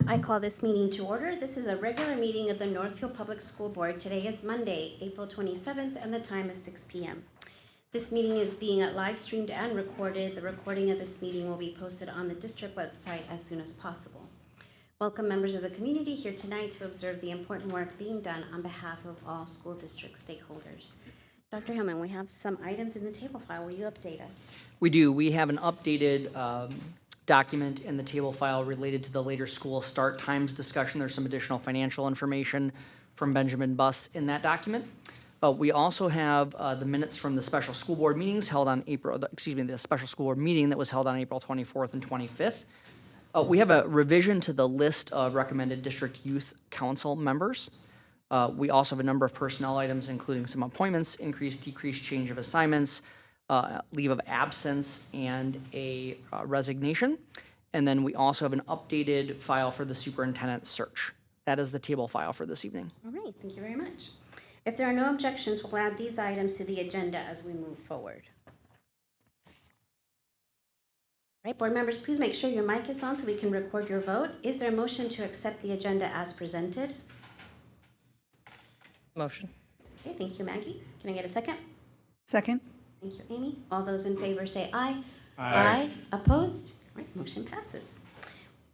I call this meeting to order. This is a regular meeting of the Northfield Public School Board. Today is Monday, April 27th, and the time is 6 p.m. This meeting is being live streamed and recorded. The recording of this meeting will be posted on the district website as soon as possible. Welcome members of the community here tonight to observe the important work being done on behalf of all school district stakeholders. Dr. Hillman, we have some items in the table file. Will you update us? We do. We have an updated document in the table file related to the later school start times discussion. There's some additional financial information from Benjamin Buss in that document. But we also have the minutes from the special school board meetings held on the special school board meeting that was held on April 24th and 25th. We have a revision to the list of recommended district youth council members. We also have a number of personnel items, including some appointments, increase, decrease, change of assignments, leave of absence, and a resignation. And then we also have an updated file for the superintendent search. That is the table file for this evening. All right, thank you very much. If there are no objections, we'll add these items to the agenda as we move forward. All right, board members, please make sure your mic is on so we can record your vote. Is there a motion to accept the agenda as presented? Motion. Okay, thank you, Maggie. Can I get a second? Second. Thank you, Amy. All those in favor say aye. Aye. Opposed? All right, motion passes.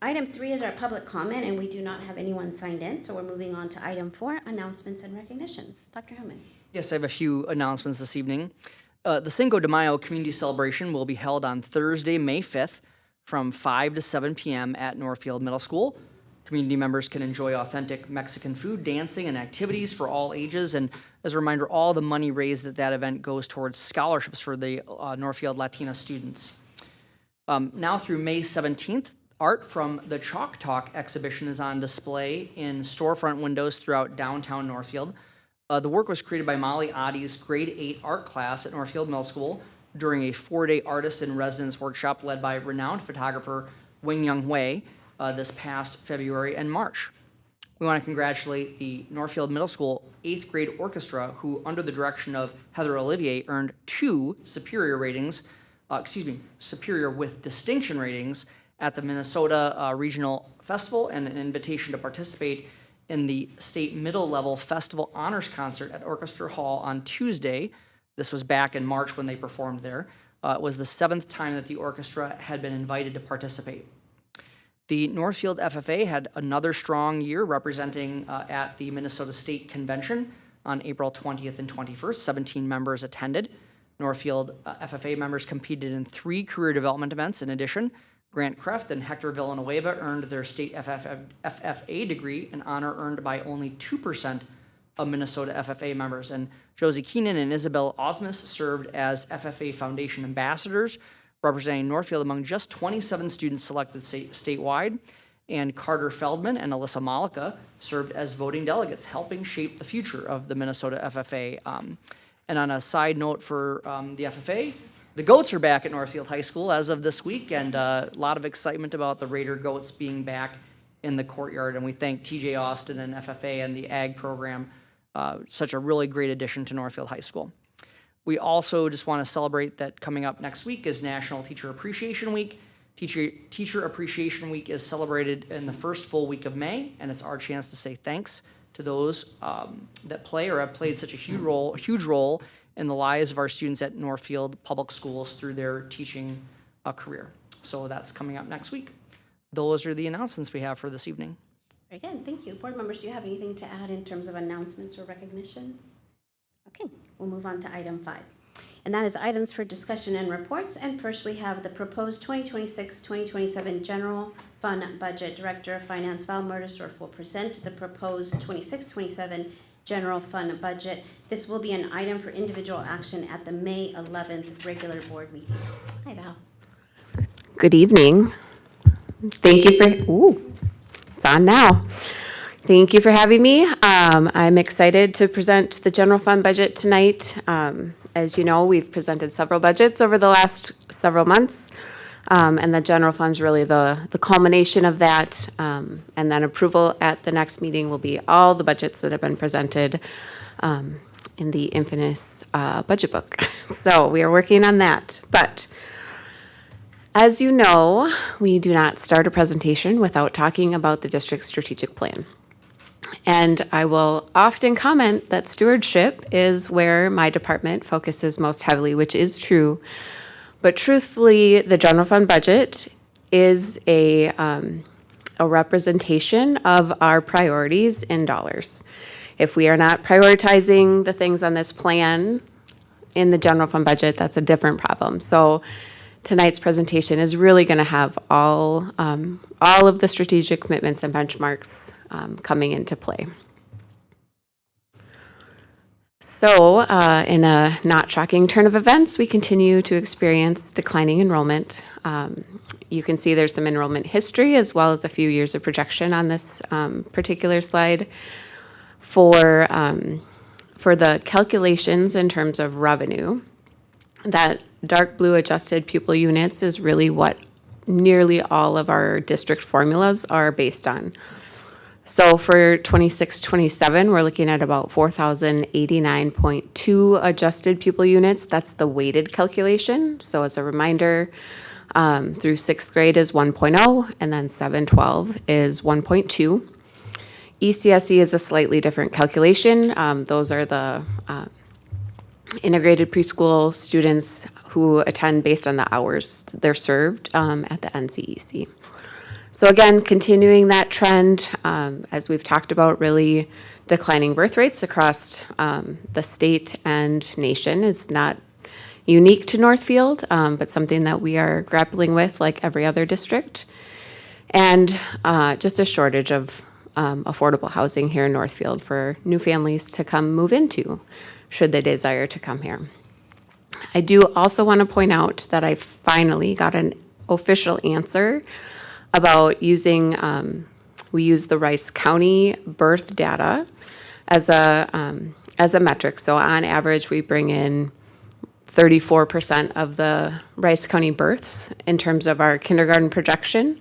Item 3 is our public comment, and we do not have anyone signed in, so we're moving on to item 4, announcements and recognitions. Dr. Hillman. Yes, I have a few announcements this evening. The Cinco de Mayo community celebration will be held on Thursday, May 5th from 5 to 7 p.m. at Northfield Middle School. Community members can enjoy authentic Mexican food, dancing, and activities for all ages. And as a reminder, all the money raised at that event goes towards scholarships for the Northfield Latina students. Now through May 17th, art from the Chalk Talk exhibition is on display in storefront windows throughout downtown Northfield. The work was created by Molly Oddy's grade 8 art class at Northfield Middle School during a 4-day artist in residence workshop led by renowned photographer Wing Young Hui this past February and March. We want to congratulate the Northfield Middle School 8th grade orchestra, who under the direction of Heather Olivier earned 2 superior with distinction ratings at the Minnesota Regional Festival, and an invitation to participate in the state middle level festival honors concert at Orchestra Hall on Tuesday. This was back in March when they performed there. It was the 7th time that the orchestra had been invited to participate. The Northfield FFA had another strong year representing at the Minnesota State Convention on April 20th and 21st. 17 members attended. Northfield FFA members competed in 3 career development events. In addition, Grant Kreft and Hector Villanueva earned their state FFA degree, an honor earned by only 2% of Minnesota FFA members. And Josie Keenan and Isabel Osmus served as FFA Foundation ambassadors, representing Northfield among just 27 students selected statewide. And Carter Feldman and Alyssa Malika served as voting delegates, helping shape the future of the Minnesota FFA. And on a side note for the FFA, the goats are back at Northfield High School as of this week, and a lot of excitement about the Raider goats being back in the courtyard. And we thank TJ Austin and FFA and the Ag program, such a really great addition to Northfield High School. We also just want to celebrate that coming up next week is National Teacher Appreciation Week. Teacher Appreciation Week is celebrated in the first full week of May, and it's our chance to say thanks to those that play or have played such a huge role in the lives of our students at Northfield Public Schools through their teaching career. So that's coming up next week. Those are the announcements we have for this evening. Very good, thank you. Board members, do you have anything to add in terms of announcements or recognitions? Okay, we'll move on to item 5. And that is items for discussion and reports. And first we have the proposed 2026-2027 general fund budget. Director of Finance Val Murdersdorf will present the proposed 26-27 general fund budget. This will be an item for individual action at the May 11th regular board meeting. Hi, Val. Good evening. Thank you for, it's on now. Thank you for having me. I'm excited to present the general fund budget tonight. As you know, we've presented several budgets over the last several months, and the general fund's really the culmination of that. And then approval at the next meeting will be all the budgets that have been presented in the infamous budget book. So we are working on that. But As you know, we do not start a presentation without talking about the district's strategic plan. And I will often comment that stewardship is where my department focuses most heavily, which is true. But truthfully, the general fund budget is a representation of our priorities in dollars. If we are not prioritizing the things on this plan in the general fund budget, that's a different problem. So tonight's presentation is really going to have all of the strategic commitments and benchmarks coming into play. So in a not shocking turn of events, we continue to experience declining enrollment. You can see there's some enrollment history as well as a few years of projection on this particular slide. For the calculations in terms of revenue, that dark blue adjusted pupil units is really what nearly all of our district formulas are based on. So for 26-27, we're looking at about 4,089.2 adjusted pupil units. That's the weighted calculation. So as a reminder, through sixth grade is 1.0, and then 7-12 is 1.2. ECSE is a slightly different calculation. Those are the integrated preschool students who attend based on the hours they're served at the NCEC. So again, continuing that trend, as we've talked about, really declining birth rates across the state and nation is not unique to Northfield, but something that we are grappling with like every other district. And just a shortage of affordable housing here in Northfield for new families to come move into, should they desire to come here. I do also want to point out that I finally got an official answer about using, we use the Rice County birth data as a metric. So on average, we bring in 34% of the Rice County births in terms of our kindergarten projection.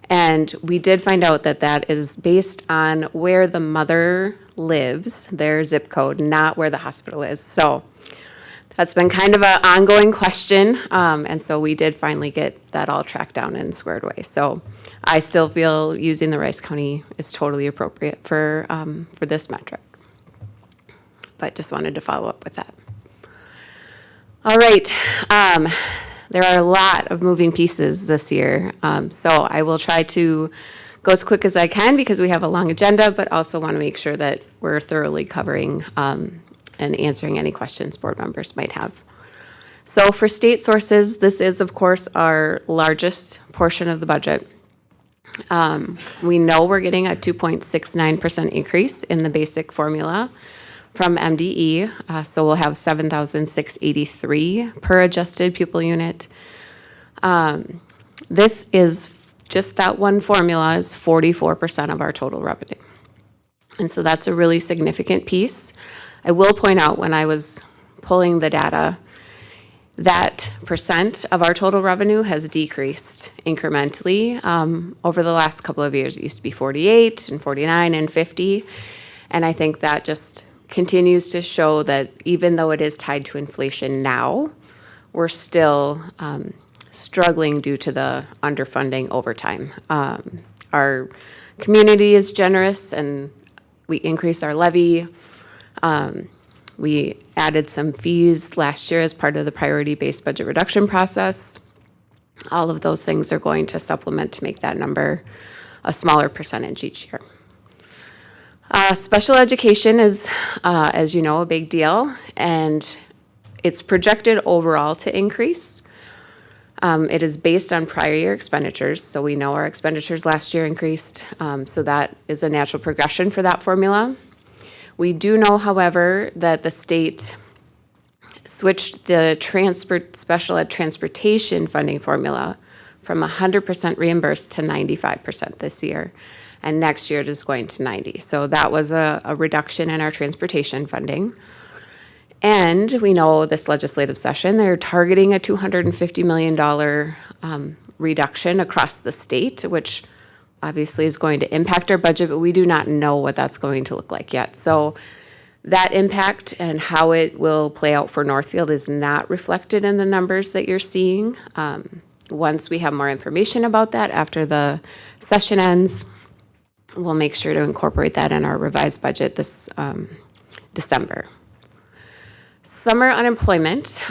And we did find out that that is based on where the mother lives, their zip code, not where the hospital is. So that's been kind of an ongoing question. And so we did finally get that all tracked down and squared away. So I still feel using the Rice County is totally appropriate for this metric. But just wanted to follow up with that. All right. There are a lot of moving pieces this year, so I will try to go as quick as I can because we have a long agenda, but also want to make sure that we're thoroughly covering and answering any questions board members might have. So for state sources, this is, of course, our largest portion of the budget. We know we're getting a 2.69% increase in the basic formula from MDE, so we'll have 7,683 per adjusted pupil unit. This is just that one formula is 44% of our total revenue. And so that's a really significant piece. I will point out when I was pulling the data, that percent of our total revenue has decreased incrementally over the last couple of years. It used to be 48 and 49 and 50. And I think that just continues to show that even though it is tied to inflation now, we're still struggling due to the underfunding over time. Our community is generous and we increase our levy. We added some fees last year as part of the priority-based budget reduction process. All of those things are going to supplement to make that number a smaller percentage each year. Special education is, as you know, a big deal, and it's projected overall to increase. It is based on prior year expenditures, so we know our expenditures last year increased, so that is a natural progression for that formula. We do know, however, that the state switched the special ed transportation funding formula from 100% reimbursed to 95% this year. And next year it is going to 90. So that was a reduction in our transportation funding. And we know this legislative session, they're targeting a $250 million reduction across the state, which obviously is going to impact our budget, but we do not know what that's going to look like yet. So that impact and how it will play out for Northfield is not reflected in the numbers that you're seeing. Once we have more information about that after the session ends, we'll make sure to incorporate that in our revised budget this December. Summer unemployment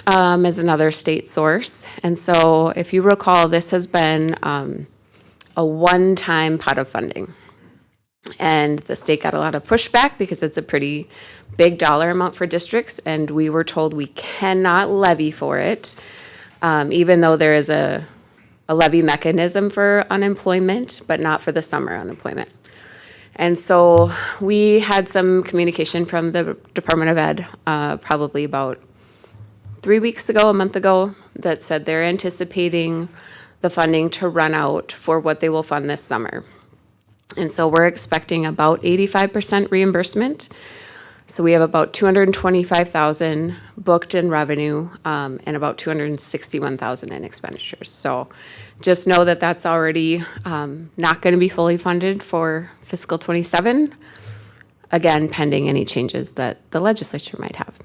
is another state source. And so if you recall, this has been a one-time pot of funding. And the state got a lot of pushback because it's a pretty big dollar amount for districts. And we were told we cannot levy for it, even though there is a levy mechanism for unemployment, but not for the summer unemployment. And so we had some communication from the Department of Ed, probably about 3 weeks ago, a month ago, that said they're anticipating the funding to run out for what they will fund this summer. And so we're expecting about 85% reimbursement. So we have about 225,000 booked in revenue, and about 261,000 in expenditures. So just know that that's already not going to be fully funded for fiscal 27. Again, pending any changes that the legislature might have.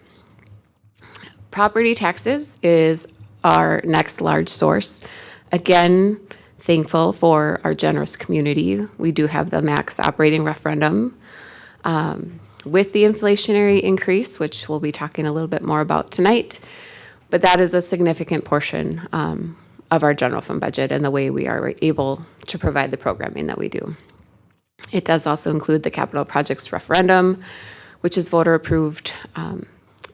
Property taxes is our next large source. Again, thankful for our generous community. We do have the max operating referendum. With the inflationary increase, which we'll be talking a little bit more about tonight, but that is a significant portion of our general fund budget and the way we are able to provide the programming that we do. It does also include the capital projects referendum, which is voter approved.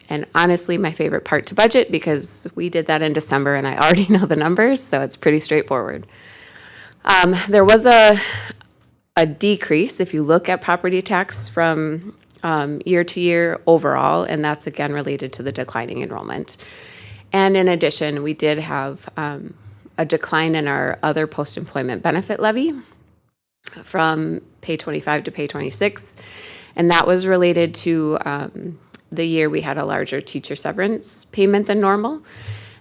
And honestly, my favorite part to budget, because we did that in December and I already know the numbers, so it's pretty straightforward. There was a decrease if you look at property tax from year to year overall, and that's again related to the declining enrollment. And in addition, we did have a decline in our other post-employment benefit levy from pay 25 to pay 26, and that was related to the year we had a larger teacher severance payment than normal.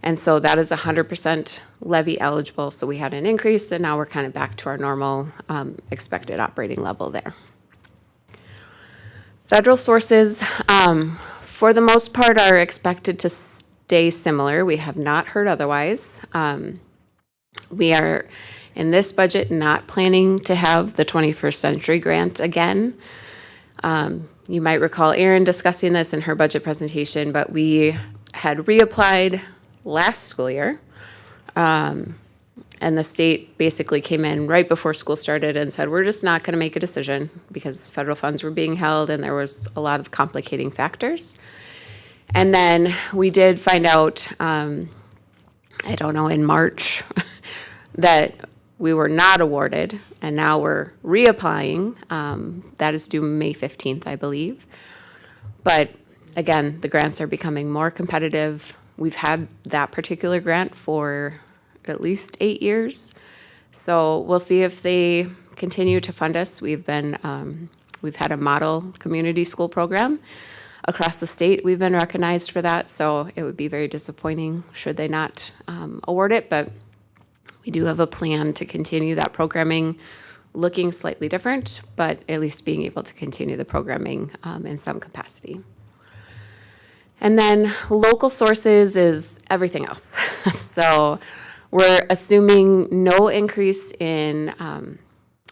And so that is 100% levy eligible. So we had an increase, and now we're kind of back to our normal expected operating level there. Federal sources, for the most part, are expected to stay similar. We have not heard otherwise. We are, in this budget, not planning to have the 21st Century Grant again. You might recall Erin discussing this in her budget presentation, but we had reapplied last school year, and the state basically came in right before school started and said, we're just not going to make a decision because federal funds were being held and there was a lot of complicating factors. And then we did find out, I don't know, in March, that we were not awarded, and now we're reapplying. That is due May 15th, I believe. But again, the grants are becoming more competitive. We've had that particular grant for at least 8 years. So we'll see if they continue to fund us. We've had a model community school program across the state. We've been recognized for that. So it would be very disappointing should they not award it. But we do have a plan to continue that programming, looking slightly different, but at least being able to continue the programming in some capacity. And then local sources is everything else. So we're assuming no increase in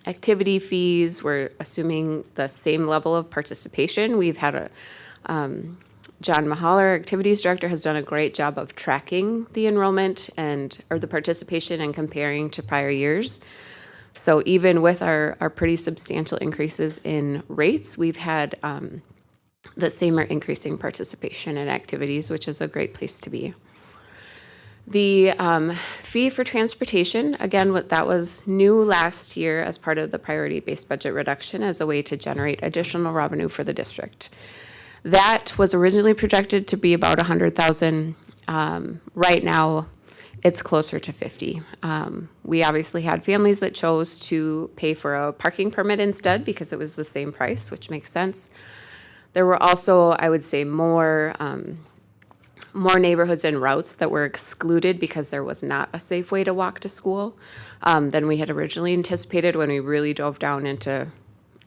activity fees. We're assuming the same level of participation. We've had John Mahaller, activities director, has done a great job of tracking the enrollment or the participation and comparing to prior years. So even with our pretty substantial increases in rates, we've had the same or increasing participation in activities, which is a great place to be. The fee for transportation, again, that was new last year as part of the priority-based budget reduction as a way to generate additional revenue for the district. That was originally projected to be about 100,000. Right now, it's closer to 50. We obviously had families that chose to pay for a parking permit instead because it was the same price, which makes sense. There were also, I would say, more neighborhoods and routes that were excluded because there was not a safe way to walk to school than we had originally anticipated when we really dove down into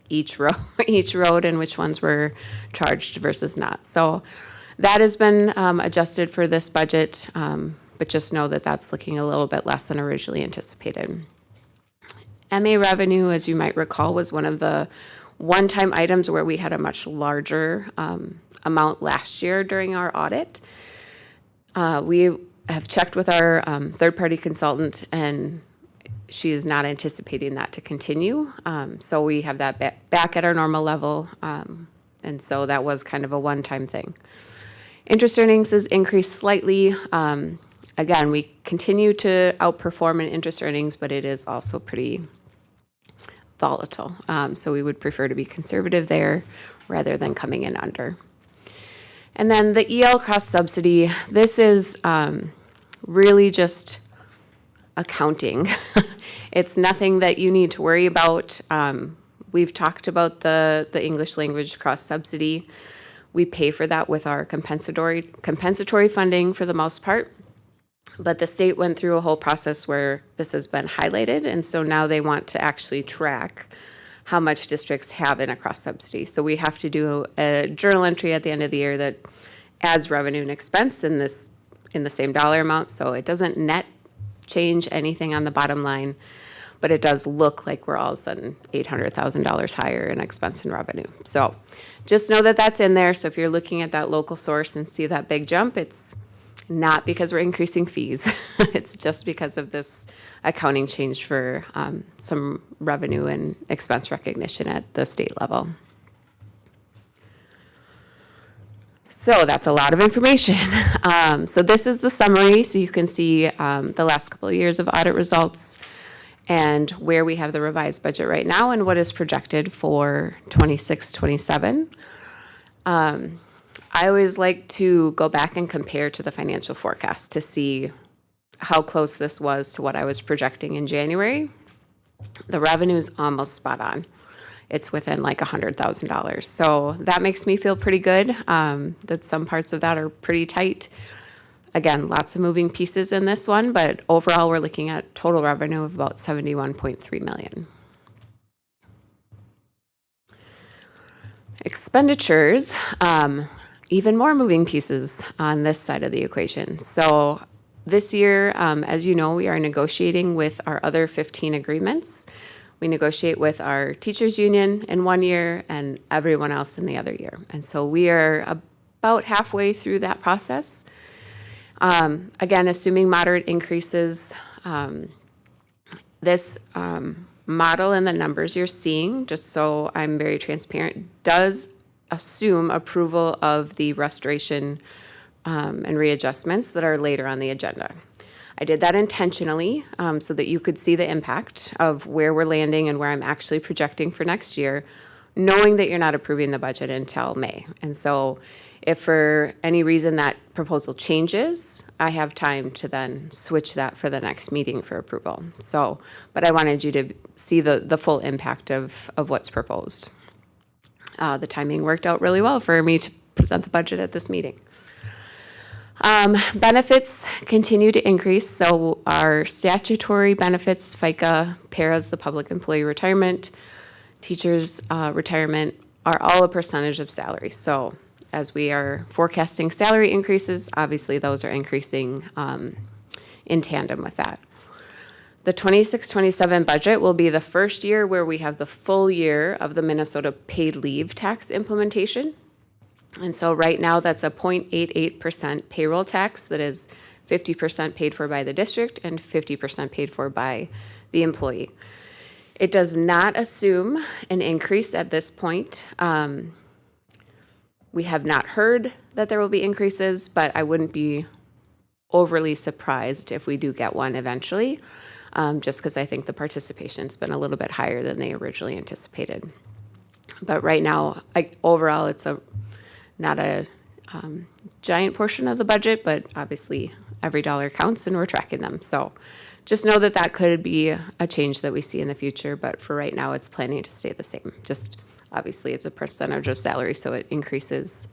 each road and which ones were charged versus not. So that has been adjusted for this budget but just know that that's looking a little bit less than originally anticipated. MA revenue, as you might recall, was one of the one-time items where we had a much larger amount last year during our audit. We have checked with our third-party consultant, and she is not anticipating that to continue. So we have that back at our normal level, and so that was kind of a one-time thing. Interest earnings has increased slightly. Again, we continue to outperform in interest earnings, but it is also pretty volatile. So we would prefer to be conservative there rather than coming in under. And then the EL cross subsidy, this is really just accounting. It's nothing that you need to worry about. We've talked about the English language cross subsidy. We pay for that with our compensatory funding for the most part. But the state went through a whole process where this has been highlighted, and so now they want to actually track how much districts have in a cross subsidy. So we have to do a journal entry at the end of the year that adds revenue and expense in the same dollar amount, so it doesn't net change anything on the bottom line, but it does look like we're all of a sudden $800,000 higher in expense and revenue. So just know that that's in there. So if you're looking at that local source and see that big jump, it's not because we're increasing fees. It's just because of this accounting change for some revenue and expense recognition at the state level. So that's a lot of information. So this is the summary, so you can see the last couple of years of audit results and where we have the revised budget right now and what is projected for 26-27. I always like to go back and compare to the financial forecast to see how close this was to what I was projecting in January. The revenue is almost spot on. It's within like $100,000. So that makes me feel pretty good that some parts of that are pretty tight. Again, lots of moving pieces in this one, but overall we're looking at total revenue of about $71.3 million. Expenditures, even more moving pieces on this side of the equation. So this year, as you know, we are negotiating with our other 15 agreements. We negotiate with our teachers union in one year and everyone else in the other year. And so we are about halfway through that process. Again, assuming moderate increases, this model and the numbers you're seeing, just so I'm very transparent, does assume approval of the restoration and readjustments that are later on the agenda. I did that intentionally so that you could see the impact of where we're landing and where I'm actually projecting for next year, knowing that you're not approving the budget until May. And so if for any reason that proposal changes, I have time to then switch that for the next meeting for approval. So, but I wanted you to see the full impact of what's proposed. The timing worked out really well for me to present the budget at this meeting. Benefits continue to increase. So our statutory benefits, FICA, paras, the public employee retirement, teachers' retirement, are all a percentage of salary. So as we are forecasting salary increases, obviously those are increasing in tandem with that. The 26-27 budget will be the first year where we have the full year of the Minnesota paid leave tax implementation. And so right now that's a 0.88% payroll tax that is 50% paid for by the district and 50% paid for by the employee. It does not assume an increase at this point. We have not heard that there will be increases, but I wouldn't be overly surprised if we do get one eventually, just because I think the participation's been a little bit higher than they originally anticipated. But right now, overall, it's not a giant portion of the budget, but obviously every dollar counts and we're tracking them. So just know that that could be a change that we see in the future, but for right now, it's planning to stay the same. Just obviously, it's a percentage of salary, so it increases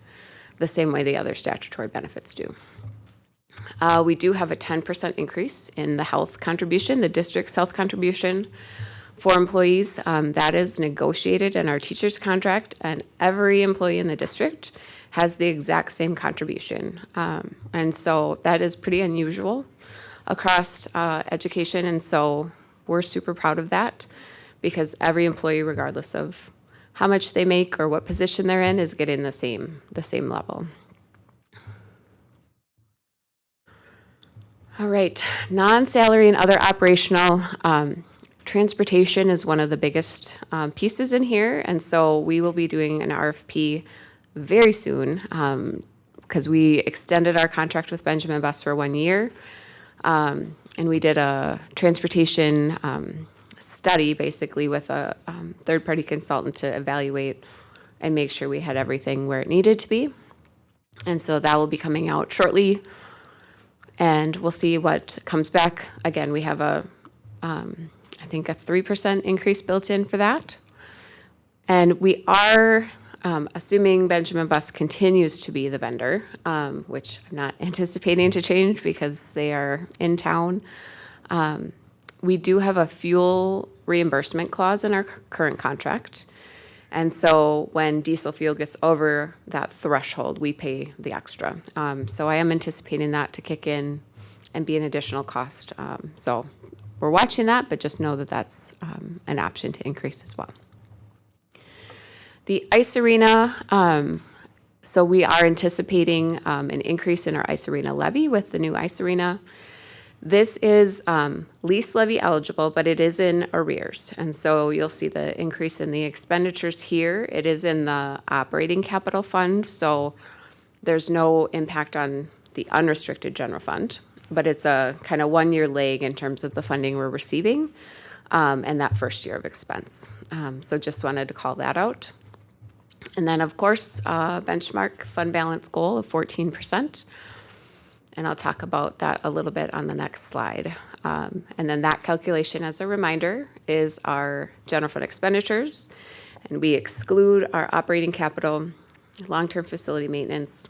the same way the other statutory benefits do. We do have a 10% increase in the health contribution, the district's health contribution for employees. That is negotiated in our teacher's contract, and every employee in the district has the exact same contribution. And so that is pretty unusual across education. And so we're super proud of that because every employee, regardless of how much they make or what position they're in, is getting the same level. All right, non-salary and other operational. Transportation is one of the biggest pieces in here, and so we will be doing an RFP very soon because we extended our contract with Benjamin Bus for 1 year, and we did a transportation study basically with a third-party consultant to evaluate and make sure we had everything where it needed to be. And so that will be coming out shortly, and we'll see what comes back. Again, we have I think a 3% increase built in for that. And we are assuming Benjamin Bus continues to be the vendor, which I'm not anticipating to change because they are in town. We do have a fuel reimbursement clause in our current contract. And so when diesel fuel gets over that threshold, we pay the extra. So I am anticipating that to kick in and be an additional cost. So we're watching that, but just know that that's an option to increase as well. The ice arena, so we are anticipating an increase in our ice arena levy with the new ice arena. This is lease levy eligible, but it is in arrears. And so you'll see the increase in the expenditures here. It is in the operating capital fund, so there's no impact on the unrestricted general fund, but it's a kind of 1 year lag in terms of the funding we're receiving and that first year of expense. So just wanted to call that out. And then, of course, benchmark fund balance goal of 14%. And I'll talk about that a little bit on the next slide. And then that calculation, as a reminder, is our general fund expenditures. And we exclude our operating capital, long-term facility maintenance,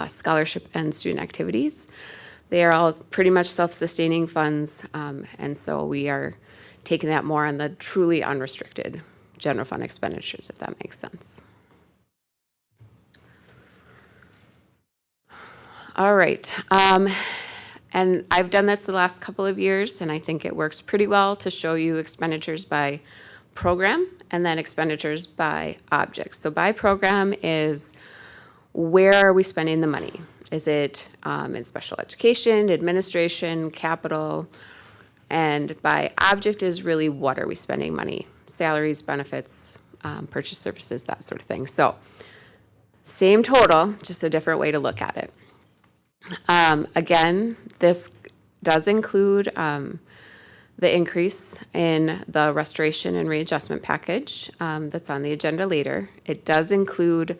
scholarship, and student activities. They are all pretty much self-sustaining funds. And so we are taking that more on the truly unrestricted general fund expenditures, if that makes sense. All right. And I've done this the last couple of years, and I think it works pretty well to show you expenditures by program and then expenditures by object. So by program is where are we spending the money? Is it in special education, administration, capital? And by object is really what are we spending money? Salaries, benefits, purchase services, that sort of thing. So same total, just a different way to look at it. Again, this does include the increase in the restoration and readjustment package that's on the agenda later. It does include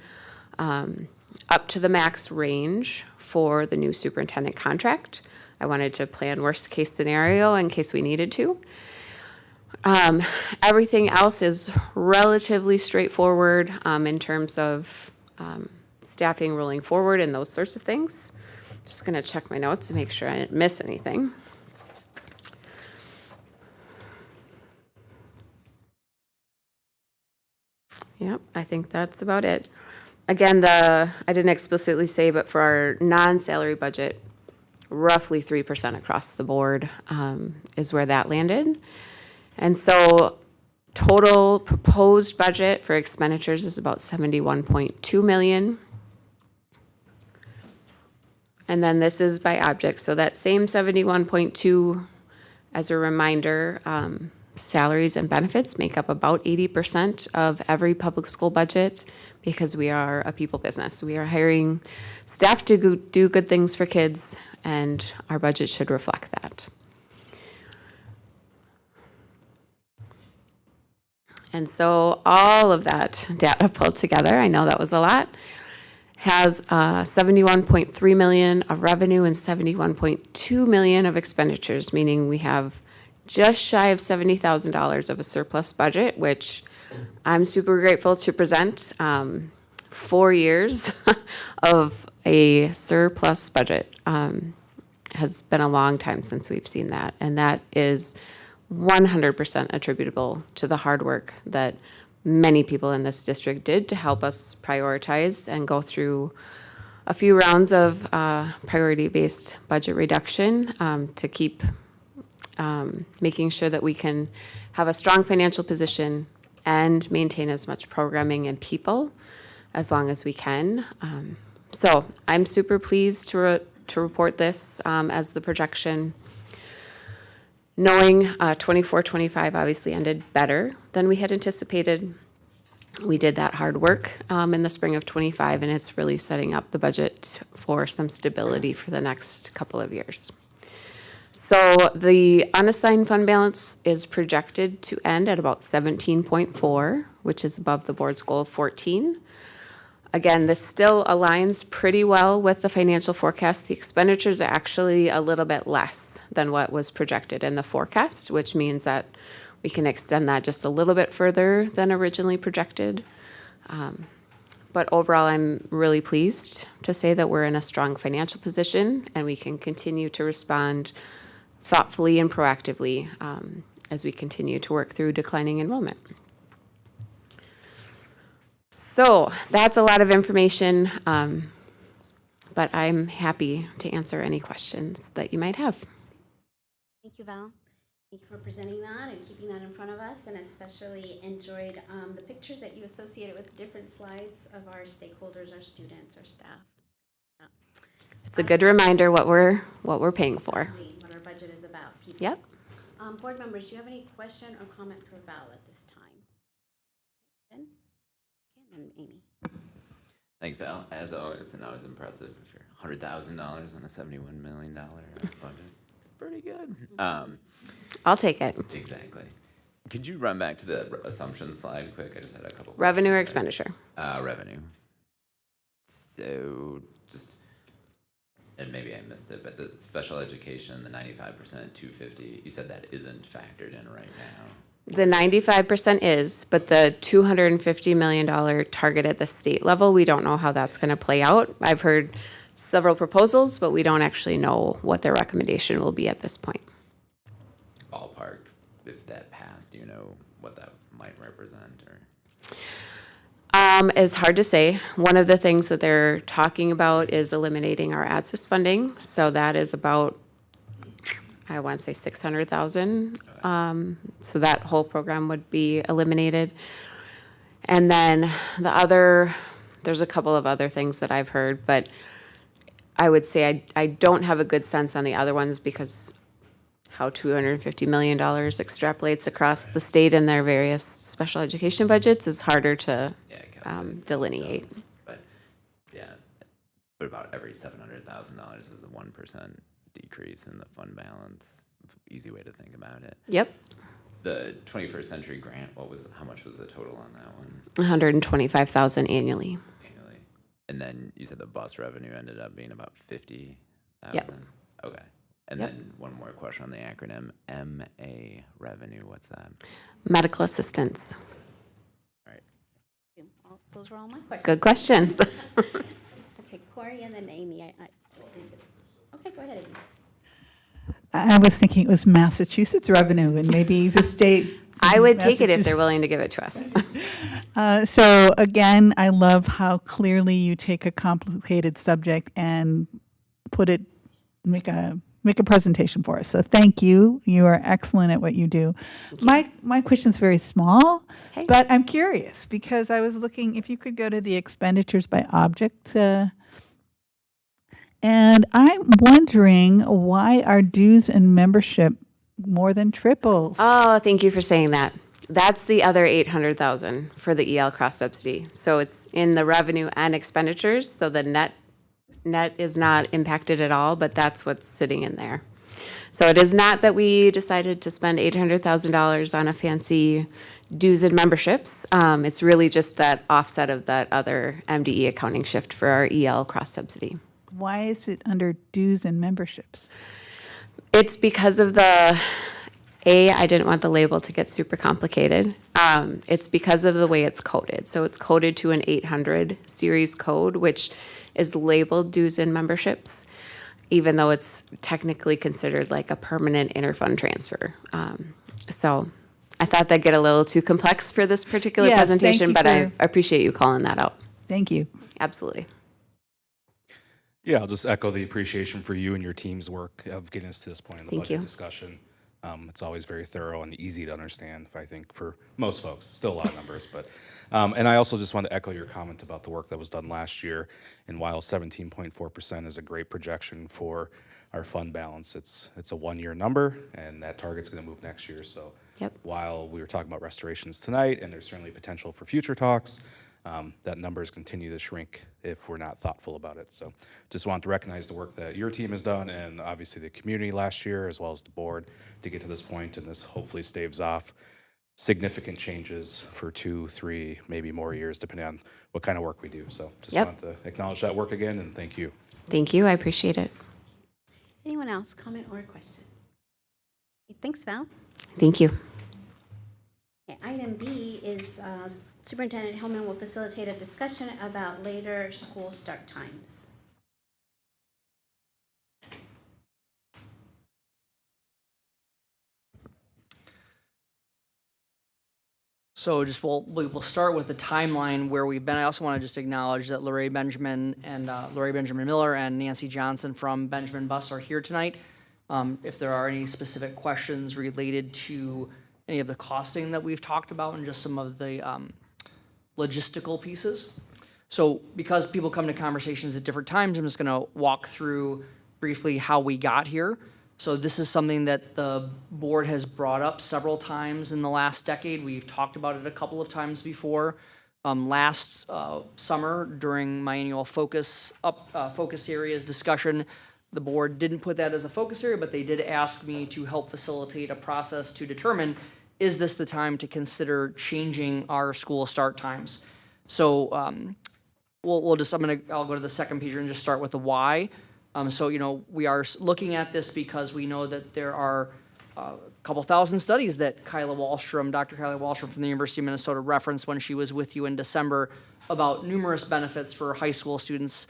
up to the max range for the new superintendent contract. I wanted to plan worst case scenario in case we needed to. Everything else is relatively straightforward in terms of staffing rolling forward and those sorts of things. Just going to check my notes to make sure I didn't miss anything. Yep, I think that's about it. Again, I didn't explicitly say, but for our non-salary budget, roughly 3% across the board is where that landed. And so total proposed budget for expenditures is about $71.2 million. And then this is by object. So that same 71.2, as a reminder, salaries and benefits make up about 80% of every public school budget because we are a people business. We are hiring staff to do good things for kids, and our budget should reflect that. And so all of that data pulled together, I know that was a lot, has $71.3 million of revenue and $71.2 million of expenditures, meaning we have just shy of $70,000 of a surplus budget, which I'm super grateful to present. 4 years of a surplus budget has been a long time since we've seen that, and that is 100% attributable to the hard work that many people in this district did to help us prioritize and go through a few rounds of priority-based budget reduction to keep making sure that we can have a strong financial position and maintain as much programming and people as long as we can. So I'm super pleased to report this as the projection. Knowing 24-25 obviously ended better than we had anticipated. We did that hard work in the spring of 25, and it's really setting up the budget for some stability for the next couple of years. So the unassigned fund balance is projected to end at about 17.4, which is above the board's goal of 14. Again, this still aligns pretty well with the financial forecast. The expenditures are actually a little bit less than what was projected in the forecast, which means that we can extend that just a little bit further than originally projected. But overall, I'm really pleased to say that we're in a strong financial position and we can continue to respond thoughtfully and proactively as we continue to work through declining enrollment. So that's a lot of information, but I'm happy to answer any questions that you might have. Thank you, Val. Thank you for presenting that and keeping that in front of us, and especially enjoyed the pictures that you associated with different slides of our stakeholders, our students, our staff. Yeah. It's a good reminder what we're paying for. Exactly what our budget is about. People. Yep. Board members, do you have any question or comment for Val at this time? Ben? Okay, then Amy. Thanks, Val. As always, and always impressive. If you're $100,000 on a $71 million budget, pretty good. I'll take it. Exactly. Could you run back to the assumption slide quick? I just had a couple. Revenue or questions expenditure? there. Revenue. So just, and maybe I missed it, but the special education, the 95%, 250. You said that isn't factored in right now. The 95% is, but the $250 million target at the state level, we don't know how that's going to play out. I've heard several proposals, but we don't actually know what their recommendation will be at this point. Ballpark, if that passed, do you know what that might represent? Or It's hard to say. One of the things that they're talking about is eliminating our ADSIS funding. So that is about, I want to say 600,000. So that whole program would be eliminated. And then there's a couple of other things that I've heard, but I would say I don't have a good sense on the other ones because how $250 million extrapolates across the state and their various special education budgets is harder to delineate. But yeah, but about every $700,000 is a 1% decrease in the fund balance. Easy way to think about it. Yep. The 21st Century Grant, how much was the total on that one? $125,000 annually. Annually. And then you said the bus revenue ended up being about 50,000. Yep. Okay. And Yep. then one more question on the acronym MA revenue. What's that? Medical assistance. All right. Those were all my questions. Good questions. Okay, Corey and then Amy. Okay, go ahead, Amy. I was thinking it was Massachusetts revenue and maybe the state. I would take it if they're willing to give it to us. So again, I love how clearly you take a complicated subject and make a presentation for us. So thank you. You are excellent at what you do. My question's very small, Okay. but I'm curious because I was looking, if you could go to the expenditures by object, and I'm wondering why our dues and membership more than tripled. Oh, thank you for saying that. That's the other 800,000 for the EL cross subsidy. So it's in the revenue and expenditures. So the net is not impacted at all, but that's what's sitting in there. So it is not that we decided to spend $800,000 on a fancy dues and memberships. It's really just that offset of that other MDE accounting shift for our EL cross subsidy. Why is it under dues and memberships? It's because of I didn't want the label to get super complicated. It's because of the way it's coded. So it's coded to an 800 series code, which is labeled dues and memberships, even though it's technically considered like a permanent interfund transfer. So I thought that'd get a little too complex for this particular Yes, thank presentation, you but I for- appreciate you calling that out. Thank you. Absolutely. Yeah, I'll just echo the appreciation for you and your team's work of getting us to this point in the Thank budget you. discussion. It's always very thorough and easy to understand, I think, for most folks. Still a lot of numbers, but and I also just want to echo your comment about the work that was done last year. And while 17.4% is a great projection for our fund balance, it's a 1-year number, and that target's going to move next year. So Yep. while we were talking about restorations tonight, and there's certainly potential for future talks, that numbers continue to shrink if we're not thoughtful about it. So just want to recognize the work that your team has done, and obviously the community last year, as well as the board, to get to this point, and this hopefully staves off significant changes for 2, 3, maybe more years, depending on what kind of work we do. So just Yep. want to acknowledge that work again, and thank you. Thank you. I appreciate it. Anyone else, comment or question? Okay, thanks, Val. Thank you. Okay, item B is Superintendent Hillman will facilitate a discussion about later school start times. So we will start with the timeline where we've been. I also want to just acknowledge that Lorraine Benjamin Miller and Nancy Johnson from Benjamin Bus are here tonight. If there are any specific questions related to any of the costing that we've talked about and just some of the logistical pieces. So because people come to conversations at different times, I'm just going to walk through briefly how we got here. So this is something that the board has brought up several times in the last decade. We've talked about it a couple of times before. Last summer, during my annual focus areas discussion, the board didn't put that as a focus area, but they did ask me to help facilitate a process to determine, is this the time to consider changing our school start times? So I'll go to the second page and just start with the why. So, we are looking at this because we know that there are a couple thousand studies that Dr. Kyla Wallstrom from the University of Minnesota referenced when she was with you in December about numerous benefits for high school students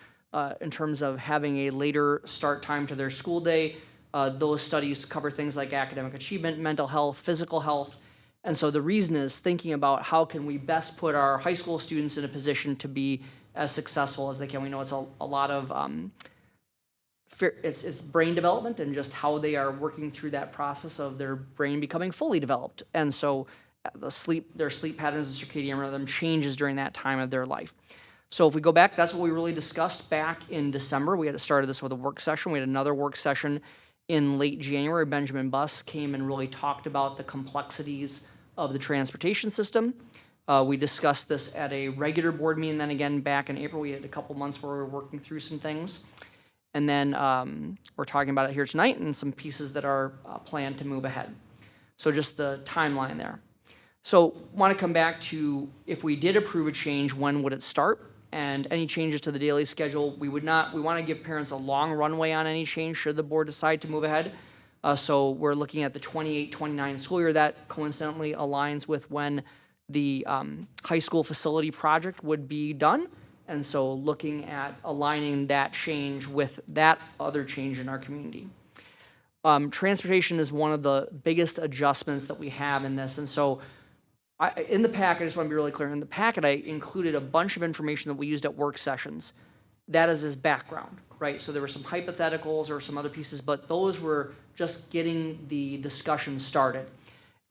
in terms of having a later start time to their school day. Those studies cover things like academic achievement, mental health, physical health. And so the reason is thinking about how can we best put our high school students in a position to be as successful as they can. We know it's a lot of it's brain development and just how they are working through that process of their brain becoming fully developed. And so their sleep patterns and circadian rhythm changes during that time of their life. So if we go back, that's what we really discussed back in December. We had started this with a work session. We had another work session in late January. Benjamin Bus came and really talked about the complexities of the transportation system. We discussed this at a regular board meeting. Then again, back in April, we had a couple months where we were working through some things. And then we're talking about it here tonight and some pieces that are planned to move ahead. So just the timeline there. So want to come back to if we did approve a change, when would it start? And any changes to the daily schedule, we want to give parents a long runway on any change should the board decide to move ahead. So we're looking at the 28-29 school year. That coincidentally aligns with when the high school facility project would be done. And so looking at aligning that change with that other change in our community. Transportation is one of the biggest adjustments that we have in this. And so in the packet, I just want to be really clear, in the packet I included a bunch of information that we used at work sessions. That is as background, right? So there were some hypotheticals or some other pieces, but those were just getting the discussion started.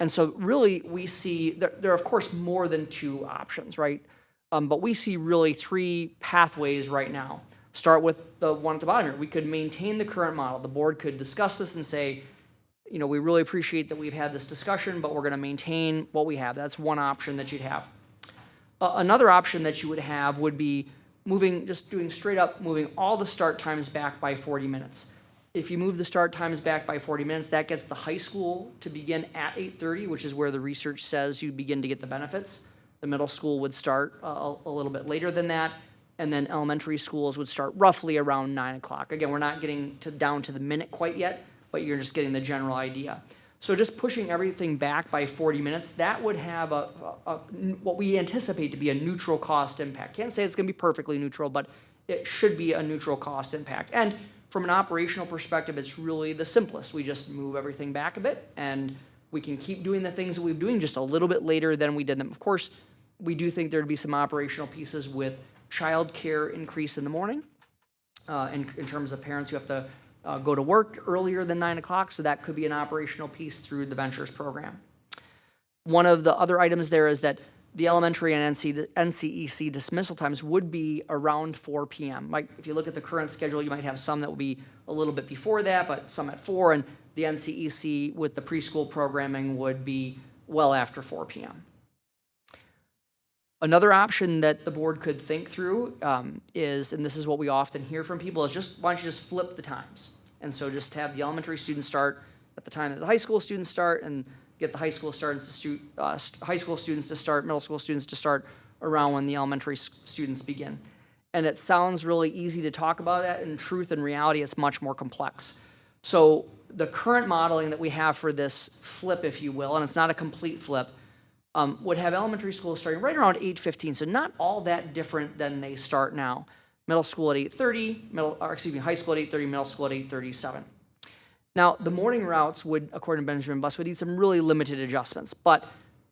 And so really we see, there are of course more than 2 options, right? But we see really 3 pathways right now. Start with the one at the bottom here. We could maintain the current model. The board could discuss this and say, we really appreciate that we've had this discussion, but we're going to maintain what we have. That's one option that you'd have. Another option that you would have would be moving all the start times back by 40 minutes. If you move the start times back by 40 minutes, that gets the high school to begin at 8:30, which is where the research says you begin to get the benefits. The middle school would start a little bit later than that, and then elementary schools would start roughly around 9 o'clock. Again, we're not getting down to the minute quite yet, but you're just getting the general idea. So just pushing everything back by 40 minutes, that would have what we anticipate to be a neutral cost impact. Can't say it's going to be perfectly neutral, but it should be a neutral cost impact. And from an operational perspective, it's really the simplest. We just move everything back a bit, and we can keep doing the things that we've been doing just a little bit later than we did them. Of course, we do think there'd be some operational pieces with childcare increase in the morning, in terms of parents who have to go to work earlier than 9 o'clock, so that could be an operational piece through the Ventures program. One of the other items there is that the elementary and NCEC dismissal times would be around 4 p.m. Like, if you look at the current schedule, you might have some that will be a little bit before that, but some at 4, and the NCEC with the preschool programming would be well after 4 p.m. Another option that the board could think through is, and this is what we often hear from people, is just, why don't you just flip the times? And so just have the elementary students start at the time that the high school students start, and get the high school students to start, middle school students to start around when the elementary students begin. And it sounds really easy to talk about that. In truth and reality, it's much more complex. So the current modeling that we have for this flip, if you will, and it's not a complete flip, would have elementary school starting right around 8:15, so not all that different than they start now. Middle school at 8:30, high school at 8:30, middle school at 8:37. Now, the morning routes would, according to Benjamin Bus, would need some really limited adjustments, but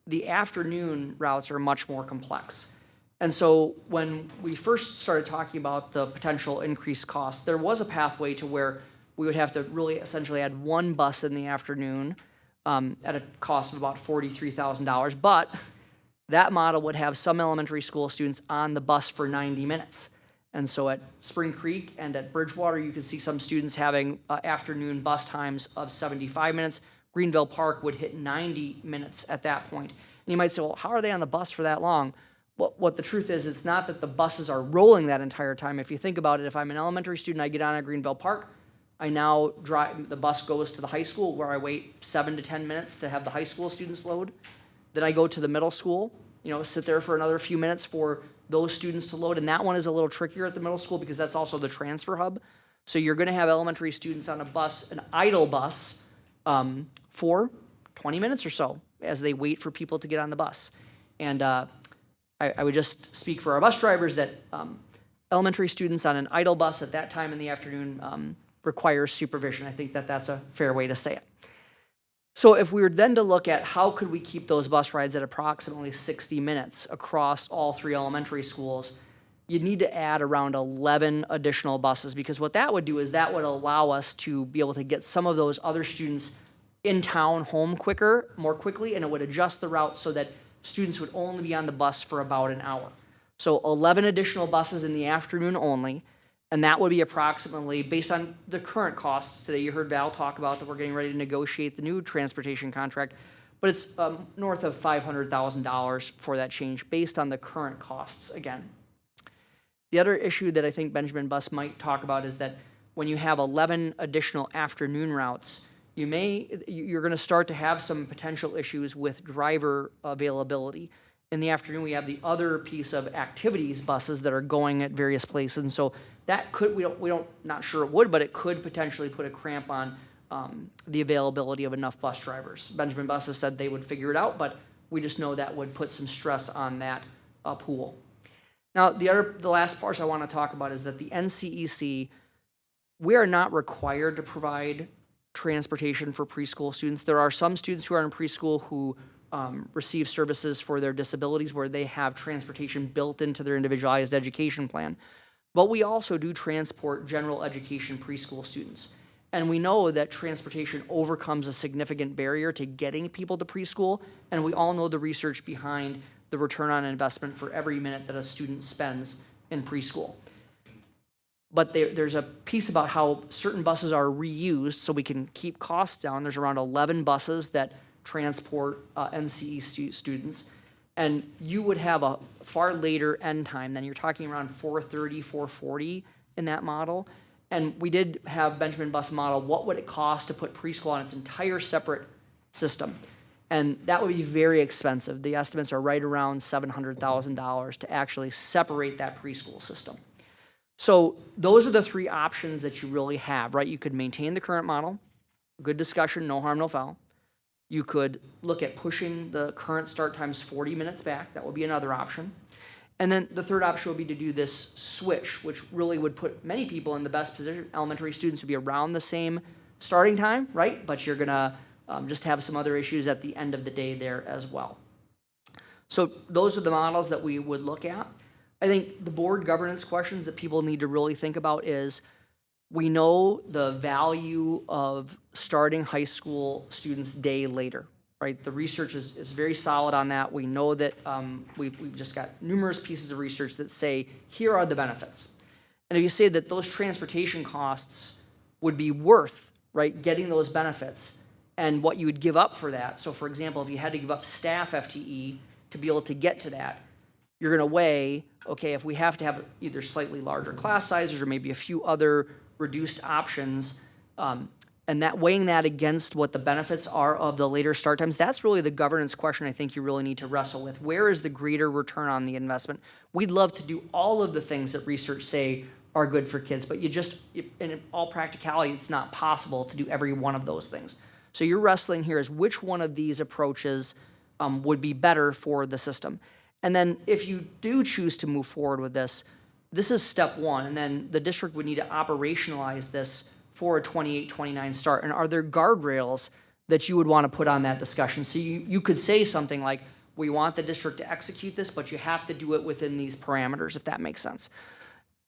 the afternoon routes are much more complex. And so when we first started talking about the potential increased cost, there was a pathway to where we would have to really essentially add one bus in the afternoon, at a cost of about $43,000, but that model would have some elementary school students on the bus for 90 minutes. And so at Spring Creek and at Bridgewater, you can see some students having afternoon bus times of 75 minutes. Greenville Park would hit 90 minutes at that point. And you might say, well, how are they on the bus for that long? What the truth is, it's not that the buses are rolling that entire time. If you think about it, if I'm an elementary student, I get on at Greenville Park, I now drive, the bus goes to the high school where I wait 7 to 10 minutes to have the high school students load. Then I go to the middle school, sit there for another few minutes for those students to load. And that one is a little trickier at the middle school because that's also the transfer hub. So you're going to have elementary students on a bus, an idle bus, for 20 minutes or so as they wait for people to get on the bus. And I would just speak for our bus drivers that elementary students on an idle bus at that time in the afternoon requires supervision. I think that that's a fair way to say it. So if we were then to look at how could we keep those bus rides at approximately 60 minutes across all 3 elementary schools, you'd need to add around 11 additional buses, because what that would do is that would allow us to be able to get some of those other students in town home more quickly, and it would adjust the route so that students would only be on the bus for about an hour. So 11 additional buses in the afternoon only. And that would be approximately, based on the current costs, today you heard Val talk about that we're getting ready to negotiate the new transportation contract, but it's north of $500,000 for that change based on the current costs again. The other issue that I think Benjamin Bus might talk about is that when you have 11 additional afternoon routes, you're going to start to have some potential issues with driver availability. In the afternoon, we have the other piece of activities buses that are going at various places, and so that could, not sure it would, but it could potentially put a cramp on the availability of enough bus drivers. Benjamin Bus has said they would figure it out, but we just know that would put some stress on that pool. Now, the last part I want to talk about is that the NCEC, we are not required to provide transportation for preschool students. There are some students who are in preschool who receive services for their disabilities where they have transportation built into their individualized education plan. But we also do transport general education preschool students. And we know that transportation overcomes a significant barrier to getting people to preschool, and we all know the research behind the return on investment for every minute that a student spends in preschool. But there's a piece about how certain buses are reused so we can keep costs down. There's around 11 buses that transport NCE students, and you would have a far later end time than you're talking around 4:30, 4:40 in that model. And we did have Benjamin Bus model, what would it cost to put preschool on its entire separate system? And that would be very expensive. The estimates are right around $700,000 to actually separate that preschool system. So those are the 3 options that you really have, right? You could maintain the current model, good discussion, no harm, no foul. You could look at pushing the current start times 40 minutes back. That would be another option. And then the third option would be to do this switch, which really would put many people in the best position. Elementary students would be around the same starting time, right? But you're gonna just have some other issues at the end of the day there as well. So those are the models that we would look at. I think the board governance questions that people need to really think about is, we know the value of starting high school students day later, right? The research is very solid on that. We know that we've just got numerous pieces of research that say, here are the benefits. And if you say that those transportation costs would be worth, right, getting those benefits and what you would give up for that. So for example, if you had to give up staff FTE to be able to get to that, you're going to weigh, okay, if we have to have either slightly larger class sizes or maybe a few other reduced options, and that weighing that against what the benefits are of the later start times, that's really the governance question I think you really need to wrestle with. Where is the greater return on the investment? We'd love to do all of the things that research say are good for kids, but in all practicality, it's not possible to do every one of those things. So you're wrestling here is which one of these approaches would be better for the system. And then if you do choose to move forward with this, this is step one, and then the district would need to operationalize this for a 28-29 start. And are there guardrails that you would want to put on that discussion? So you could say something like, we want the district to execute this, but you have to do it within these parameters, if that makes sense.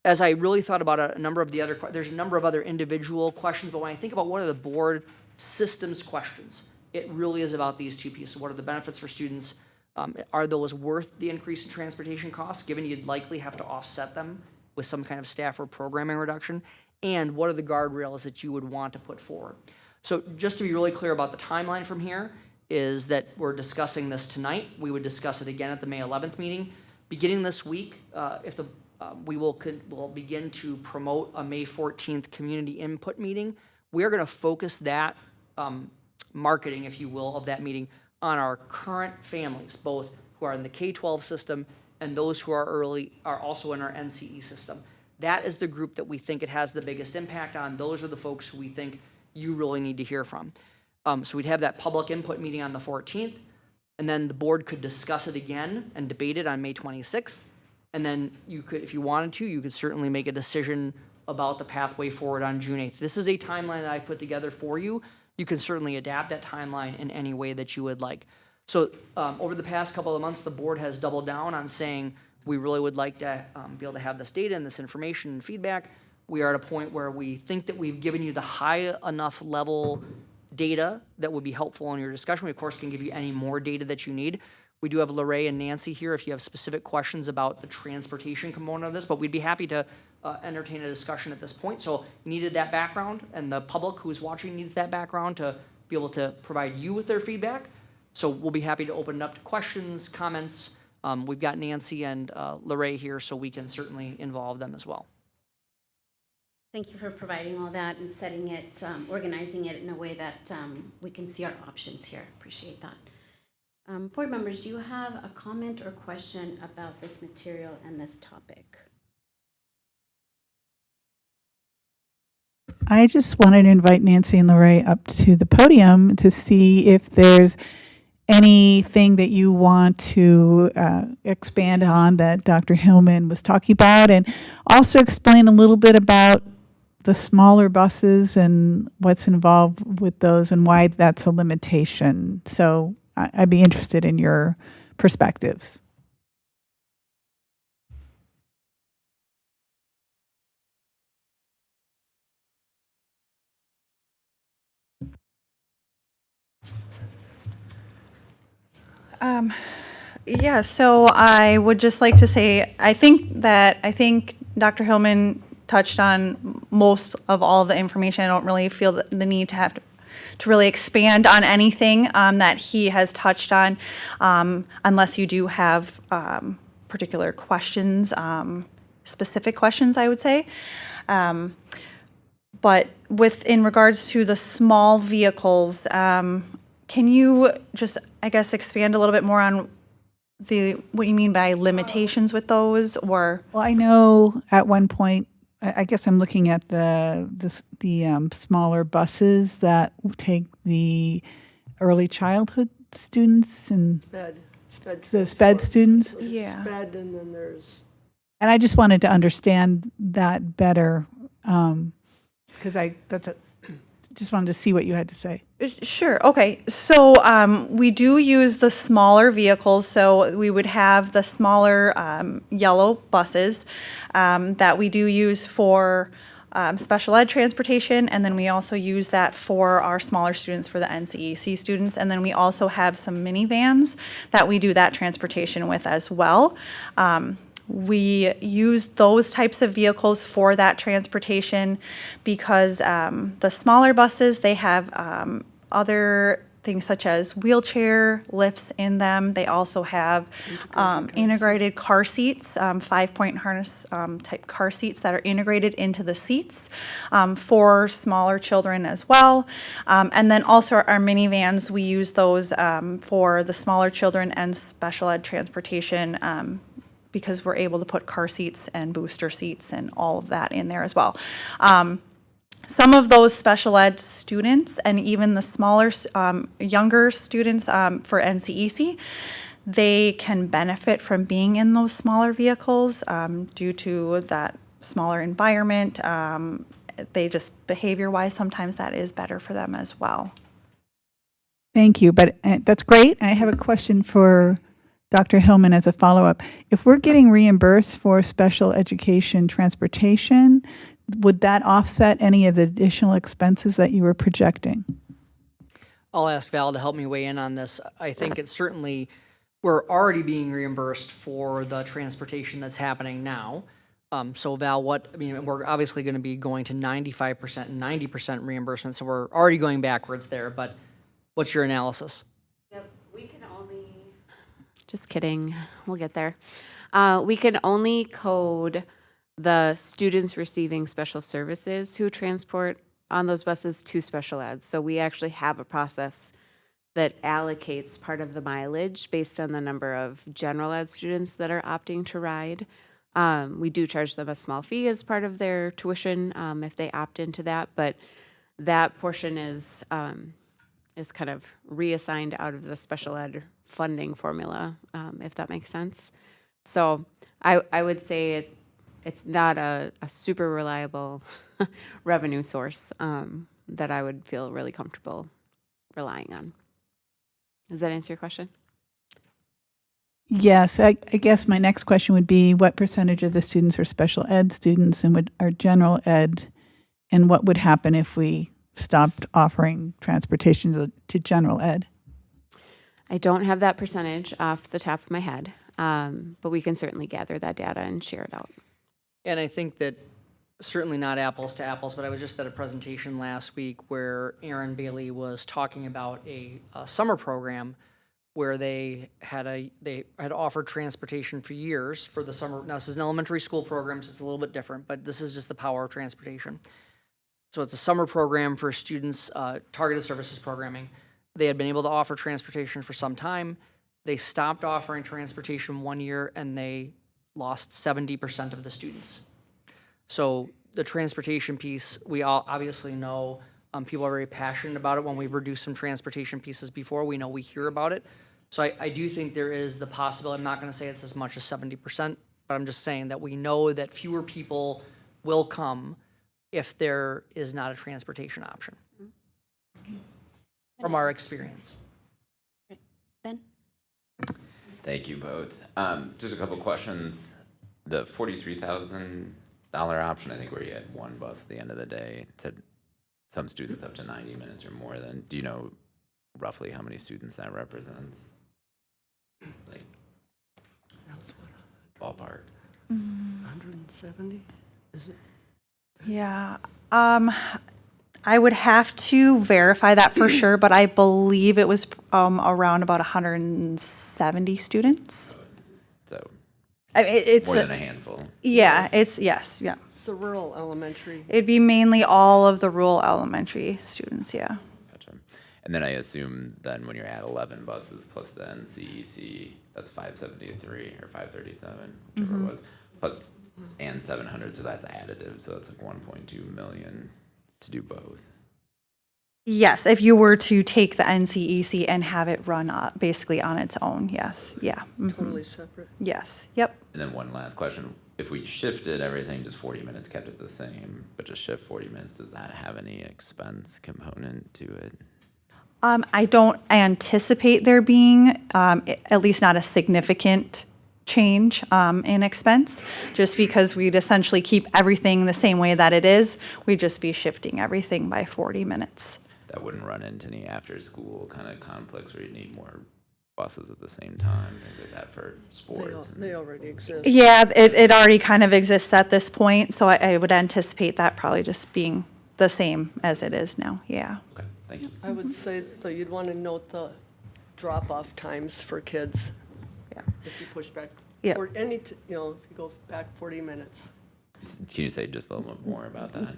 As I really thought about a number of the other, there's a number of other individual questions, but when I think about what are the board systems questions, it really is about these two pieces. What are the benefits for students? Are those worth the increase in transportation costs, given you'd likely have to offset them with some kind of staff or programming reduction? And what are the guardrails that you would want to put forward? So just to be really clear about the timeline from here is that we're discussing this tonight. We would discuss it again at the May 11th meeting. Beginning this week, we'll begin to promote a May 14th community input meeting. We are going to focus that marketing, if you will, of that meeting on our current families, both who are in the K-12 system and those who are also in our NCE system. That is the group that we think it has the biggest impact on. Those are the folks who we think you really need to hear from. So we'd have that public input meeting on the 14th, and then the board could discuss it again and debate it on May 26th. And then you could, if you wanted to, you could certainly make a decision about the pathway forward on June 8th. This is a timeline that I put together for you. You can certainly adapt that timeline in any way that you would like. So over the past couple of months, the board has doubled down on saying we really would like to be able to have this data and this information and feedback. We are at a point where we think that we've given you the high enough level data that would be helpful in your discussion. We, of course, can give you any more data that you need. We do have Lorraine and Nancy here if you have specific questions about the transportation component of this, but we'd be happy to entertain a discussion at this point. So you needed that background, and the public who's watching needs that background to be able to provide you with their feedback. So we'll be happy to open it up to questions, comments. We've got Nancy and Lorraine here, so we can certainly involve them as well. Thank you for providing all that and setting it, organizing it in a way that we can see our options here. Appreciate that. Board members, do you have a comment or question about this material and this topic? I just wanted to invite Nancy and Lorraine up to the podium to see if there's anything that you want to expand on that Dr. Hillman was talking about, and also explain a little bit about the smaller buses and what's involved with those and why that's a limitation. So I'd be interested in your perspectives. Yeah, so I would just like to say, I think Dr. Hillman touched on most of all of the information. I don't really feel the need to have to really expand on anything that he has touched on, unless you do have particular questions, specific questions, I would say. But in regards to the small vehicles, can you just, I guess, expand a little bit more on what you mean by limitations with those, or? Well, I know at one point, I guess I'm looking at the smaller buses that take the early childhood students and the SPED students. Yeah. SPED, and then there's. And I just wanted to understand that better, because just wanted to see what you had to say. Sure. Okay. So we do use the smaller vehicles. So we would have the smaller yellow buses that we do use for special ed transportation, and then we also use that for our smaller students, for the NCEC students, and then we also have some minivans that we do that transportation with as well. We use those types of vehicles for that transportation because the smaller buses, they have other things such as wheelchair lifts in them. They also have integrated car seats, 5-point harness type car seats that are integrated into the seats for smaller children as well. And then also our minivans, we use those for the smaller children and special ed transportation because we're able to put car seats and booster seats and all of that in there as well. Some of those special ed students and even the smaller, younger students for NCEC, they can benefit from being in those smaller vehicles due to that smaller environment. They just behavior-wise, sometimes that is better for them as well. Thank you, but that's great. I have a question for Dr. Hillman as a follow-up. If we're getting reimbursed for special education transportation, would that offset any of the additional expenses that you were projecting? I'll ask Val to help me weigh in on this. I think it's certainly, we're already being reimbursed for the transportation that's happening now. So Val, we're obviously going to be going to 95% and 90% reimbursement, so we're already going backwards there, but what's your analysis? Yep, we can only. Just kidding. We'll get there. We can only code the students receiving special services who transport on those buses to special ed. So we actually have a process that allocates part of the mileage based on the number of general ed students that are opting to ride. We do charge them a small fee as part of their tuition if they opt into that, but that portion is kind of reassigned out of the special ed funding formula, if that makes sense. So I would say it's not a super reliable revenue source that I would feel really comfortable relying on. Does that answer your question? Yes, I guess my next question would be what percentage of the students are special ed students and are general ed, and what would happen if we stopped offering transportation to general ed? I don't have that percentage off the top of my head, but we can certainly gather that data and share it out. And I think that certainly not apples to apples, but I was just at a presentation last week where Aaron Bailey was talking about a summer program where they had offered transportation for years for the summer. Now, this is an elementary school program, so it's a little bit different, but this is just the power of transportation. So it's a summer program for students, targeted services programming. They had been able to offer transportation for some time. They stopped offering transportation 1 year, and they lost 70% of the students. So the transportation piece, we all obviously know people are very passionate about it. When we've reduced some transportation pieces before, we know we hear about it. So I do think there is the possibility, I'm not going to say it's as much as 70%, but I'm just saying that we know that fewer people will come if there is not a transportation option, from our experience. Ben? Thank you both. Just a couple questions. The $43,000 option, I think, where you had one bus at the end of the day, said some students up to 90 minutes or more. Then, do you know roughly how many students that represents? Like ballpark. 170, is it? Yeah. I would have to verify that for sure, but I believe it was around about 170 students. So It's more than a handful. Yeah, yes, yeah. It's the rural elementary. It'd be mainly all of the rural elementary students, yeah. Gotcha. And then I assume then when you're at 11 buses plus the NCEC, that's 573 or 537, whichever it was, plus and 700, so that's additive. So it's like 1.2 million to do both. Yes, if you were to take the NCEC and have it run basically on its own, yes, yeah. Totally separate. Yes, yep. And then one last question. if we shifted everything, just 40 minutes, kept it the same, but just shift 40 minutes, does that have any expense component to it? I don't anticipate there being, at least not a significant change in expense, just because we'd essentially keep everything the same way that it is. We'd just be shifting everything by 40 minutes. That wouldn't run into any after-school kind of conflicts where you need more buses at the same time, things like that for sports. They already exist. Yeah, it already kind of exists at this point, so I would anticipate that probably just being the same as it is now, yeah. Okay, thank you. I would say that you'd want to note the drop-off times for kids. Yeah. If you push back, Yeah. or if you go back 40 minutes. Can you say just a little bit more about that?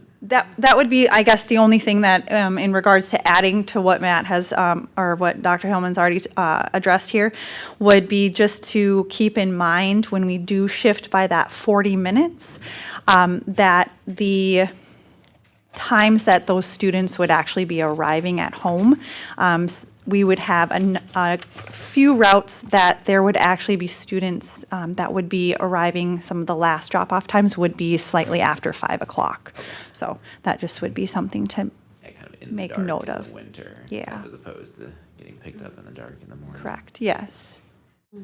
That would be, I guess, the only thing that, in regards to adding to what Matt has, or what Dr. Hillman's already addressed here, would be just to keep in mind when we do shift by that 40 minutes, that the times that those students would actually be arriving at home, we would have a few routes that there would actually be students that would be arriving, some of the last drop-off times would be slightly after 5 o'clock. So that just would be something to Yeah, kind of in the make dark note in of. the winter, Yeah. as opposed to getting picked up in the dark in the morning. correct, yes. All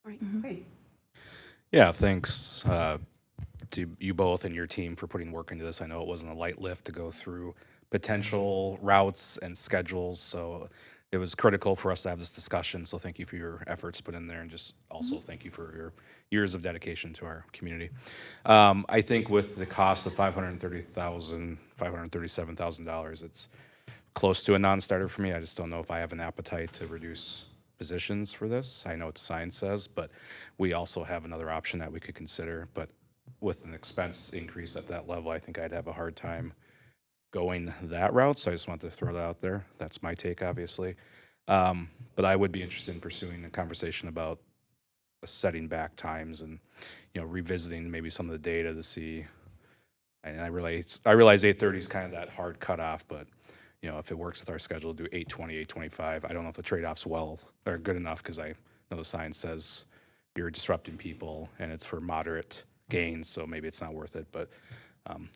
right, great. Yeah, thanks to you both and your team for putting work into this. I know it wasn't a light lift to go through potential routes and schedules, so it was critical for us to have this discussion. So thank you for your efforts put in there, and just also thank you for your years of dedication to our community. I think with the cost of $537,000, it's close to a non-starter for me. I just don't know if I have an appetite to reduce positions for this. I know what the sign says, but we also have another option that we could consider. But with an expense increase at that level, I think I'd have a hard time going that route. So I just wanted to throw that out there. That's my take, obviously. But I would be interested in pursuing a conversation about setting back times and, revisiting maybe some of the data to see. And I realize 8:30 is kind of that hard cutoff, but if it works with our schedule, do 8:20, 8:25. I don't know if the trade-offs are good enough, because I know the sign says you're disrupting people and it's for moderate gains, so maybe it's not worth it. But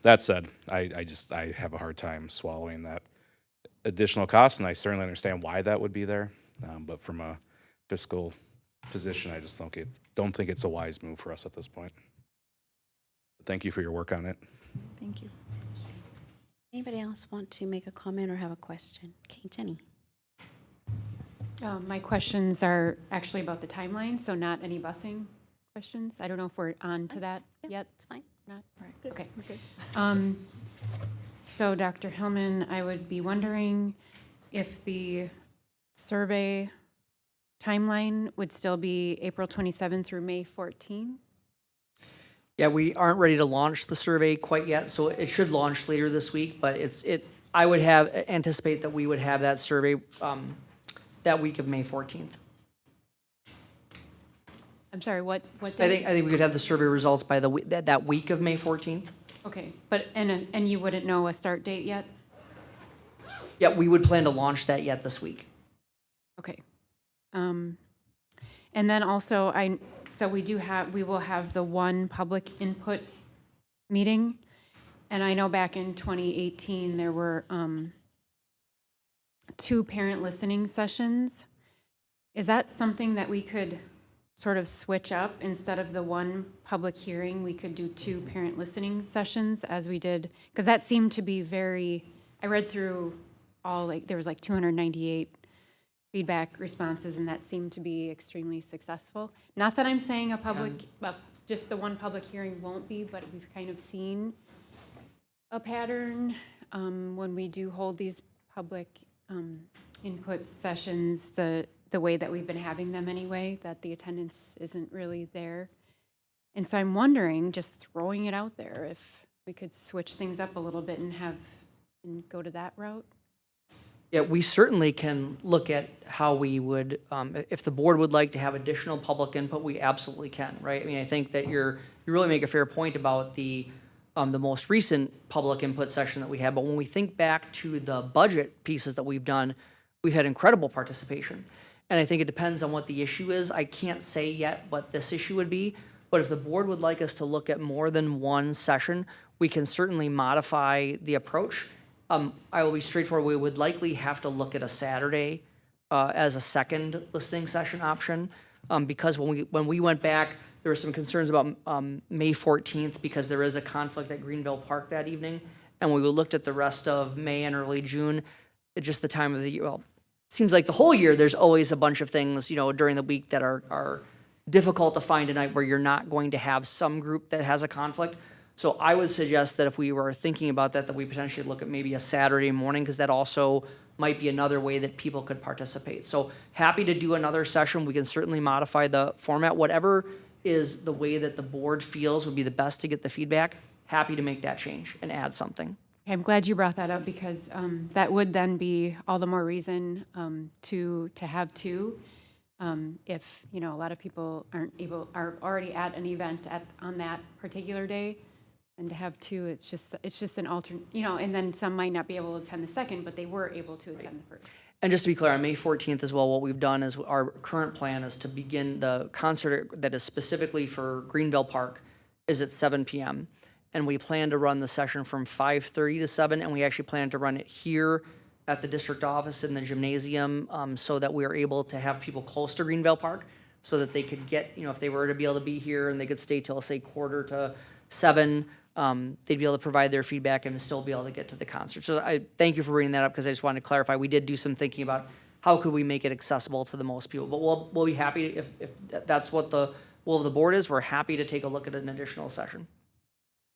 that said, I have a hard time swallowing that additional cost, and I certainly understand why that would be there. But from a fiscal position, I just don't think it's a wise move for us at this point. Thank you for your work on it. Thank you. Anybody else want to make a comment or have a question? Okay, Jenny. My questions are actually about the timeline, so not any busing questions. I don't know if we're on to that yet. It's fine. Not? Okay. So Dr. Hillman, I would be wondering if the survey timeline would still be April 27 through May 14? Yeah, we aren't ready to launch the survey quite yet, so it should launch later this week, but I would anticipate that we would have that survey that week of May 14th. I'm sorry, what I day? think we could have the survey results by that week of May 14th. Okay, but, and you wouldn't know a start date yet? Yeah, we would plan to launch that yet this week. Okay. And then also, so we will have the one public input meeting. And I know back in 2018, there were 2 parent listening sessions. Is that something that we could sort of switch up? Instead of the one public hearing, we could do 2 parent listening sessions as we did? Because that seemed to be I read through there was 298 feedback responses, and that seemed to be extremely successful. Not that I'm saying just the one public hearing won't be, but we've kind of seen a pattern when we do hold these public input sessions, the way that we've been having them anyway, that the attendance isn't really there. And so I'm wondering, just throwing it out there, if we could switch things up a little bit and go to that route. Yeah, we certainly can look at how we would, if the board would like to have additional public input, we absolutely can, right? I mean, I think that you really make a fair point about the most recent public input session that we had, but when we think back to the budget pieces that we've done, we've had incredible participation. And I think it depends on what the issue is. I can't say yet what this issue would be, But if the board would like us to look at more than one session, we can certainly modify the approach. I will be straightforward. We would likely have to look at a Saturday as a second listening session option, because when we went back, there were some concerns about May 14th because there is a conflict at Greenville Park that evening. And when we looked at the rest of May and early June, it's just the time of the year. Well, it seems like the whole year there's always a bunch of things, during the week that are difficult to find a night where you're not going to have some group that has a conflict. So I would suggest that if we were thinking about that we potentially look at maybe a Saturday morning, because that also might be another way that people could participate. So happy to do another session. We can certainly modify the format. Whatever is the way that the board feels would be the best to get the feedback. Happy to make that change and add something. I'm glad you brought that up because that would then be all the more reason to have two. If a lot of people are already at an event on that particular day, and to have two, it's just an alternate, and then some might not be able to attend the second, but they were able to attend the first. And just to be clear, on May 14th as well, what we've done is our current plan is to begin the concert that is specifically for Greenville Park is at 7 p.m. And we plan to run the session from 5:30 to 7, and we actually plan to run it here at the district office in the gymnasium, so that we are able to have people close to Greenville Park so that they could get, if they were to be able to be here and they could stay till, say, 6:45, they'd be able to provide their feedback and still be able to get to the concert. So I thank you for bringing that up because I just wanted to clarify. We did do some thinking about how could we make it accessible to the most people. But we'll be happy if that's what the will of the board is. We're happy to take a look at an additional session.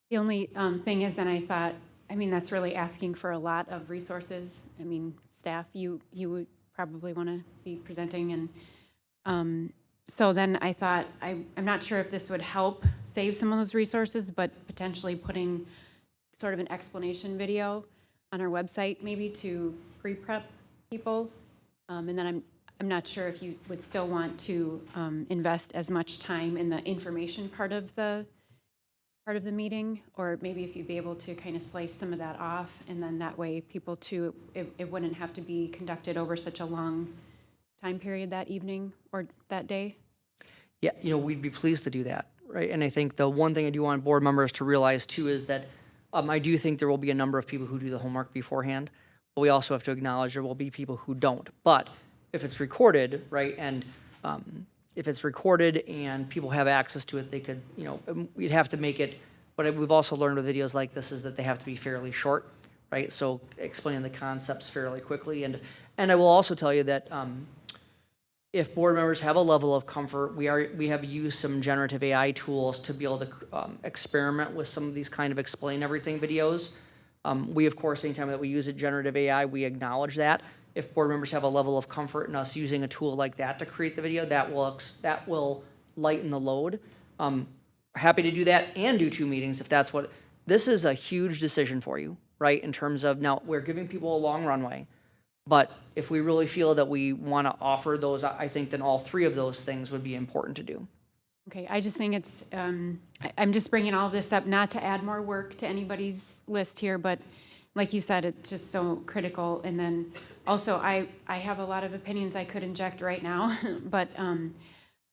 The only thing is, then I thought, that's really asking for a lot of resources. Staff, you would probably want to be presenting, and so then I thought, I'm not sure if this would help save some of those resources, but potentially putting sort of an explanation video on our website, maybe to pre-prep people, and then I'm not sure if you would still want to invest as much time in the information part of the meeting, or maybe if you'd be able to kind of slice some of that off, and then that way people too, it wouldn't have to be conducted over such a long time period that evening or that day. Yeah, we'd be pleased to do that, right? And I think the one thing I do want board members to realize too is that I do think there will be a number of people who do the homework beforehand, but we also have to acknowledge there will be people who don't. But if it's recorded, right, and if it's recorded and people have access to it, they could, we'd have to make it, what we've also learned with videos like this is that they have to be fairly short, right? So explaining the concepts fairly quickly. And I will also tell you that if board members have a level of comfort, we have used some generative AI tools to be able to experiment with some of these kind of explain everything videos. We, of course, anytime that we use a generative AI, we acknowledge that. If board members have a level of comfort in us using a tool like that to create the video, that will lighten the load. Happy to do that and do 2 meetings if that's what. This is a huge decision for you, right? In terms of now we're giving people a long runway, but if we really feel that we want to offer those, I think then all 3 of those things would be important to do. Okay, I just think it's, I'm just bringing all this up not to add more work to anybody's list here, but like you said, it's just so critical. And then also, I have a lot of opinions I could inject right now, but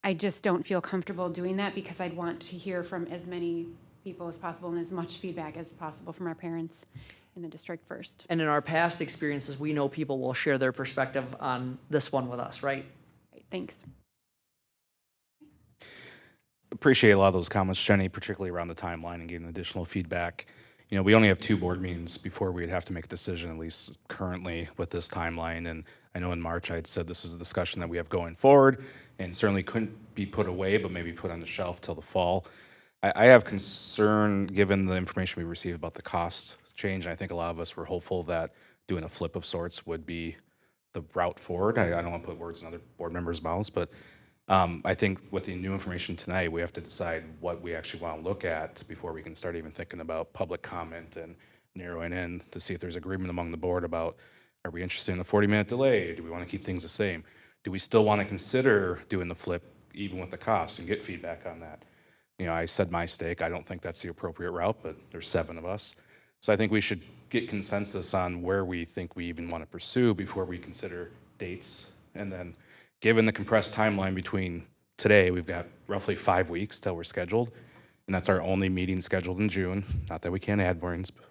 I just don't feel comfortable doing that because I'd want to hear from as many people as possible and as much feedback as possible from our parents in the district first. And in our past experiences, we know people will share their perspective on this one with us, right? Right, thanks. Appreciate a lot of those comments, Jenny, particularly around the timeline and getting additional feedback. We only have 2 board meetings before we'd have to make a decision, at least currently with this timeline. And I know in March I had said this is a discussion that we have going forward and certainly couldn't be put away, but maybe put on the shelf till the fall. I have concern given the information we received about the cost change. And I think a lot of us were hopeful that doing a flip of sorts would be the route forward. I don't want to put words in other board members' mouths, but I think with the new information tonight, we have to decide what we actually want to look at before we can start even thinking about public comment and narrowing in to see if there's agreement among the board about, are we interested in a 40-minute delay? Do we want to keep things the same? Do we still want to consider doing the flip even with the cost and get feedback on that? I said my stake. I don't think that's the appropriate route, but there's 7 of us. So I think we should get consensus on where we think we even want to pursue before we consider dates. And then given the compressed timeline between today we've got roughly 5 weeks till we're scheduled, and that's our only meeting scheduled in June. Not that we can't add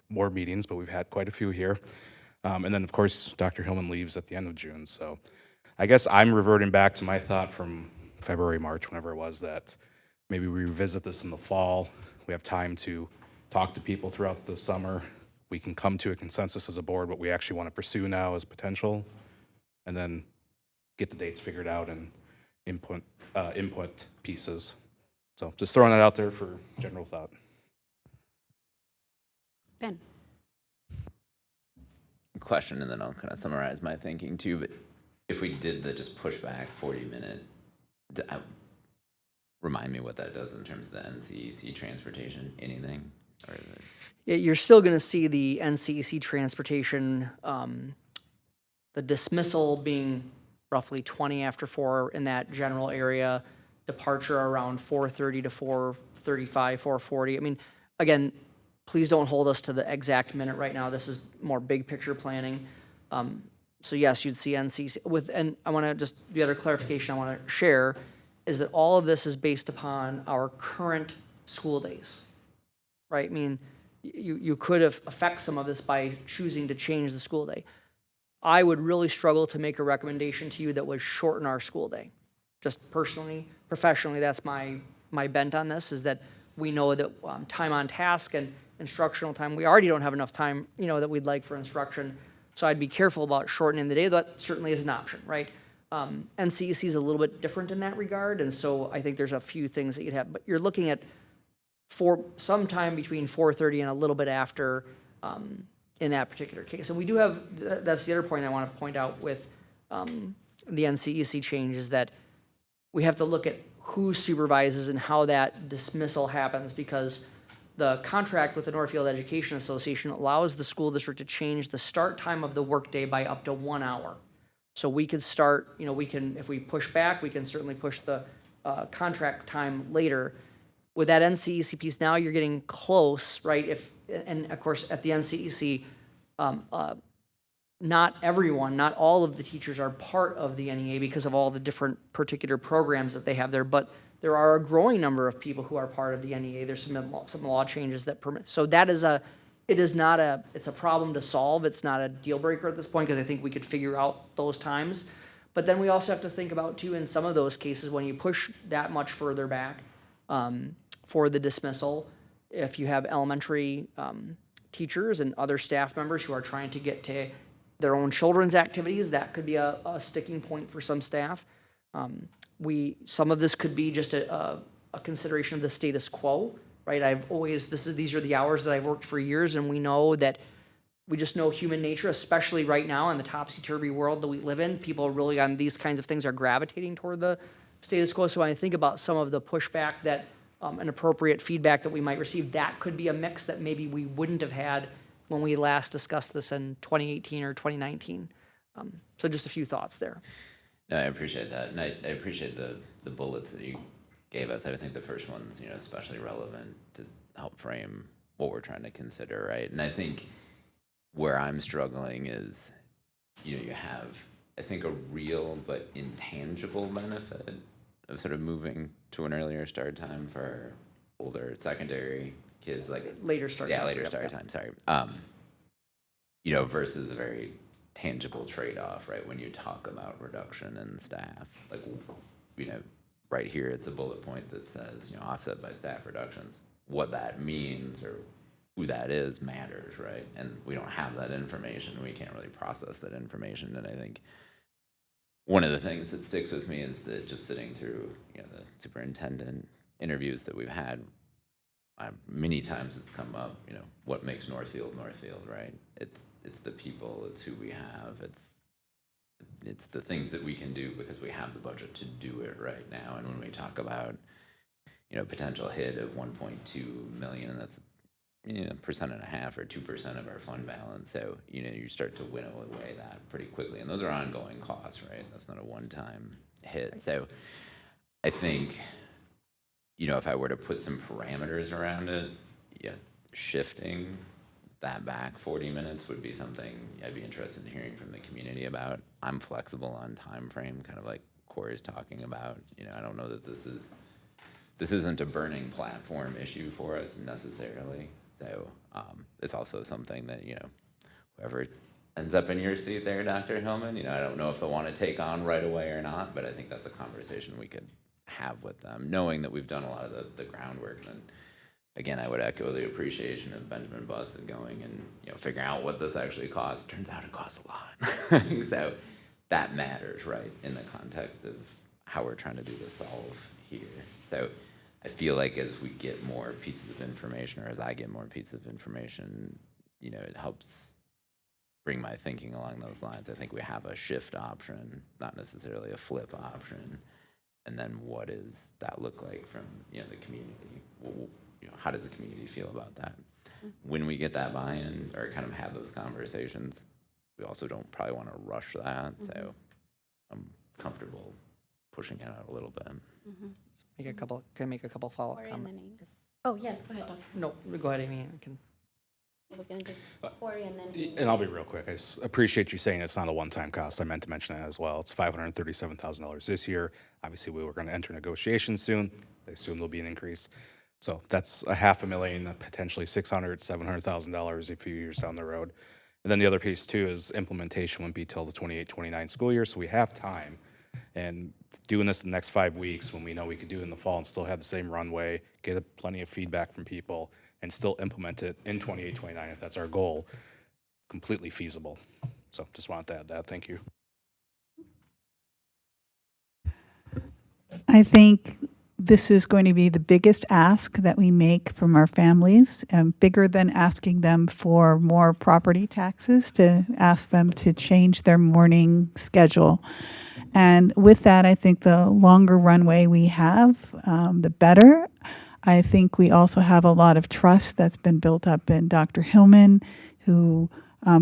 more meetings, but we've had quite a few here. And then, of course, Dr. Hillman leaves at the end of June. So I guess I'm reverting back to my thought from February, March, whenever it was, that maybe we revisit this in the fall. We have time to talk to people throughout the summer. We can come to a consensus as a board what we actually want to pursue now as potential, and then get the dates figured out and input pieces. So just throwing that out there for general thought. Ben? Question, and then I'll kind of summarize my thinking too. But if we did the just push back 40-minute, remind me what that does in terms of the NCEC transportation, anything? Or is it... Yeah, you're still going to see the NCEC transportation, the dismissal being roughly 20 after 4 in that general area, departure around 4:30 to 4:35, 4:40. I mean, again, please don't hold us to the exact minute right now. This is more big picture planning. So yes, you'd see NCEC and I want to just, the other clarification I want to share is that all of this is based upon our current school days, right? I mean, you could have affect some of this by choosing to change the school day. I would really struggle to make a recommendation to you that would shorten our school day. Just personally, professionally, that's my bent on this, is that we know that time on task and instructional time, we already don't have enough time, that we'd like for instruction. So I'd be careful about shortening the day. That certainly is an option, right? NCEC is a little bit different in that regard, and so I think there's a few things that you'd have, but you're looking at sometime between 4:30 and a little bit after in that particular case. And we do have, that's the other point I want to point out with the NCEC change, is that we have to look at who supervises and how that dismissal happens, because the contract with the Northfield Education Association allows the school district to change the start time of the workday by up to 1 hour. So we could start, if we push back, we can certainly push the contract time later. With that NCEC piece, now you're getting close, right? And of course, at the NCEC, not all of the teachers are part of the NEA because of all the different particular programs that they have there, but there are a growing number of people who are part of the NEA. There's some law changes that permit. So that is it's a problem to solve. It's not a deal breaker at this point, because I think we could figure out those times. But then we also have to think about too, in some of those cases, when you push that much further back for the dismissal, if you have elementary teachers and other staff members who are trying to get to their own children's activities, that could be a sticking point for some staff. Some of this could be just a consideration of the status quo, right? These are the hours that I've worked for years, and we just know human nature, especially right now in the topsy-turvy world that we live in. People really on these kinds of things are gravitating toward the status quo. So when I think about some of the pushback that an appropriate feedback that we might receive, that could be a mix that maybe we wouldn't have had when we last discussed this in 2018 or 2019. So just a few thoughts there. No, I appreciate that, and I appreciate the bullets that you gave us. I think the first one's especially relevant to help frame what we're trying to consider, right? And I think where I'm struggling is, you have, I think, a real but intangible benefit of sort of moving to an earlier start time for older secondary kids, like later start time. Yeah, later start time. Sorry. Versus a very tangible trade-off, right? When you talk about reduction in staff, like, right here, it's a bullet point that says, offset by staff reductions. What that means or who that is matters, right? And we don't have that information. We can't really process that information. And I think one of the things that sticks with me is that just sitting through, the superintendent interviews that we've had, many times it's come up, what makes Northfield, right? It's the people, it's who we have, it's the things that we can do because we have the budget to do it right now. And when we talk about, potential hit of 1.2 million, and that's 1.5% or 2% of our fund balance. So, you start to winnow away that pretty quickly. And those are ongoing costs, right? That's not a one-time hit. Right. So I think, if I were to put some parameters around it, shifting that back 40 minutes would be something I'd be interested in hearing from the community about. I'm flexible on time frame, kind of like Corey's talking about. I don't know that this isn't a burning platform issue for us necessarily. So it's also something that, whoever ends up in your seat there, Dr. Hillman, I don't know if they'll want to take on right away or not, but I think that's a conversation we could have with them, knowing that we've done a lot of the groundwork. And again, I would echo the appreciation of Benjamin Buss and going and, figuring out what this actually costs. It turns out it costs a lot. So that matters, right, in the context of how we're trying to do the solve here. So I feel like as we get more pieces of information, or as I get more pieces of information, it helps bring my thinking along those lines. I think we have a shift option, not necessarily a flip option. And then what does that look like from, the community? How does the community feel about that? When we get that buy-in or kind of have those conversations, we also don't probably want to rush that. So I'm comfortable pushing it out a little bit. Can I make a couple follow-up Corey and comments? then Amy. Oh, yes, go ahead, Doctor. No, go ahead, Amy. I can. We're going to do Corey and then Amy. And I'll be real quick. I appreciate you saying it's not a one-time cost. I meant to mention that as well. It's $537,000 this year. Obviously, we were going to enter negotiations soon. I assume there'll be an increase. So that's $500,000, potentially $600,000, $700,000 a few years down the road. And then the other piece too is implementation wouldn't be till the 28-29 school year, so we have time. And doing this in the next 5 weeks when we know we could do it in the fall and still have the same runway, get plenty of feedback from people, and still implement it in 28-29 if that's our goal, completely feasible. So just wanted to add that. Thank you. I think this is going to be the biggest ask that we make from our families, bigger than asking them for more property taxes, to ask them to change their morning schedule. And with that, I think the longer runway we have, the better. I think we also have a lot of trust that's been built up in Dr. Hillman, who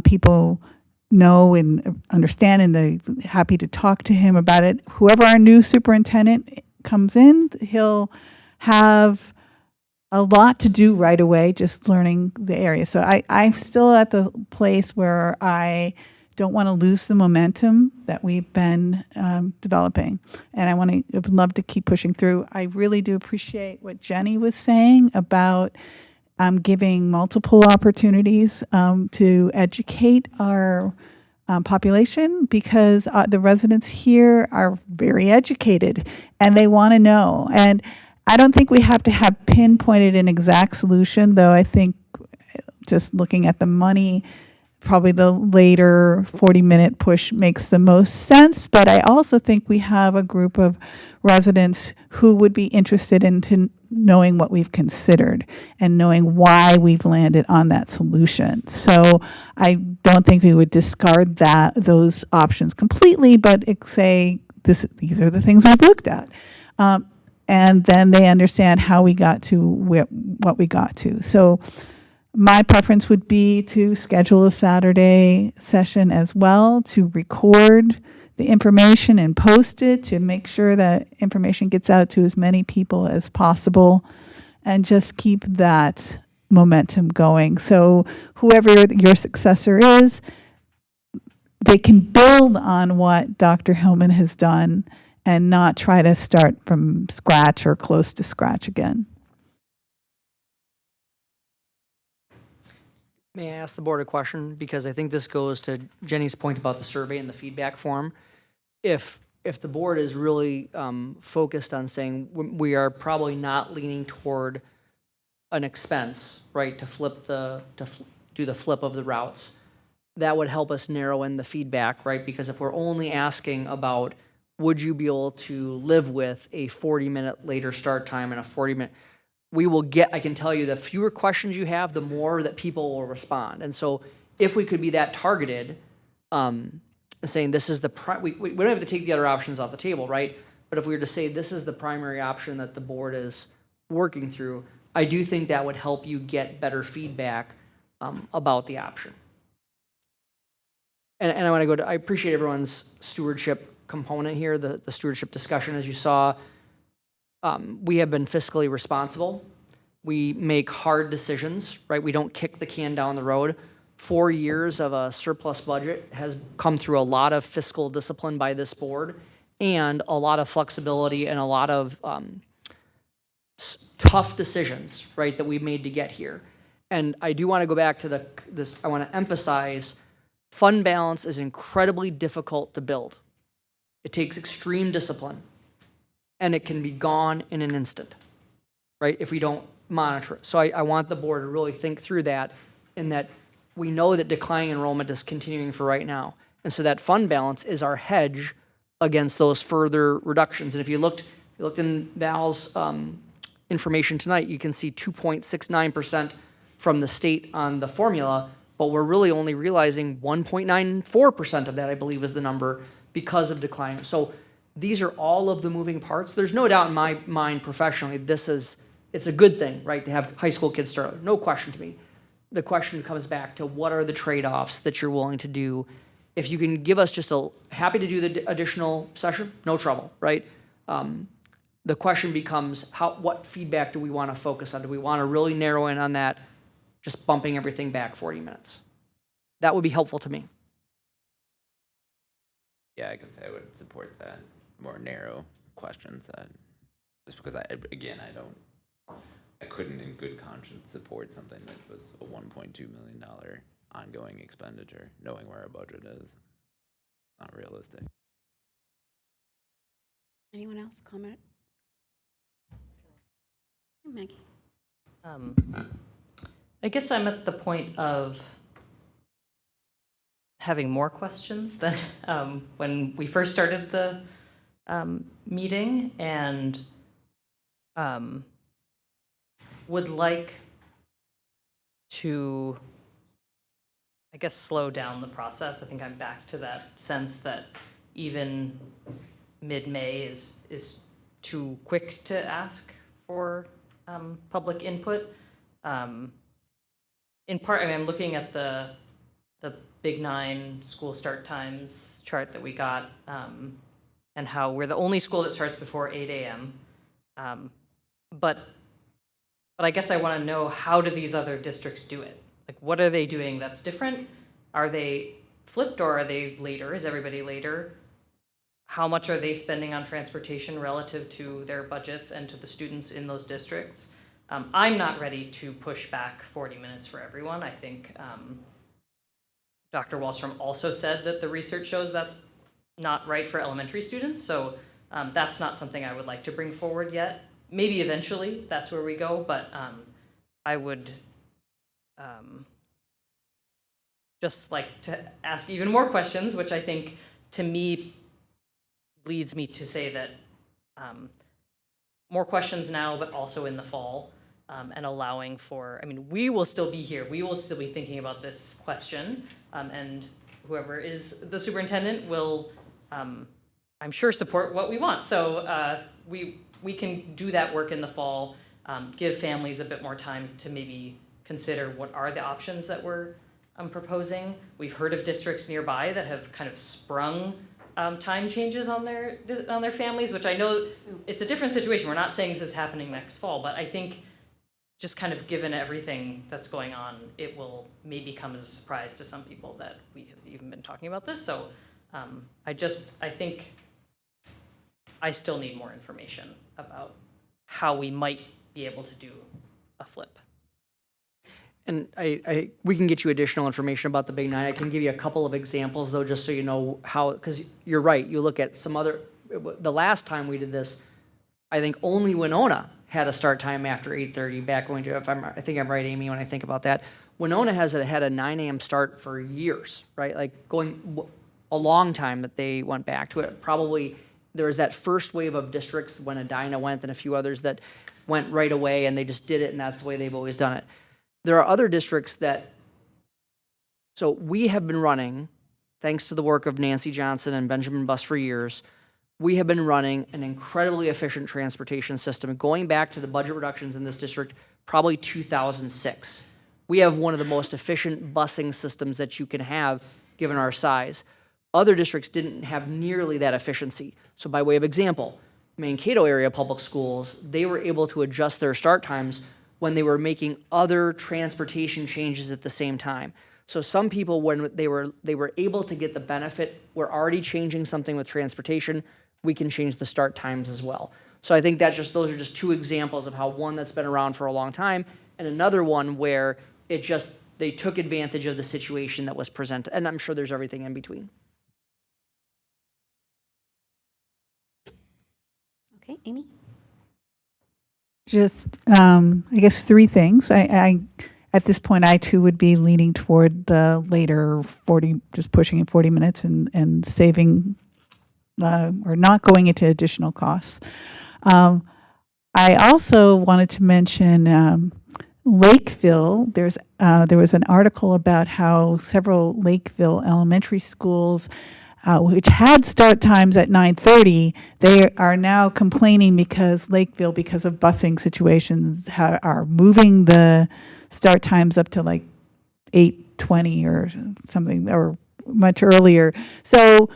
people know and understand, and they're happy to talk to him about it. Whoever our new superintendent comes in, he'll have a lot to do right away, just learning the area. So I'm still at the place where I don't want to lose the momentum that we've been developing. And I would love to keep pushing through. I really do appreciate what Jenny was saying about giving multiple opportunities to educate our population, because the residents here are very educated and they want to know. And I don't think we have to have pinpointed an exact solution, though I think just looking at the money, probably the later 40-minute push makes the most sense. But I also think we have a group of residents who would be interested in knowing what we've considered and knowing why we've landed on that solution. So I don't think we would discard those options completely, but say these are the things we've looked at. And then they understand how we got to what we got to. So my preference would be to schedule a Saturday session as well, to record the information and post it, to make sure that information gets out to as many people as possible, and just keep that momentum going. So whoever your successor is, they can build on what Dr. Hillman has done and not try to start from scratch or close to scratch again. May I ask the board a question? Because I think this goes to Jenny's point about the survey and the feedback form. If the board is really focused on saying we are probably not leaning toward an expense, right, to do the flip of the routes, that would help us narrow in the feedback, right? Because if we're only asking about, would you be able to live with a 40-minute later start time and a 40-minute, I can tell you, the fewer questions you have, the more that people will respond. And so if we could be that targeted, saying this is we don't have to take the other options off the table, right? But if we were to say this is the primary option that the board is working through, I do think that would help you get better feedback about the option. And I want to I appreciate everyone's stewardship component here, the stewardship discussion. As you saw, we have been fiscally responsible. We make hard decisions, right? We don't kick the can down the road. 4 years of a surplus budget has come through a lot of fiscal discipline by this board, and a lot of flexibility and a lot of tough decisions, right, that we've made to get here. And I do want to go back to this. I want to emphasize fund balance is incredibly difficult to build. It takes extreme discipline, and it can be gone in an instant, right, if we don't monitor it. So I want the board to really think through that, in that we know that declining enrollment is continuing for right now. And so that fund balance is our hedge against those further reductions. And if you looked in Val's information tonight, you can see 2.69% from the state on the formula, but we're really only realizing 1.94% of that, I believe, is the number because of decline. So these are all of the moving parts. There's no doubt in my mind professionally, it's a good thing, right, to have high school kids start. No question to me. The question comes back to what are the trade-offs that you're willing to do. If you can give us just happy to do the additional session, no trouble, right? The question becomes what feedback do we want to focus on? Do we want to really narrow in on that, just bumping everything back 40 minutes? That would be helpful to me. Yeah, I could say I would support that more narrow questions. Just because I couldn't in good conscience support something that was a $1.2 million ongoing expenditure, knowing where our budget is. Not realistic. Anyone else comment? Maggie? I guess I'm at the point of having more questions than when we first started the meeting, and would like to, I guess, slow down the process. I think I'm back to that sense that even mid-May is too quick to ask for public input. In part, I mean, I'm looking at the Big 9 school start times chart that we got, and how we're the only school that starts before 8 a.m. But I guess I want to know, how do these other districts do it? Like, what are they doing that's different? Are they flipped, or are they later? Is everybody later? How much are they spending on transportation relative to their budgets and to the students in those districts? I'm not ready to push back 40 minutes for everyone. I think Dr. Wallstrom also said that the research shows that's not right for elementary students. So that's not something I would like to bring forward yet. Maybe eventually that's where we go, but I would just like to ask even more questions, which I think to me leads me to say that more questions now, but also in the fall, and allowing for, I mean, we will still be here. We will still be thinking about this question, and whoever is the superintendent will, I'm sure, support what we want. So we can do that work in the fall, give families a bit more time to maybe consider what are the options that we're proposing. We've heard of districts nearby that have kind of sprung time changes on their families, which I know it's a different situation. We're not saying this is happening next fall, but I think just kind of given everything that's going on, it will maybe come as a surprise to some people that we have even been talking about this. So I think I still need more information about how we might be able to do a flip. And we can get you additional information about the Big 9. I can give you a couple of examples, though, just so you know how, because you're right. You look at some other, the last time we did this, I think only Winona had a start time after 8:30 back going to, I think I'm right, Amy, when I think about that. Winona had a 9 a.m. start for years, right? Like going a long time that they went back to it. Probably there was that first wave of districts when Edina went and a few others that went right away and they just did it, and that's the way they've always done it. There are other districts so we have been running, thanks to the work of Nancy Johnson and Benjamin Buss for years, we have been running an incredibly efficient transportation system. Going back to the budget reductions in this district, probably 2006. We have one of the most efficient busing systems that you can have given our size. Other districts didn't have nearly that efficiency. So by way of example, Mankato area public schools, they were able to adjust their start times when they were making other transportation changes at the same time. So some people, when they were able to get the benefit, were already changing something with transportation, we can change the start times as well. So I think those are just two examples of how one that's been around for a long time and another one where they took advantage of the situation that was presented. And I'm sure there's everything in between. Okay, Amy? Just, I guess 3 things. At this point, I too would be leaning toward the later 40, just pushing it 40 minutes and saving, or not going into additional costs. I also wanted to mention Lakeville. There was an article about how several Lakeville elementary schools, which had start times at 9:30, they are now complaining because Lakeville, because of busing situations, are moving the start times up to like 8:20 or something, or much earlier. So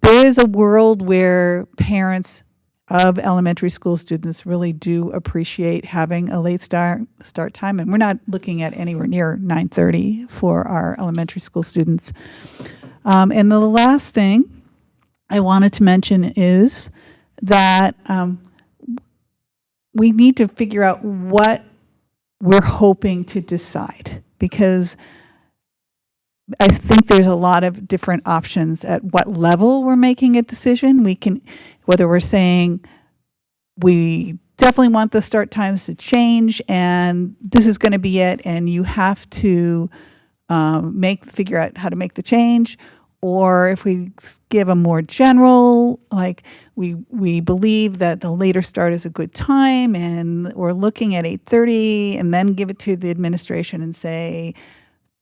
there is a world where parents of elementary school students really do appreciate having a late start time, and we're not looking at anywhere near 9:30 for our elementary school students. And the last thing I wanted to mention is that we need to figure out what we're hoping to decide, because I think there's a lot of different options at what level we're making a decision. We can, whether we're saying we definitely want the start times to change and this is going to be it, and you have to figure out how to make the change, or if we give a more general, like we believe that the later start is a good time and we're looking at 8:30, and then give it to the administration and say,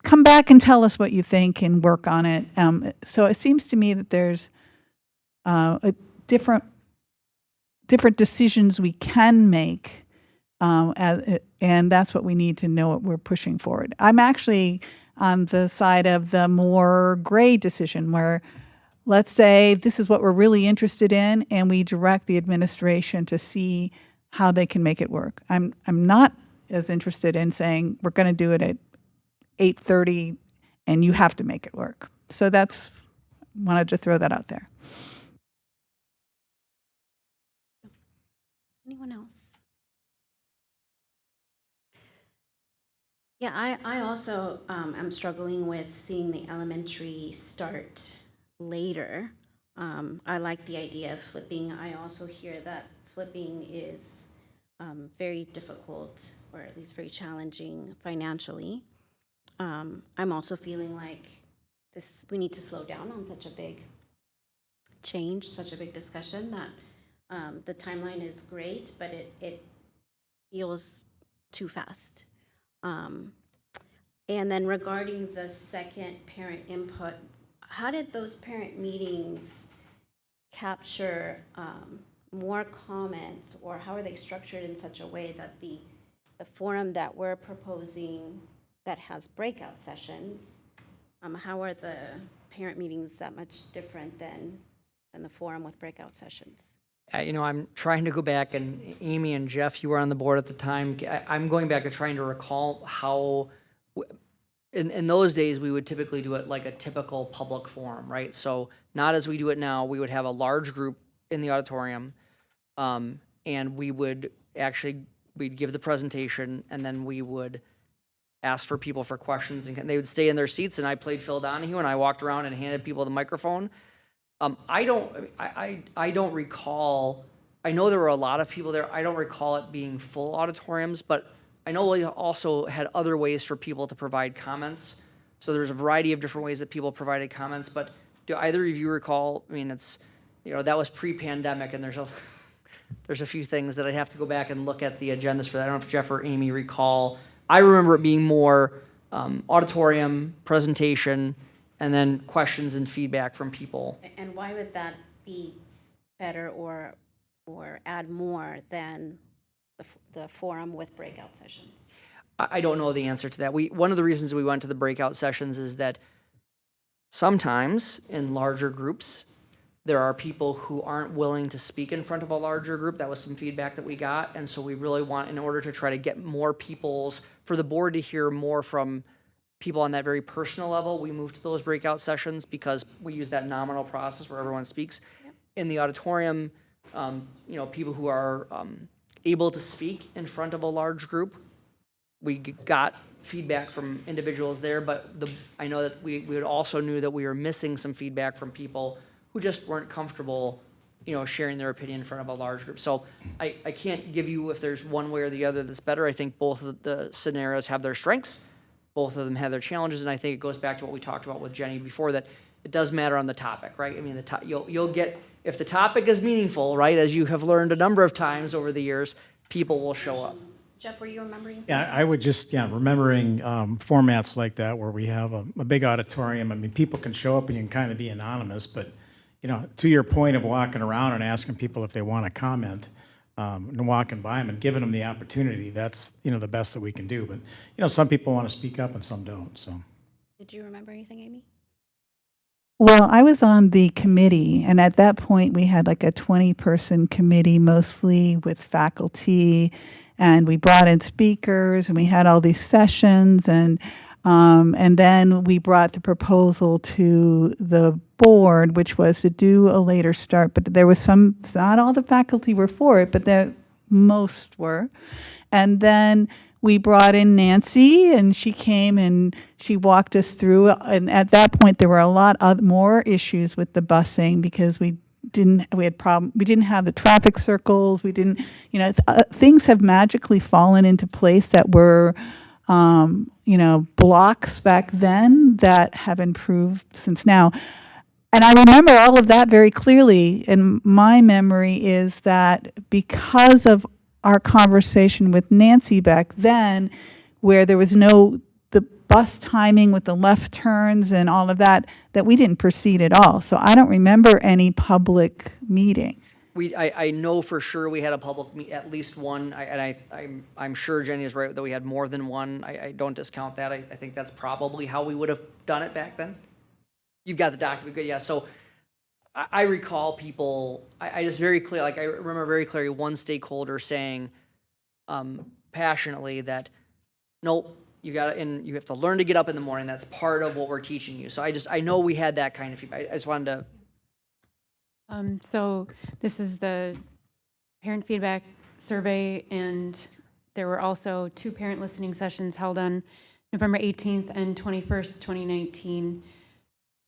come back and tell us what you think and work on it. So it seems to me that there's a different decisions we can make, and that's what we need to know what we're pushing forward. I'm actually on the side of the more gray decision, where let's say this is what we're really interested in, and we direct the administration to see how they can make it work. I'm not as interested in saying we're going to do it at 8:30 and you have to make it work. So wanted to throw that out there. Anyone else? Yeah, I also am struggling with seeing the elementary start later. I like the idea of flipping. I also hear that flipping is very difficult, or at least very challenging financially. I'm also feeling like we need to slow down on such a big change, such a big discussion, that the timeline is great, but it feels too fast. And then regarding the second parent input, how did those parent meetings capture more comments, or how are they structured in such a way that the forum that we're proposing that has breakout sessions, how are the parent meetings that much different than the forum with breakout sessions? I'm trying to go back, and Amy and Jeff, you were on the board at the time. I'm going back and trying to recall how, in those days, we would typically do it like a typical public forum, right? So not as we do it now. We would have a large group in the auditorium, and we'd give the presentation, and then we would ask for people for questions, and they would stay in their seats, and I played Phil Donahue, and I walked around and handed people the microphone. I don't recall, I know there were a lot of people there. I don't recall it being full auditoriums, but I know we also had other ways for people to provide comments. So there's a variety of different ways that people provided comments, but do either of you recall, that was pre-pandemic, and there's a few things that I'd have to go back and look at the agendas for that. I don't know if Jeff or Amy recall. I remember it being more auditorium, presentation, and then questions and feedback from people. And why would that be better or add more than the forum with breakout sessions? I don't know the answer to that. One of the reasons we went to the breakout sessions is that sometimes in larger groups, there are people who aren't willing to speak in front of a larger group. That was some feedback that we got. And so we really want, in order to try to get more for the board to hear more from people on that very personal level, we moved to those breakout sessions because we use that nominal process where everyone speaks. Yep. in the auditorium, people who are able to speak in front of a large group. We got feedback from individuals there, but I know that we also knew that we were missing some feedback from people who just weren't comfortable, sharing their opinion in front of a large group. So I can't give you if there's one way or the other that's better. I think both of the scenarios have their strengths. Both of them have their challenges, and I think it goes back to what we talked about with Jenny before, that it does matter on the topic, right? I mean, you'll get, if the topic is meaningful, right, as you have learned a number of times over the years, people will show up. Jeff, were you remembering something? Yeah, I would just, remembering formats like that where we have a big auditorium. I mean, people can show up and you can kind of be anonymous, but, to your point of walking around and asking people if they want to comment, and walking by them and giving them the opportunity, that's, the best that we can do. But, some people want to speak up and some don't, so. Did you remember anything, Amy? Well, I was on the committee, and at that point, we had like a 20-person committee, mostly with faculty, and we brought in speakers, and we had all these sessions, and then we brought the proposal to the board, which was to do a later start. But there was not all the faculty were for it, but most were, and then we brought in Nancy, and she came and she walked us through. And at that point, there were a lot more issues with the busing because we didn't have the traffic circles. We didn't, things have magically fallen into place that were, blocks back then that have improved since now. And I remember all of that very clearly. And my memory is that because of our conversation with Nancy back then, where there was the bus timing with the left turns and all of that we didn't proceed at all. So I don't remember any public meeting. I know for sure we had a public at least one, I'm sure Jenny is right that we had more than one. I don't discount that. I think that's probably how we would have done it back then. You've got the document, good, yeah. So I recall people, I just very clear, I remember very clearly one stakeholder saying passionately that, nope, you have to learn to get up in the morning. That's part of what we're teaching you. So I know we had that kind of feedback. I just wanted to. So this is the parent feedback survey, and there were also 2 parent listening sessions held on November 18th and 21st, 2019.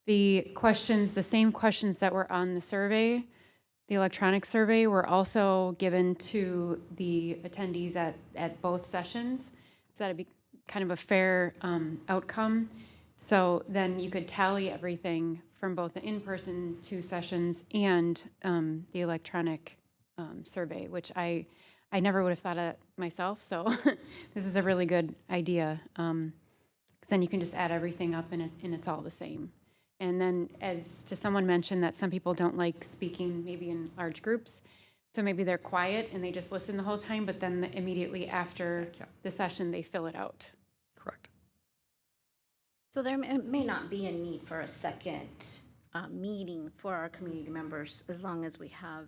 The same questions that were on the survey, the electronic survey, were also given to the attendees at both sessions. So that'd be kind of a fair outcome. So then you could tally everything from both the in-person 2 sessions and the electronic survey, which I never would have thought of myself. So this is a really good idea. 'Cause then you can just add everything up and it's all the same. And then, as just someone mentioned, that some people don't like speaking maybe in large groups. So maybe they're quiet and they just listen the whole time, but then immediately after the session, they fill it out. Correct. So there may not be a need for a second meeting for our community members as long as we have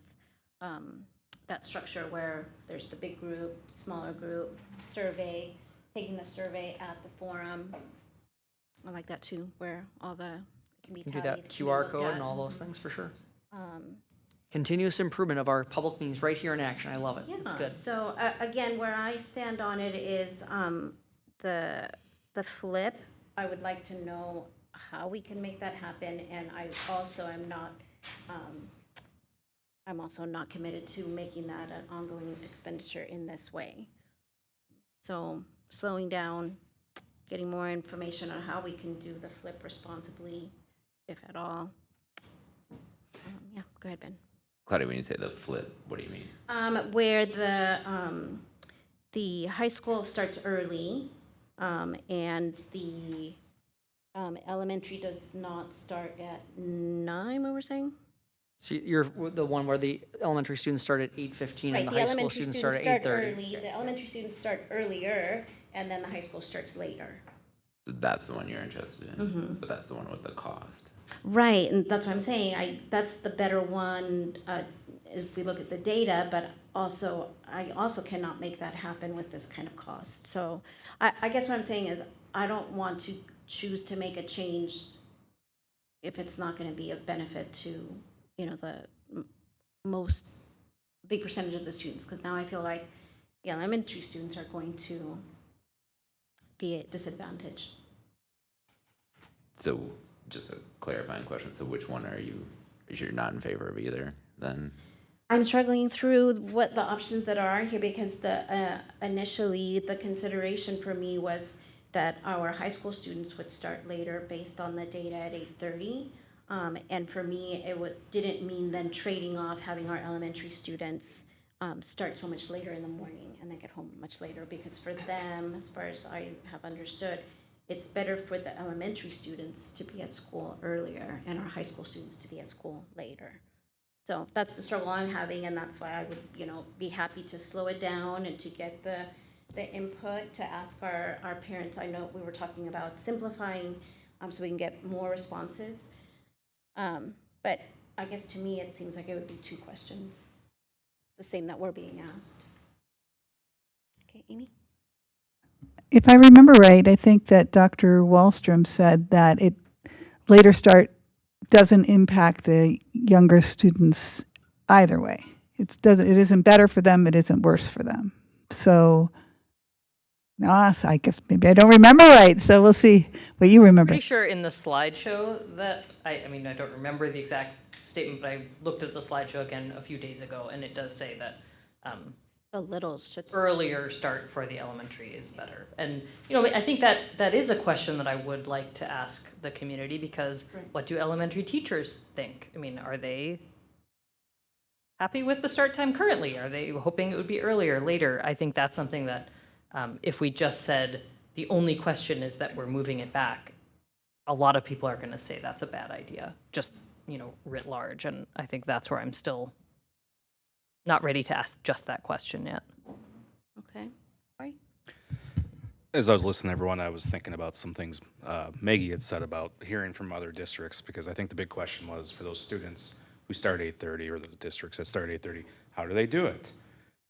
that structure where there's the big group, smaller group, survey, taking the survey at the forum. I like that too, where all the can be Do tallied, that can be QR looked code at. and all those things for sure. Continuous improvement of our public meetings right here in action. I love it. It's Yeah, good. so again, where I stand on it is the flip. I would like to know how we can make that happen, and I also am not, I'm also not committed to making that an ongoing expenditure in this way. So slowing down, getting more information on how we can do the flip responsibly, if at all. Yeah, go ahead, Ben. Claudia, when you say the flip, what do you mean? Where the high school starts early, and the elementary does not start at 9, what we're saying? So you're the one where the elementary students start at 8:15 and the high school students start at 8:30. The elementary students start earlier, and then the high school starts later. So that's the one you're interested in, but that's the one with the cost. Right, and that's what I'm saying. That's the better one if we look at the data, but I also cannot make that happen with this kind of cost. So I guess what I'm saying is I don't want to choose to make a change if it's not going to be of benefit to, the most big percentage of the students, because now I feel like the elementary students are going to be at disadvantage. So just a clarifying question. So which one are you're not in favor of either then? I'm struggling through what the options that are here, because the initially the consideration for me was that our high school students would start later based on the data at 8:30. And for me, didn't mean then trading off having our elementary students start so much later in the morning and then get home much later, because for them, as far as I have understood, it's better for the elementary students to be at school earlier and our high school students to be at school later. So that's the struggle I'm having, and that's why I would, be happy to slow it down and to get the input, to ask our parents. I know we were talking about simplifying so we can get more responses. But I guess to me, it seems like it would be 2 questions, the same that we're being asked. Okay, Amy? If I remember right, I think that Dr. Wallstrom said that later start doesn't impact the younger students either way. It isn't better for them, it isn't worse for them. So, so I guess maybe I don't remember right, so we'll see what you remember. Pretty sure in the slideshow that, I mean, I don't remember the exact statement, but I looked at the slideshow again a few days ago, and it does say that The littles should. earlier start for the elementary is better. And, I think that is a question that I would like to ask the community, because what do elementary teachers think? I mean, are they happy with the start time currently? Are they hoping it would be earlier, later? I think that's something that if we just said the only question is that we're moving it back, a lot of people are going to say that's a bad idea, just, writ large. And I think that's where I'm still not ready to ask just that question yet. Okay. Right. As I was listening to everyone, I was thinking about some things Maggie had said about hearing from other districts, because I think the big question was for those students who start 8:30, or those districts that start 8:30, how do they do it?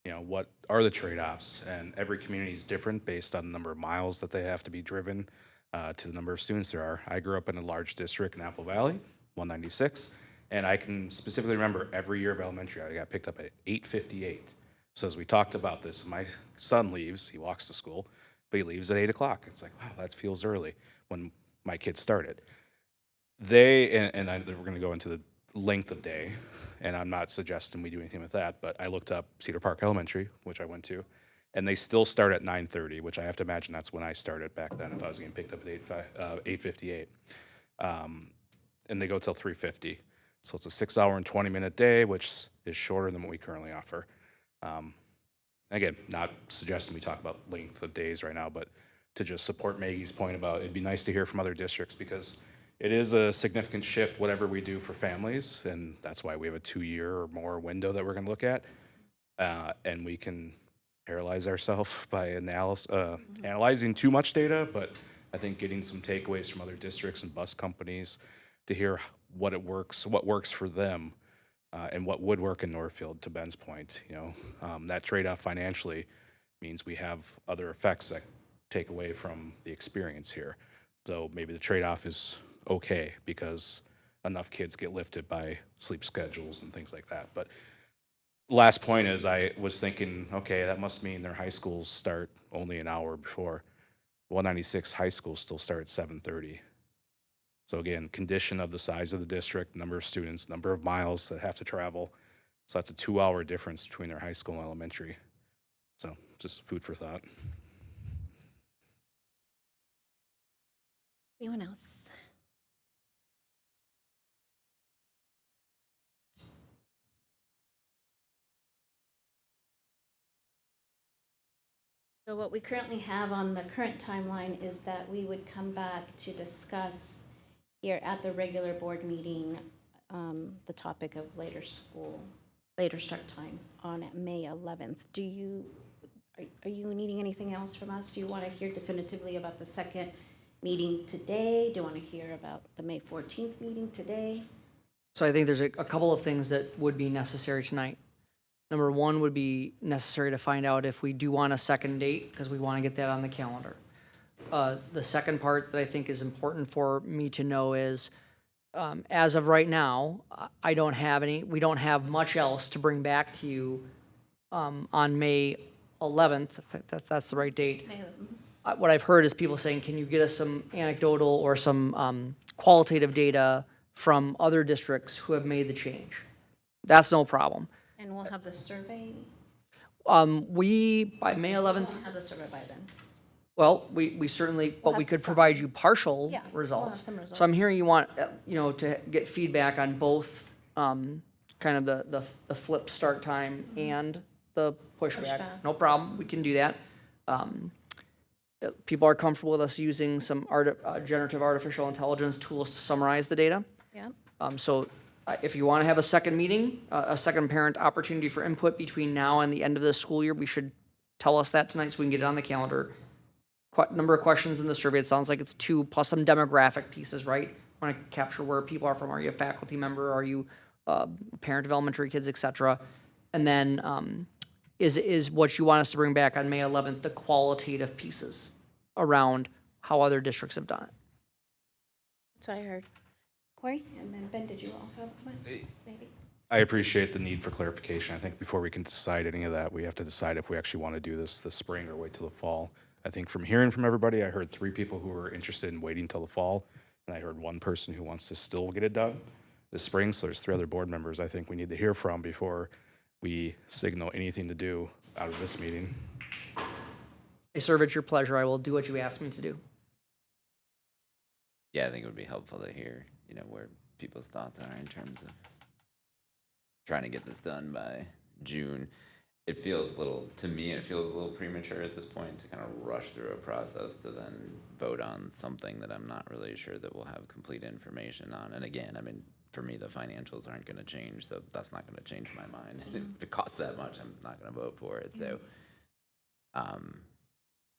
What are the trade-offs? And every community is different based on the number of miles that they have to be driven to the number of students there are. I grew up in a large district in Apple Valley, 196, and I can specifically remember every year of elementary, I got picked up at 8:58. So as we talked about this, my son leaves, he walks to school, but he leaves at 8 o'clock. It's like, wow, that feels early when my kids started. We're going to go into the length of day, and I'm not suggesting we do anything with that, but I looked up Cedar Park Elementary, which I went to, and they still start at 9:30, which I have to imagine that's when I started back then if I was getting picked up at 8:58. And they go till 3:50. So it's a 6-hour and 20-minute day, which is shorter than what we currently offer. Again, not suggesting we talk about length of days right now, but to just support Maggie's point about it'd be nice to hear from other districts, because it is a significant shift, whatever we do for families, and that's why we have a 2-year or more window that we're going to look at. And we can paralyze ourselves by analyzing too much data, but I think getting some takeaways from other districts and bus companies to hear what works for them, and what would work in Northfield, to Ben's point. That trade-off financially means we have other effects that take away from the experience here. So maybe the trade-off is okay because enough kids get lifted by sleep schedules and things like that. But last point is, I was thinking, okay, that must mean their high schools start only an hour before. 196 high schools still start at 7:30. So again, condition of the size of the district, number of students, number of miles that have to travel. So that's a 2-hour difference between their high school and elementary. So just food for thought. Anyone else? So what we currently have on the current timeline is that we would come back to discuss here at the regular board meeting the topic of later start time on May 11th. Are you needing anything else from us? Do you want to hear definitively about the second meeting today? Do you want to hear about the May 14th meeting today? So I think there's a couple of things that would be necessary tonight. Number one would be necessary to find out if we do want a second date, because we want to get that on the calendar. The second part that I think is important for me to know is as of right now, we don't have much else to bring back to you on May 11th, if that's the right date. What I've heard is people saying, can you get us some anecdotal or some qualitative data from other districts who have made the change? That's no problem. And we'll have the survey, We, by May 11th, won't have the survey by then. well, we certainly, but we have could some. provide you partial Yeah, we'll have results. some results. So I'm hearing you want, to get feedback on both, kind of the flip start time and the pushback. Pushback. No problem, we can do that. People are comfortable with us using some generative artificial intelligence tools to summarize the data. Yeah. So if you want to have a second meeting, a second parent opportunity for input between now and the end of the school year, we should tell us that tonight so we can get it on the calendar. Number of questions in the survey, it sounds like it's 2 plus some demographic pieces, right? Want to capture where people are from. Are you a faculty member? Are you a parent of elementary kids, et cetera? And then is what you want us to bring back on May 11th, the qualitative pieces around how other districts have done it. That's what I heard. Corey, and then Ben, did you also have a comment? Maybe. I appreciate the need for clarification. I think before we can decide any of that, we have to decide if we actually want to do this spring or wait till the fall. I think from hearing from everybody, I heard 3 people who were interested in waiting till the fall, and I heard 1 person who wants to still get it done this spring. So there's 3 other board members I think we need to hear from before we signal anything to do out of this meeting. I serve at your pleasure. I will do what you ask me to do. Yeah, I think it would be helpful to hear, where people's thoughts are in terms of trying to get this done by June. It feels a little premature at this point to kind of rush through a process to then vote on something that I'm not really sure that we'll have complete information on. And again, I mean, for me, the financials aren't going to change, so that's not going to change my mind. If it costs that much, I'm not going to vote for it. So,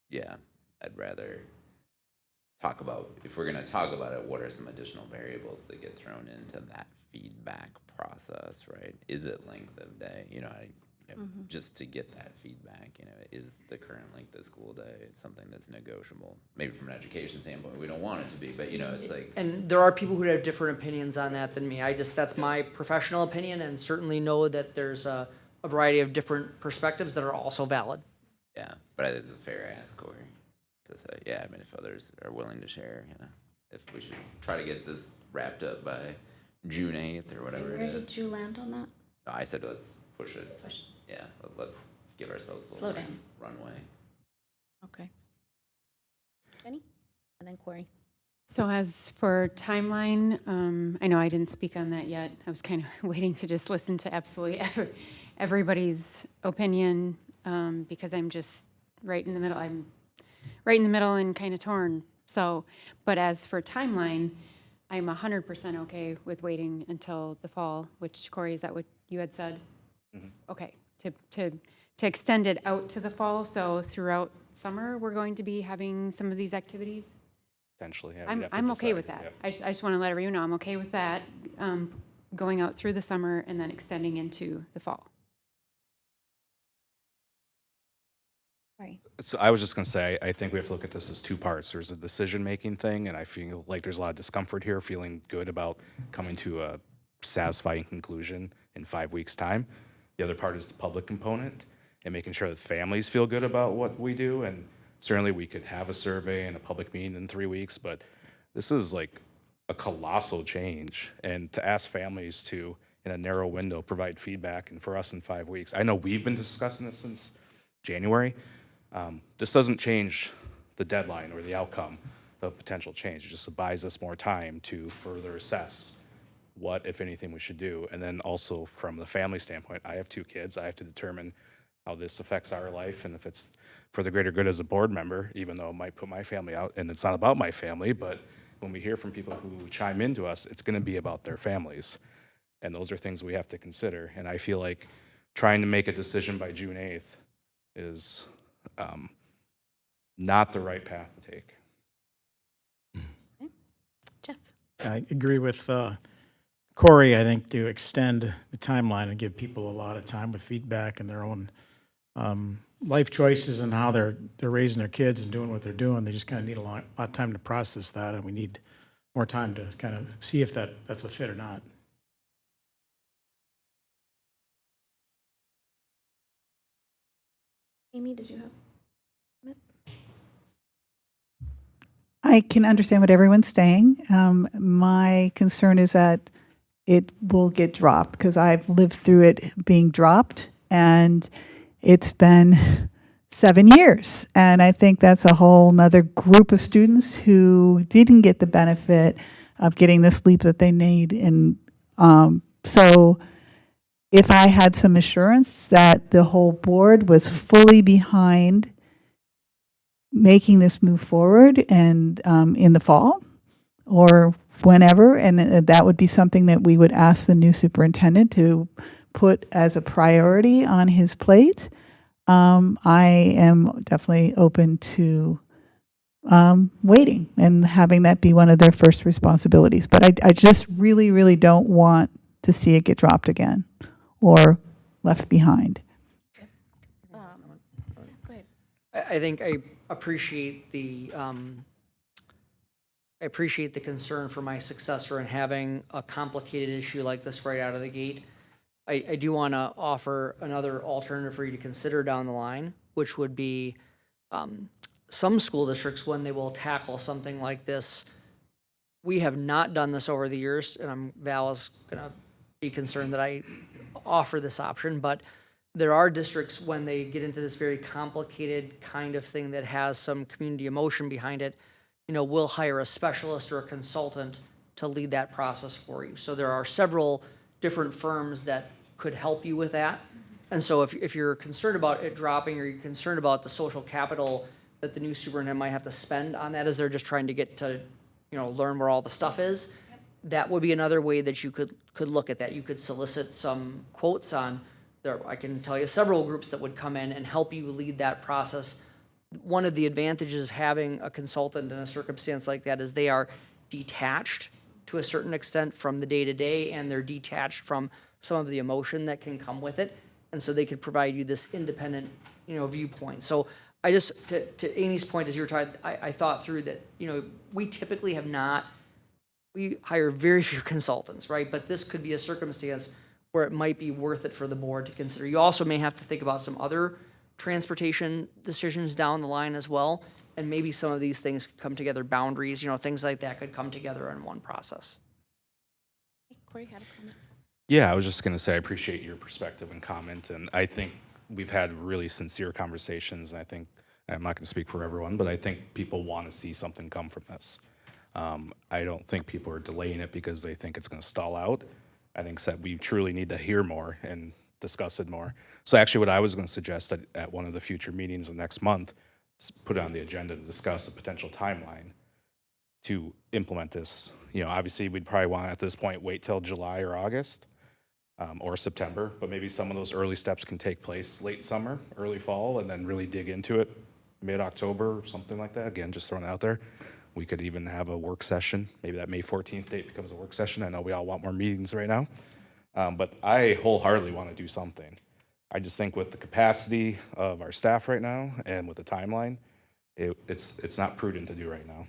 yeah, I'd rather talk about, if we're going to talk about it, what are some additional variables that get thrown into that feedback process, right? Is it length of day? Just to get that feedback, is the current length of school day something that's negotiable? Maybe from an education standpoint, we don't want it to be, but it's like. And there are people who have different opinions on that than me. That's my professional opinion, and certainly know that there's a variety of different perspectives that are also valid. Yeah, but I think it's a fair ask, Corey, to say, yeah, I mean, if others are willing to share, if we should try to get this wrapped up by June 8th or whatever Where it did is. you land on that? No, I said let's push it. Push. Yeah, let's give ourselves a Slow little down. runway. Okay. Jenny? And then Corey. So as for timeline, I know I didn't speak on that yet. I was kind of waiting to just listen to absolutely everybody's opinion because I'm just right in the middle. I'm right in the middle and kind of torn. So, but as for timeline, I'm 100% okay with waiting until the fall, which Corey, is that what you had said? Mm-hmm. Okay, to extend it out to the fall, so throughout summer, we're going to be having some of these activities? Potentially, yeah. we have to I'm okay decide, with that. yeah. I just want to let everyone know, I'm okay with that, going out through the summer and then extending into the fall. Corey. So I was just going to say, I think we have to look at this as 2 parts. There's a decision-making thing, and I feel like there's a lot of discomfort here, feeling good about coming to a satisfying conclusion in 5 weeks' time. The other part is the public component and making sure that families feel good about what we do. And certainly we could have a survey and a public meeting in 3 weeks, but this is like a colossal change. And to ask families to, in a narrow window, provide feedback, and for us in 5 weeks, I know we've been discussing this since January. This doesn't change the deadline or the outcome of potential change. It just buys us more time to further assess what, if anything, we should do. And then also from the family standpoint, I have 2 kids. I have to determine how this affects our life and if it's for the greater good as a board member, even though it might put my family out. And it's not about my family, but when we hear from people who chime into us, it's going to be about their families. And those are things we have to consider. And I feel like trying to make a decision by June 8th is not the right path to take. Jeff. I agree with Corey. I think to extend the timeline and give people a lot of time with feedback and their own life choices and how they're raising their kids and doing what they're doing. They just kind of need a lot of time to process that, and we need more time to kind of see if that's a fit or not. Amy, did you have? I can understand what everyone's saying. My concern is that it will get dropped because I've lived through it being dropped, and it's been 7 years. And I think that's a whole nother group of students who didn't get the benefit of getting the sleep that they need. And so if I had some assurance that the whole board was fully behind making this move forward and in the fall or whenever, and that would be something that we would ask the new superintendent to put as a priority on his plate. I am definitely open to waiting and having that be one of their first responsibilities. But I just really, really don't want to see it get dropped again or left behind. Go ahead. I think I appreciate the concern for my successor in having a complicated issue like this right out of the gate. I do want to offer another alternative for you to consider down the line, which would be some school districts, when they will tackle something like this. We have not done this over the years, and Val is going to be concerned that I offer this option, but there are districts when they get into this very complicated kind of thing that has some community emotion behind it, we'll hire a specialist or a consultant to lead that process for you. So there are several different firms that could help you with that. And so if you're concerned about it dropping, or you're concerned about the social capital that the new superintendent might have to spend on that as they're just trying to get to, learn where all the stuff is, that would be another way that you could look at that. You could solicit some quotes on there. I can tell you several groups that would come in and help you lead that process. One of the advantages of having a consultant in a circumstance like that is they are detached to a certain extent from the day-to-day, and they're detached from some of the emotion that can come with it. And so they could provide you this independent, viewpoint. So I just, to Amy's point, as you were talking, I thought through that, we typically we hire very few consultants, right? But this could be a circumstance where it might be worth it for the board to consider. You also may have to think about some other transportation decisions down the line as well, and maybe some of these things could come together, boundaries, things like that could come together in one process. Corey had a comment. Yeah, I was just going to say I appreciate your perspective and comment, and I think we've had really sincere conversations, and I think, I'm not going to speak for everyone, but I think people want to see something come from this. I don't think people are delaying it because they think it's going to stall out. I think that we truly need to hear more and discuss it more. So actually what I was going to suggest that at one of the future meetings of next month, put it on the agenda to discuss a potential timeline to implement this. Obviously we'd probably want at this point wait till July or August or September, but maybe some of those early steps can take place late summer, early fall, and then really dig into it mid-October or something like that. Again, just throwing it out there. We could even have a work session. Maybe that May 14th date becomes a work session. I know we all want more meetings right now, but I wholeheartedly want to do something. I just think with the capacity of our staff right now and with the timeline, it's not prudent to do right now.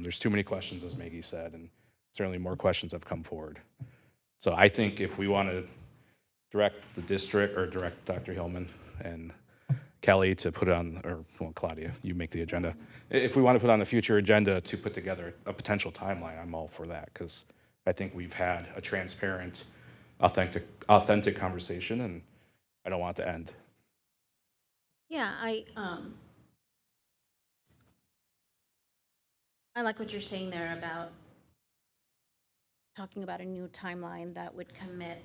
There's too many questions, as Maggie said, and certainly more questions have come forward. So I think if we want to direct the district or direct Dr. Hillman and Kelly to put on, or well, Claudia, you make the agenda. If we want to put on a future agenda to put together a potential timeline, I'm all for that, because I think we've had a transparent, authentic conversation, and I don't want it to end. Yeah, I like what you're saying there about talking about a new timeline that would commit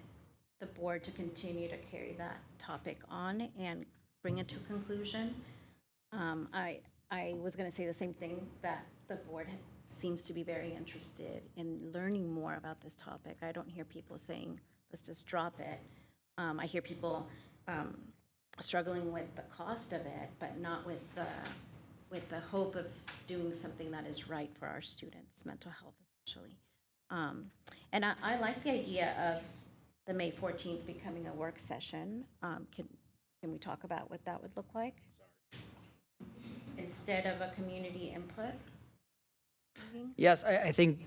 the board to continue to carry that topic on and bring it to conclusion. I was going to say the same thing, that the board seems to be very interested in learning more about this topic. I don't hear people saying, let's just drop it. I hear people struggling with the cost of it, but not with the hope of doing something that is right for our students, mental health especially. And I like the idea of the May 14th becoming a work session. Can we talk about what that would look like? Instead of a community input meeting? Yes, I think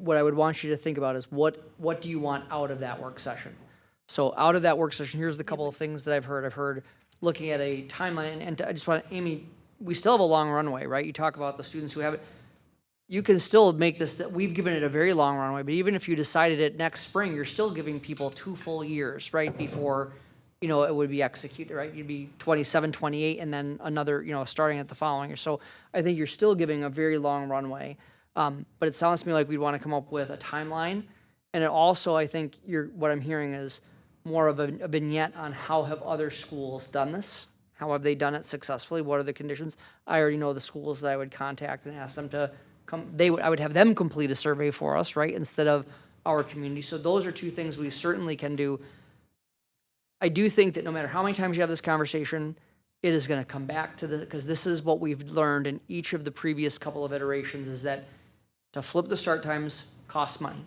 what I would want you to think about is what do you want out of that work session? So out of that work session, here's the couple of things that I've heard. I've heard looking at a timeline, and I just want, Amy, we still have a long runway, right? You talk about the students who have it. You can still make this, we've given it a very long runway, but even if you decided it next spring, you're still giving people 2 full years, right, before, it would be executed, right? You'd be 27, 28, and then another, starting at the following year. So I think you're still giving a very long runway. But it sounds to me like we'd want to come up with a timeline. And it also, I think what I'm hearing is more of a vignette on how have other schools done this? How have they done it successfully? What are the conditions? I already know the schools that I would contact and ask them to come. I would have them complete a survey for us, right, instead of our community. So those are 2 things we certainly can do. I do think that no matter how many times you have this conversation, it is going to come back to because this is what we've learned in each of the previous couple of iterations, is that to flip the start times costs money,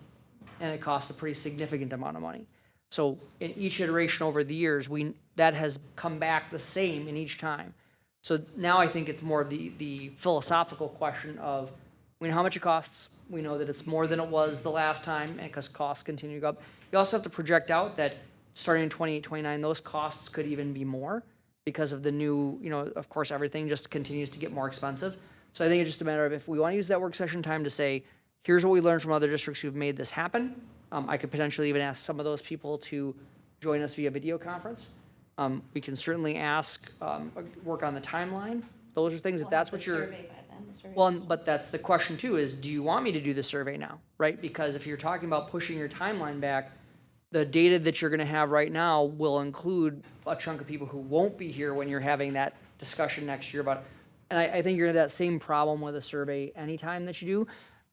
and it costs a pretty significant amount of money. So in each iteration over the years, that has come back the same in each time. So now I think it's more the philosophical question of, we know how much it costs. We know that it's more than it was the last time, and because costs continue to go up. You also have to project out that starting in 28, 29, those costs could even be more because of the new, of course, everything just continues to get more expensive. So I think it's just a matter of, if we want to use that work session time to say, here's what we learned from other districts who've made this happen. I could potentially even ask some of those people to join us via video conference. We can certainly ask, work on the timeline. Those are things, if that's what you're. Well, but that's the question too, is do you want me to do the survey now, right? Because if you're talking about pushing your timeline back, the data that you're going to have right now will include a chunk of people who won't be here when you're having that discussion next year about, and I think you're going to have that same problem with a survey anytime that you do.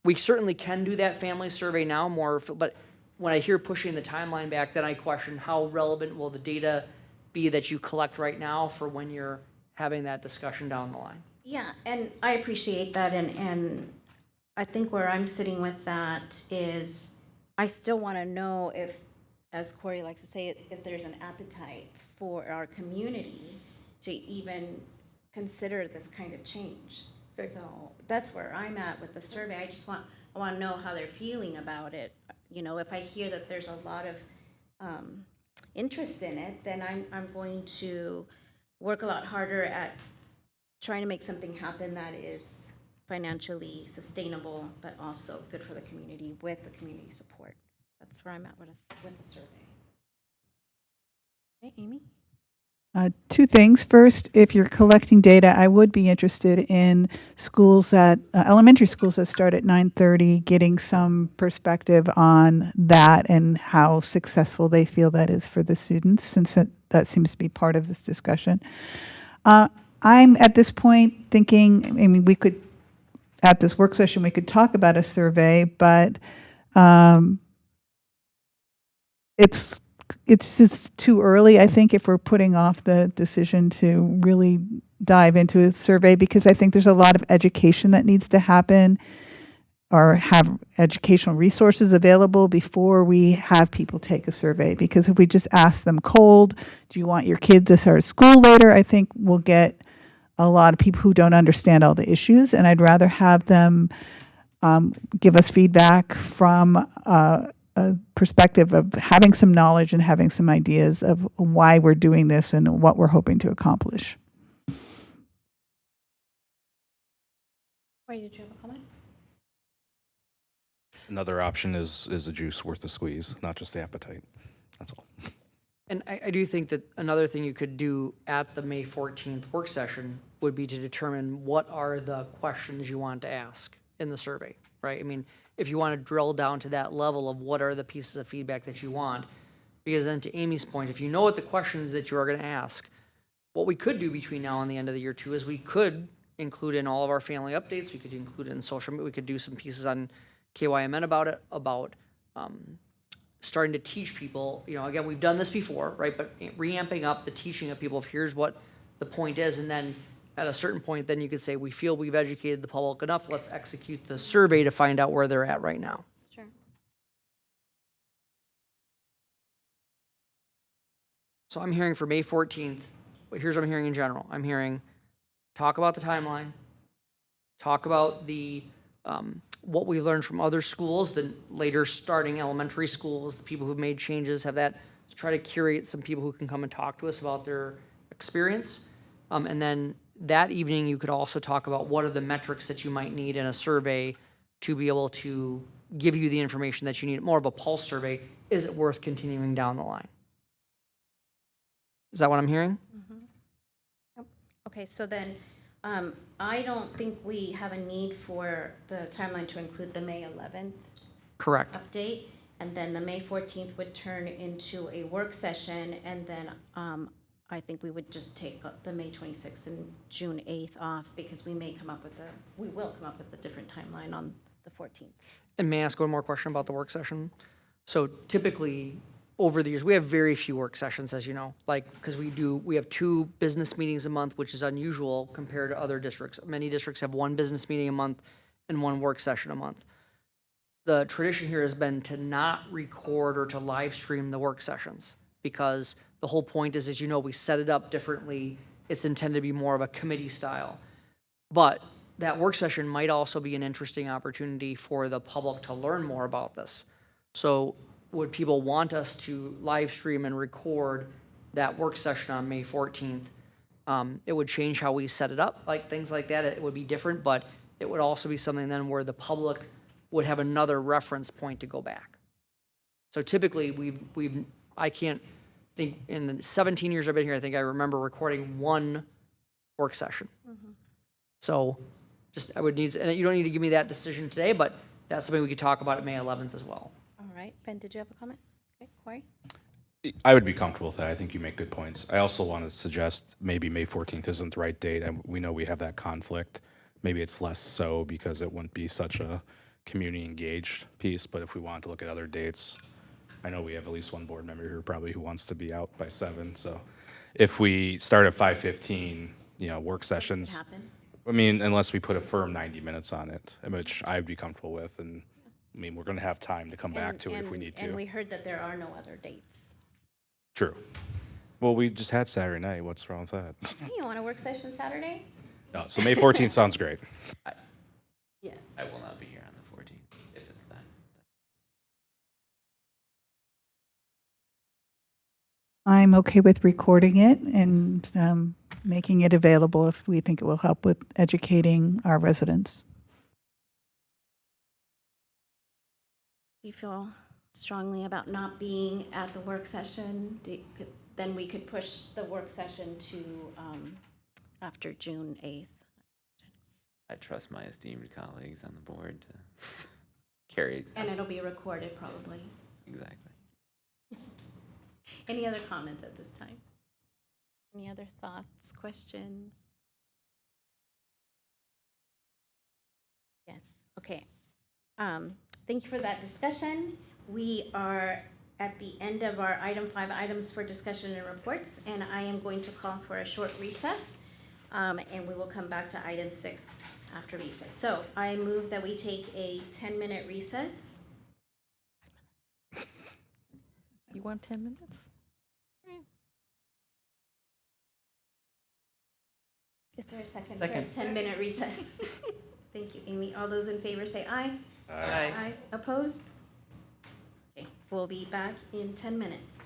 We certainly can do that family survey now more, but when I hear pushing the timeline back, then I question how relevant will the data be that you collect right now for when you're having that discussion down the line. Yeah, and I appreciate that, and I think where I'm sitting with that is, I still want to know if, as Corey likes to say, if there's an appetite for our community to even consider this kind of change. So that's where I'm at with the survey. I want to know how they're feeling about it. If I hear that there's a lot of interest in it, then I'm going to work a lot harder at trying to make something happen that is financially sustainable, but also good for the community with the community support. That's where I'm at with the survey. Okay, Amy? 2 things. First, if you're collecting data, I would be interested in schools elementary schools that start at 9:30, getting some perspective on that and how successful they feel that is for the students, since that seems to be part of this discussion. I'm at this point thinking, we could, at this work session, we could talk about a survey, but it's just too early, I think, if we're putting off the decision to really dive into a survey, because I think there's a lot of education that needs to happen, or have educational resources available before we have people take a survey. Because if we just ask them cold, do you want your kids to start school later, I think we'll get a lot of people who don't understand all the issues, and I'd rather have them give us feedback from a perspective of having some knowledge and having some ideas of why we're doing this and what we're hoping to accomplish. Corey, did you have a comment? Another option is a juice worth a squeeze, not just the appetite. That's all. And I do think that another thing you could do at the May 14th work session would be to determine what are the questions you want to ask in the survey, right? I mean, if you want to drill down to that level of what are the pieces of feedback that you want, because then to Amy's point, if you know what the questions that you are going to ask, what we could do between now and the end of the year too is we could include in all of our family updates, we could include it in social media, we could do some pieces on KYMN about it, about starting to teach people, again, we've done this before, right? But reamping up the teaching of people of here's what the point is, and then at a certain point, then you could say, we feel we've educated the public enough, let's execute the survey to find out where they're at right now. Sure. So I'm hearing for May 14th, here's what I'm hearing in general. I'm hearing talk about the timeline, talk about the what we learned from other schools, the later starting elementary schools, the people who've made changes have that, to try to curate some people who can come and talk to us about their experience. And then that evening, you could also talk about what are the metrics that you might need in a survey to be able to give you the information that you need, more of a pulse survey. Is it worth continuing down the line? Is that what I'm hearing? Okay, so then, I don't think we have a need for the timeline to include the May 11th Correct. update. And then the May 14th would turn into a work session, and then, I think we would just take the May 26th and June 8th off, because we will come up with a different timeline on the 14th. And may I ask one more question about the work session? So typically, over the years, we have very few work sessions, as you know, like, because we have 2 business meetings a month, which is unusual compared to other districts. Many districts have 1 business meeting a month and 1 work session a month. The tradition here has been to not record or to live stream the work sessions, because the whole point is, as you know, we set it up differently. It's intended to be more of a committee style. But that work session might also be an interesting opportunity for the public to learn more about this. So would people want us to live stream and record that work session on May 14th? It would change how we set it up, like things like that. It would be different, but it would also be something then where the public would have another reference point to go back. So typically, I can't think, in the 17 years I've been here, I think I remember recording 1 work session. So just, I would need, and you don't need to give me that decision today, but that's something we could talk about at May 11th as well. All right, Ben, did you have a comment? Okay, Corey? I would be comfortable with that. I think you make good points. I also want to suggest maybe May 14th isn't the right date, and we know we have that conflict. Maybe it's less so because it wouldn't be such a community engaged piece, but if we want to look at other dates, I know we have at least 1 board member here probably who wants to be out by 7. So if we start at 5:15, work sessions, Happen. I mean, unless we put a firm 90 minutes on it, which I'd be comfortable with, and I mean, we're going to have time to come back to it if we need to. And we heard that there are no other dates. True. Well, we just had Saturday night. What's wrong with that? Hey, you want a work session Saturday? No, so May 14th sounds great. Yeah. I will not be here on the 14th, if it's that. I'm okay with recording it and making it available if we think it will help with educating our residents. Do you feel strongly about not being at the work session? Then we could push the work session to after June 8th. I trust my esteemed colleagues on the board to carry. And it'll be recorded probably. Exactly. Any other comments at this time? Any other thoughts, questions? Yes, okay. Thank you for that discussion. We are at the end of our item 5 items for discussion and reports, and I am going to call for a short recess, and we will come back to item 6 after recess. So I move that we take a 10-minute recess. You want 10 minutes? Is there a second? Second. 10-minute recess. Thank you, Amy. All those in favor say aye. Aye. Aye. Opposed? Okay, we'll be back in 10 minutes.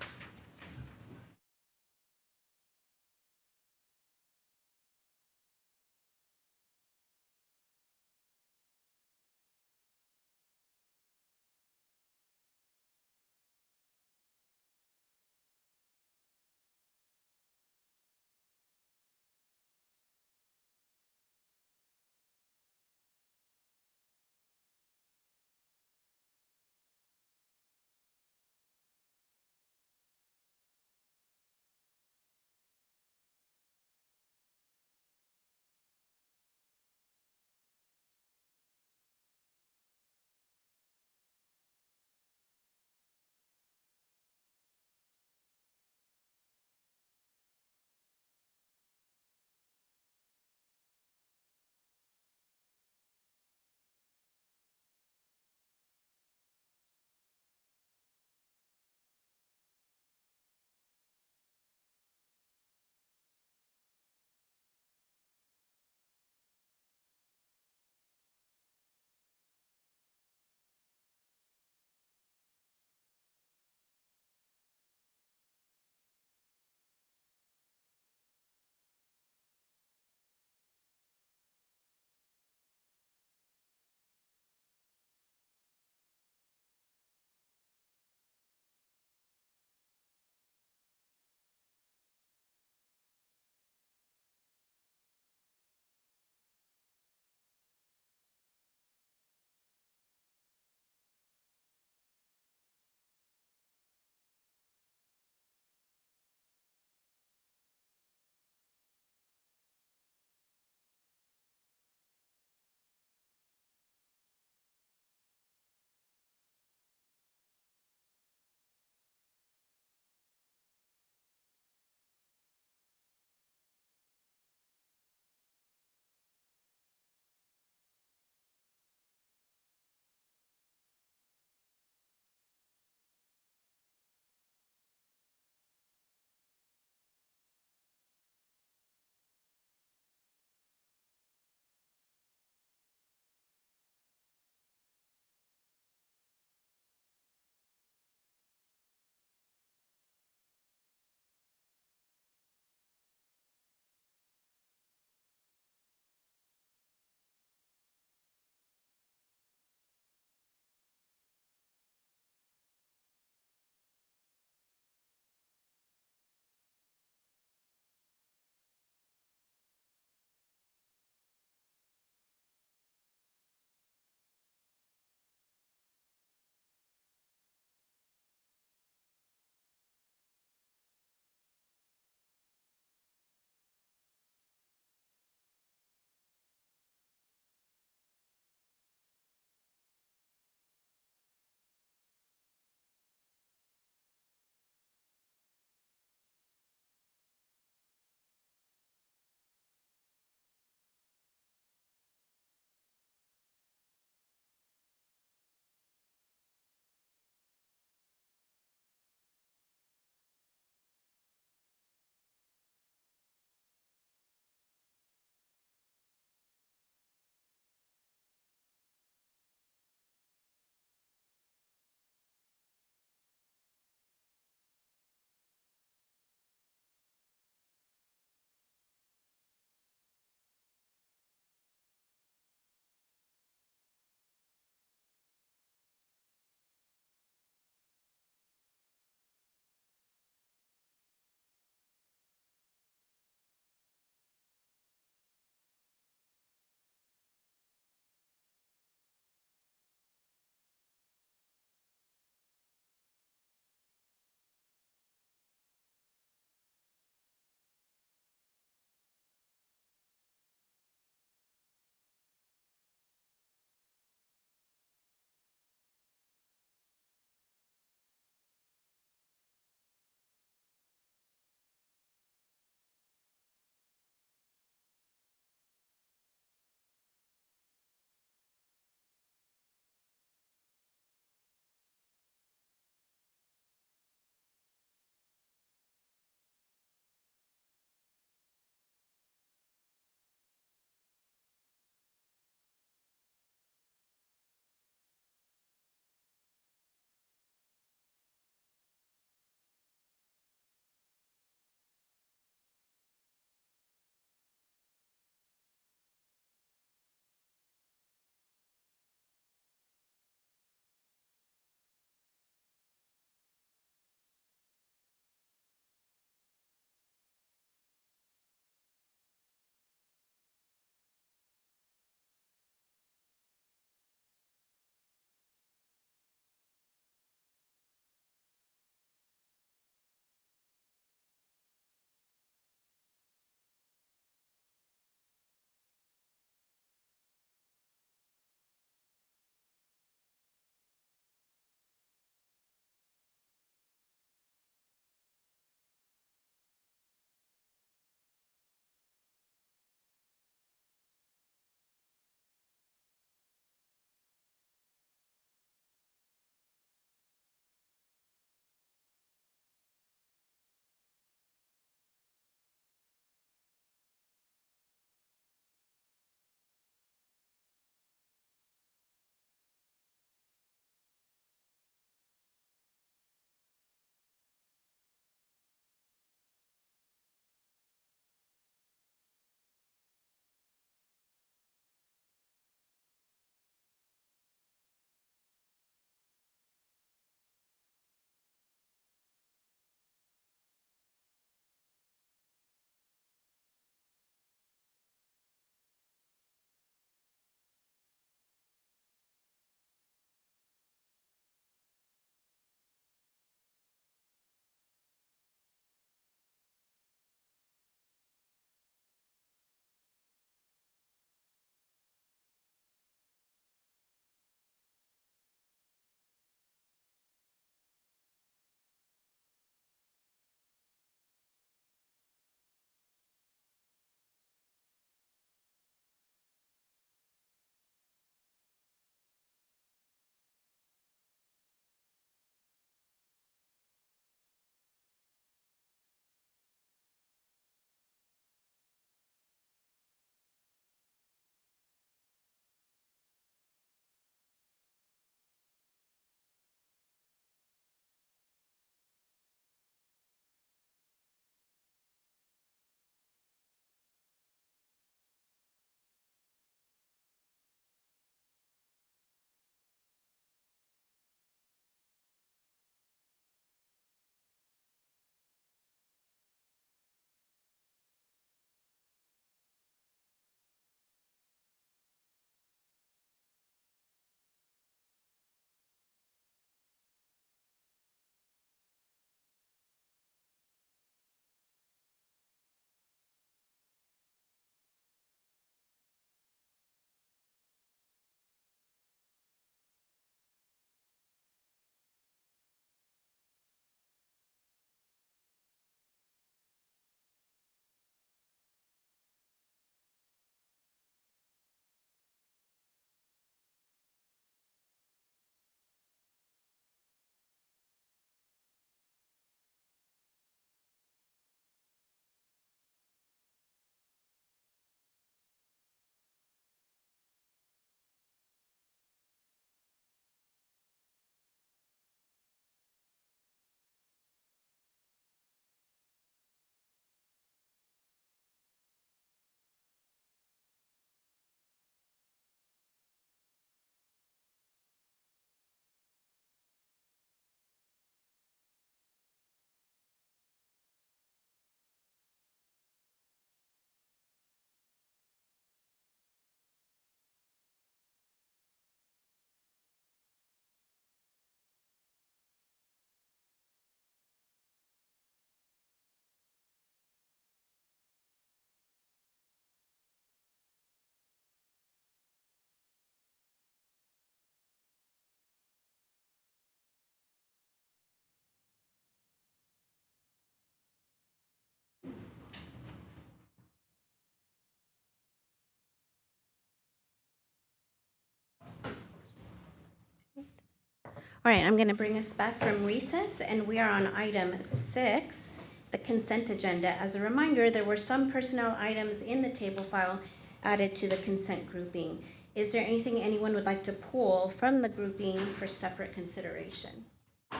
All right, I'm going to bring us back from recess, and we are on item 6, the consent agenda. As a reminder, there were some personnel items in the table file added to the consent grouping. Is there anything anyone would like to pull from the grouping for separate consideration? Okay,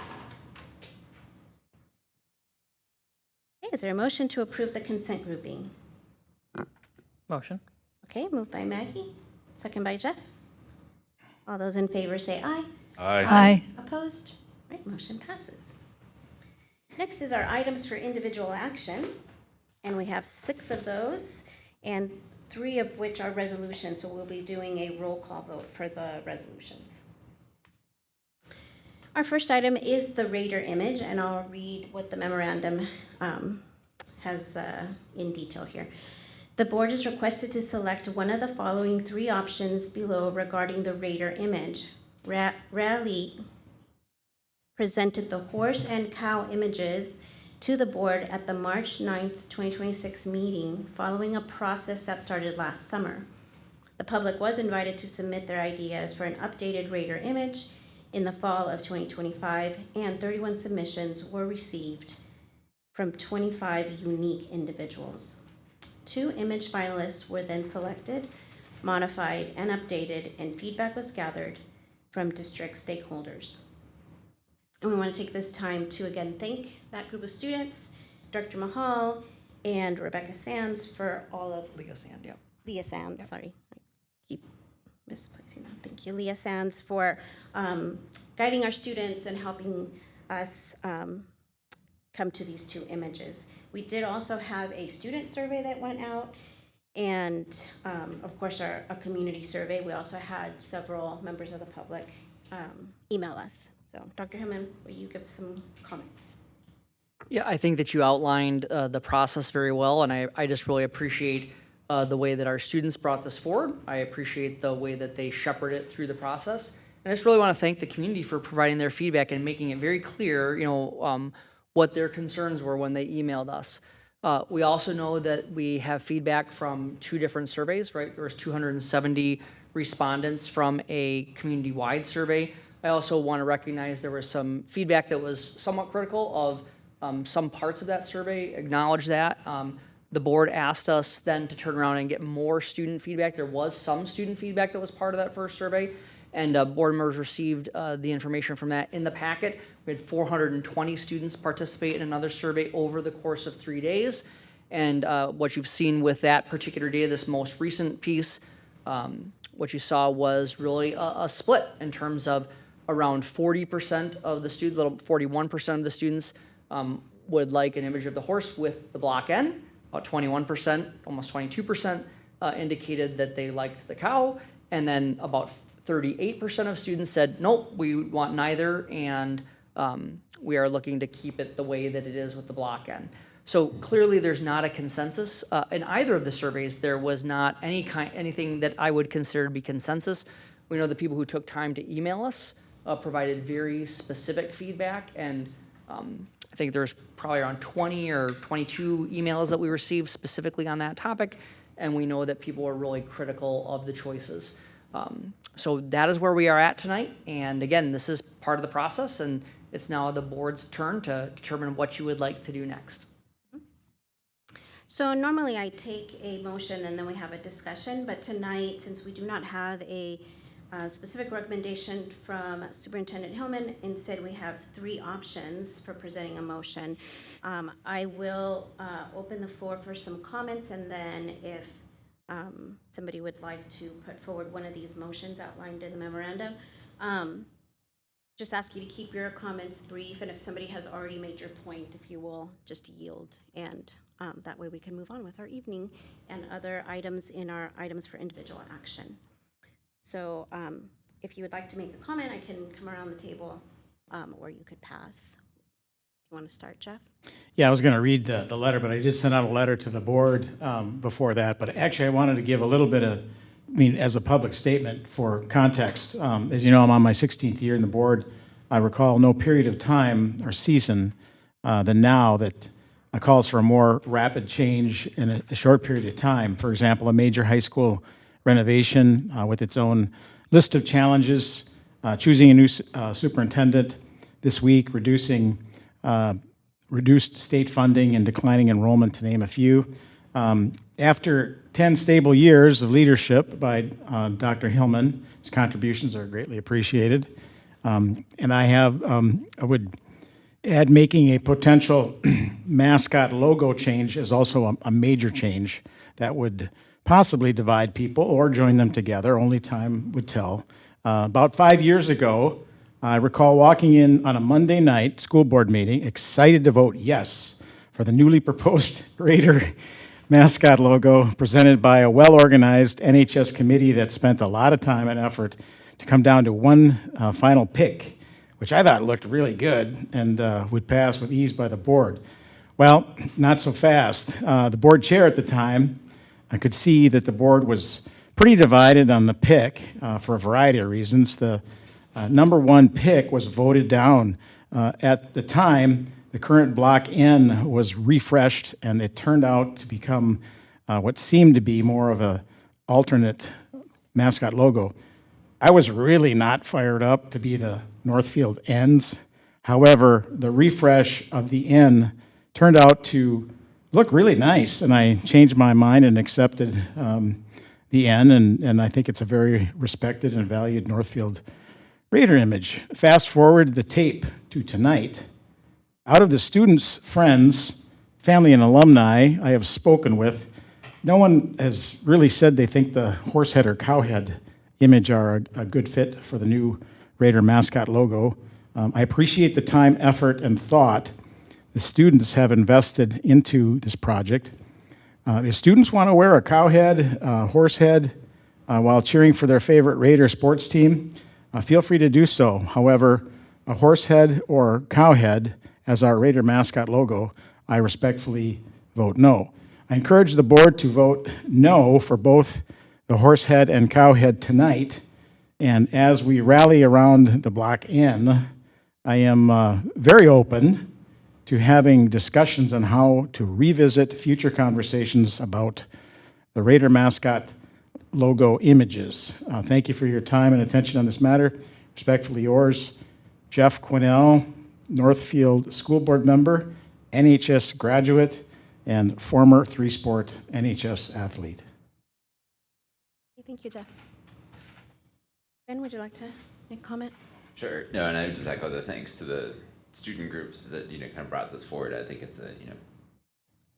is there a motion to approve the consent grouping? Motion. Okay, moved by Maggie, second by Jeff. All those in favor say aye. Aye. Opposed? All right, motion passes. Next is our items for individual action, and we have 6 of those, and 3 of which are resolutions, so we'll be doing a roll call vote for the resolutions. Our first item is the radar image, and I'll read what the memorandum has in detail here. The board is requested to select one of the following 3 options below regarding the radar image. Raleigh presented the horse and cow images to the board at the March 9th, 2026 meeting following a process that started last summer. The public was invited to submit their ideas for an updated radar image in the fall of 2025, and 31 submissions were received from 25 unique individuals. 2 image finalists were then selected, modified, and updated, and feedback was gathered from district stakeholders. And we want to take this time to again thank that group of students, Dr. Mahal and Rebecca Sands for all of Leah Sand, yep. Leah Sands, sorry. I keep misplacing that. Thank you, Leah Sands, for guiding our students and helping us come to these 2 images. We did also have a student survey that went out, and of course a community survey. We also had several members of the public email us. So Dr. Hillman, will you give some comments? Yeah, I think that you outlined the process very well, and I just really appreciate the way that our students brought this forward. I appreciate the way that they shepherded it through the process. And I just really want to thank the community for providing their feedback and making it very clear, what their concerns were when they emailed us. We also know that we have feedback from 2 different surveys, right? There was 270 respondents from a community-wide survey. I also want to recognize there was some feedback that was somewhat critical of some parts of that survey, acknowledge that. The board asked us then to turn around and get more student feedback. There was some student feedback that was part of that first survey, and board members received the information from that in the packet. We had 420 students participate in another survey over the course of 3 days. And what you've seen with that particular data, this most recent piece, what you saw was really a split in terms of around 40% of the students, little 41% of the students would like an image of the horse with the block N. About 21%, almost 22% indicated that they liked the cow. And then about 38% of students said, nope, we want neither, and we are looking to keep it the way that it is with the block N. So clearly there's not a consensus. In either of the surveys, there was not anything that I would consider to be consensus. We know the people who took time to email us provided very specific feedback, and I think there's probably around 20 or 22 emails that we received specifically on that topic, and we know that people are really critical of the choices. So that is where we are at tonight, and again, this is part of the process, and it's now the board's turn to determine what you would like to do next. So normally I take a motion and then we have a discussion, but tonight, since we do not have a specific recommendation from Superintendent Hillman, instead we have 3 options for presenting a motion. I will open the floor for some comments, and then if somebody would like to put forward one of these motions outlined in the memorandum, just ask you to keep your comments brief, and if somebody has already made your point, if you will just yield, and that way we can move on with our evening and other items in our items for individual action. So if you would like to make a comment, I can come around the table, or you could pass. You want to start, Jeff? Yeah, I was going to read the letter, but I did send out a letter to the board before that. But actually, I wanted to give a little bit of, as a public statement for context. As you know, I'm on my 16th year in the board. I recall no period of time or season than now that calls for a more rapid change in a short period of time. For example, a major high school renovation with its own list of challenges choosing a new superintendent this week, reduced state funding and declining enrollment, to name a few. After 10 stable years of leadership by Dr. Hillman, his contributions are greatly appreciated. And I would add making a potential mascot logo change is also a major change that would possibly divide people or join them together. Only time would tell. About 5 years ago, I recall walking in on a Monday night school board meeting, excited to vote yes for the newly proposed Raider mascot logo presented by a well-organized NHS committee that spent a lot of time and effort to come down to one final pick, which I thought looked really good and would pass with ease by the board. Well, not so fast. The board chair at the time, I could see that the board was pretty divided on the pick for a variety of reasons. The number one pick was voted down. At the time, the current Block N was refreshed, and it turned out to become what seemed to be more of a alternate mascot logo. I was really not fired up to be the Northfield N's. However, the refresh of the N turned out to look really nice, and I changed my mind and accepted the N, and I think it's a very respected and valued Northfield Raider image. Fast forward the tape to tonight. Out of the students, friends, family, and alumni I have spoken with, no one has really said they think the horsehead or cowhead image are a good fit for the new Raider mascot logo. I appreciate the time, effort, and thought the students have invested into this project. If students want to wear a cowhead, horsehead, while cheering for their favorite Raider sports team, feel free to do so. However, a horsehead or cowhead as our Raider mascot logo, I respectfully vote no. I encourage the board to vote no for both the horsehead and cowhead tonight. And as we rally around the Block N, I am very open to having discussions on how to revisit future conversations about the Raider mascot logo images. Thank you for your time and attention on this matter. Respectfully yours, Jeff Quinnell, Northfield School Board member, NHS graduate, and former three-sport NHS athlete. Thank you, Jeff. Ben, would you like to make a comment? Sure. No, and I would just echo the thanks to the student groups that, kind of brought this forward. I think it's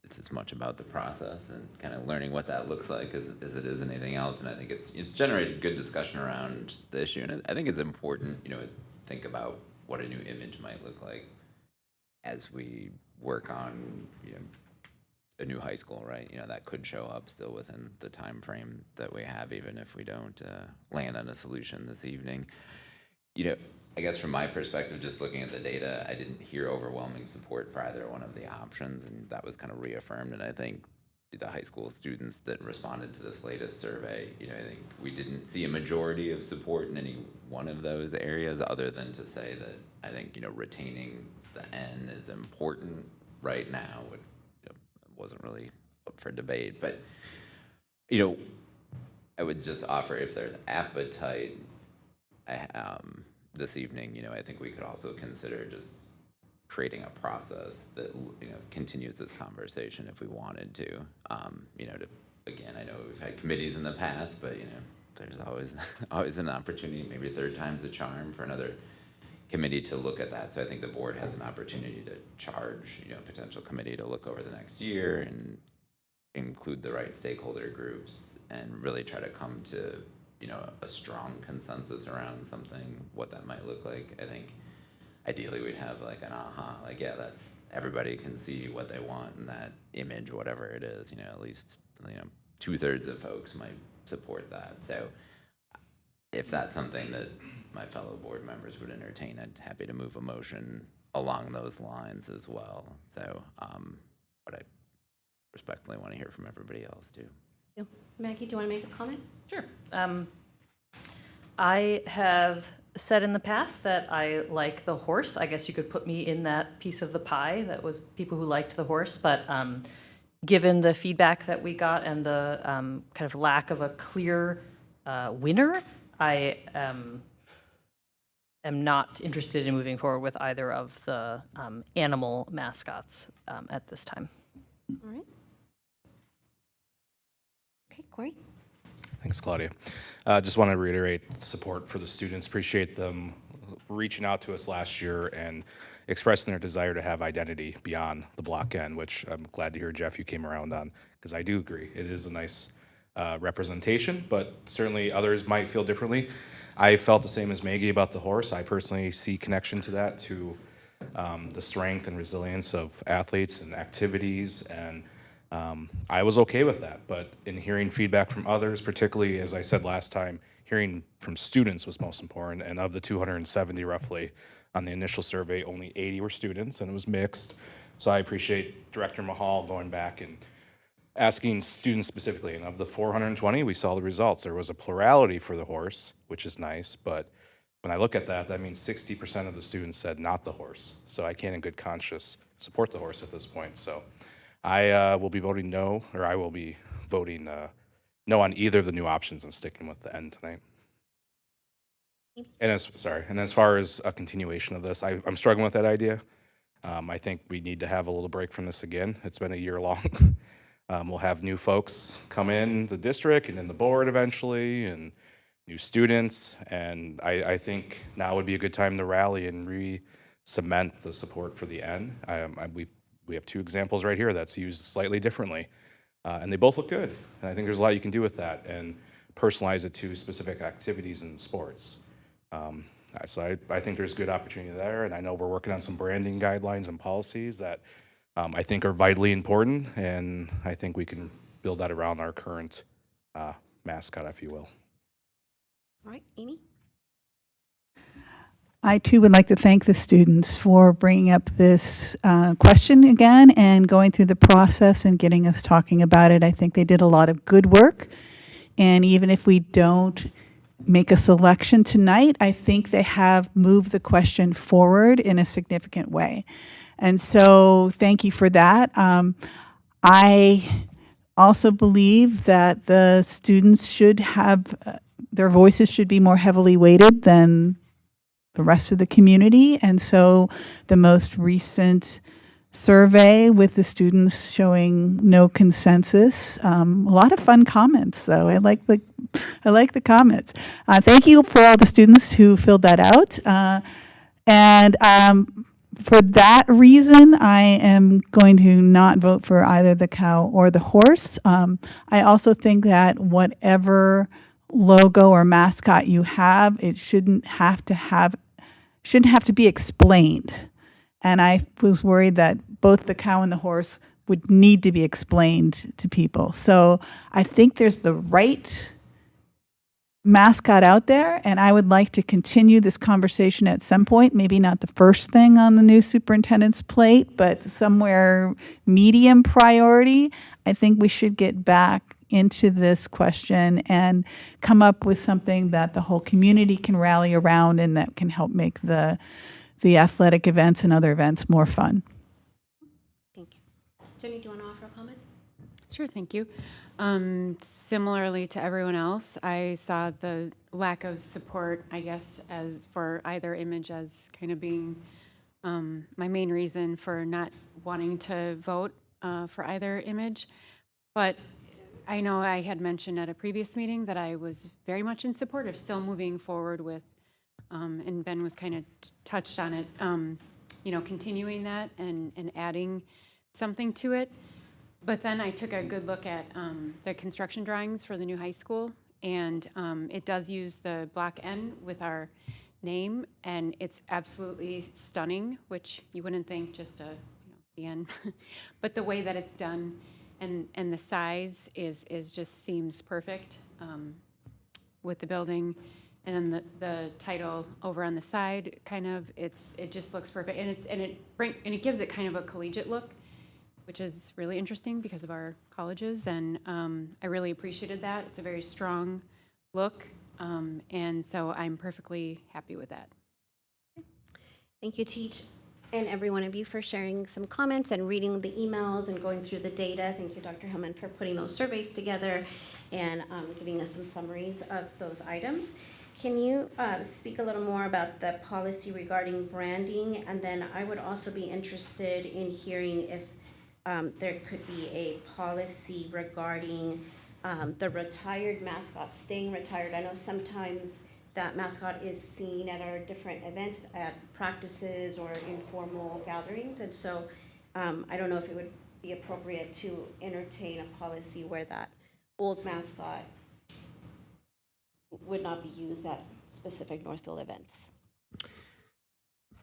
it's as much about the process and kind of learning what that looks like as it is anything else. And I think it's generated good discussion around the issue. And I think it's important, as think about what a new image might look like as we work on, a new high school, right? That could show up still within the time frame that we have, even if we don't land on a solution this evening. I guess from my perspective, just looking at the data, I didn't hear overwhelming support for either one of the options, and that was kind of reaffirmed. And I think the high school students that responded to this latest survey, I think we didn't see a majority of support in any one of those areas, other than to say that I think, retaining the N is important right now. It wasn't really up for debate, but, I would just offer, if there's appetite, this evening, I think we could also consider just creating a process that, continues this conversation if we wanted to. Again, I know we've had committees in the past, but, there's always an opportunity, maybe third time's a charm, for another committee to look at that. So I think the board has an opportunity to charge, potential committee to look over the next year and include the right stakeholder groups and really try to come to a strong consensus around something, what that might look like. I think ideally we'd have like an that's everybody can see what they want in that image, whatever it is, at least 2/3 of folks might support that. So if that's something that my fellow board members would entertain, I'd happy to move a motion along those lines as well. So, but I respectfully want to hear from everybody else too. Maggie, do you want to make a comment? Sure. I have said in the past that I like the horse. I guess you could put me in that piece of the pie that was people who liked the horse. But given the feedback that we got and the kind of lack of a clear winner, I am not interested in moving forward with either of the animal mascots at this time. All right. Okay, Corey? Thanks, Claudia. Just want to reiterate support for the students. Appreciate them reaching out to us last year and expressing their desire to have identity beyond the block N, which I'm glad to hear, Jeff, you came around on, because I do agree. It is a nice representation, but certainly others might feel differently. I felt the same as Maggie about the horse. I personally see connection to that, to the strength and resilience of athletes and activities, and I was okay with that. But in hearing feedback from others, particularly, as I said last time, hearing from students was most important. And of the 270 roughly on the initial survey, only 80 were students, and it was mixed. So I appreciate Director Mahal going back and asking students specifically. And of the 420, we saw the results. There was a plurality for the horse, which is nice. But when I look at that, that means 60% of the students said not the horse. So I can't in good conscience support the horse at this point. So I will be voting no, or I will be voting no on either of the new options and sticking with the N tonight. And as far as a continuation of this, I'm struggling with that idea. I think we need to have a little break from this again. It's been a year long. We'll have new folks come in the district and in the board eventually, and new students. And I think now would be a good time to rally and re-cement the support for the N. We have two examples right here that's used slightly differently, and they both look good. And I think there's a lot you can do with that and personalize it to specific activities in sports. So I think there's good opportunity there, and I know we're working on some branding guidelines and policies that I think are vitally important, and I think we can build that around our current mascot, if you will. All right, Amy? I too would like to thank the students for bringing up this question again and going through the process and getting us talking about it. I think they did a lot of good work, and even if we don't make a selection tonight, I think they have moved the question forward in a significant way. And so thank you for that. I also believe that the students should have, their voices should be more heavily weighted than the rest of the community. And so the most recent survey with the students showing no consensus, a lot of fun comments though. I like the comments. Thank you for all the students who filled that out. And for that reason, I am going to not vote for either the cow or the horse. I also think that whatever logo or mascot you have, it shouldn't have to be explained. And I was worried that both the cow and the horse would need to be explained to people. So I think there's the right mascot out there, and I would like to continue this conversation at some point, maybe not the first thing on the new superintendent's plate, but somewhere medium priority. I think we should get back into this question and come up with something that the whole community can rally around and that can help make the athletic events and other events more fun. Thank you. Jenny, do you want to offer a comment? Sure, thank you. Similarly to everyone else, I saw the lack of support, I guess, as for either image as kind of being my main reason for not wanting to vote for either image. But I know I had mentioned at a previous meeting that I was very much in support of still moving forward with, and Ben was kind of touched on it, continuing that and adding something to it. But then I took a good look at the construction drawings for the new high school, and it does use the block N with our name, and it's absolutely stunning, which you wouldn't think just the N. But the way that it's done and the size is just seems perfect with the building. And then the title over on the side, kind of, it just looks perfect, and it gives it kind of a collegiate look, which is really interesting because of our colleges, and I really appreciated that. It's a very strong look, and so I'm perfectly happy with that. Thank you to each and every one of you for sharing some comments and reading the emails and going through the data. Thank you, Dr. Hillman, for putting those surveys together and giving us some summaries of those items. Can you speak a little more about the policy regarding branding? And then I would also be interested in hearing if there could be a policy regarding the retired mascot staying retired. I know sometimes that mascot is seen at our different events, at practices or informal gatherings. And so I don't know if it would be appropriate to entertain a policy where that old mascot would not be used at specific Northfield events.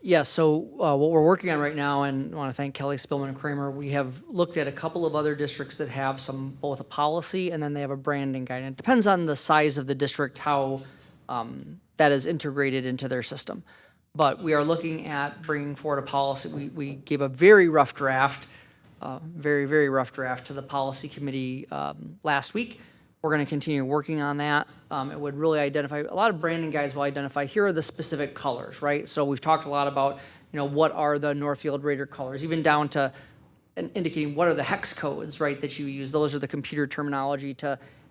Yeah, so what we're working on right now, and I want to thank Kelly Spillman and Kramer, we have looked at a couple of other districts that have both a policy and then they have a branding guide. And it depends on the size of the district, how that is integrated into their system. But we are looking at bringing forward a policy. We gave a very rough draft, very rough draft to the policy committee last week. We're going to continue working on that. It would really identify, a lot of branding guides will identify, here are the specific colors, right? So we've talked a lot about, what are the Northfield Raider colors, even down to indicating what are the hex codes, right, that you use. Those are the computer terminology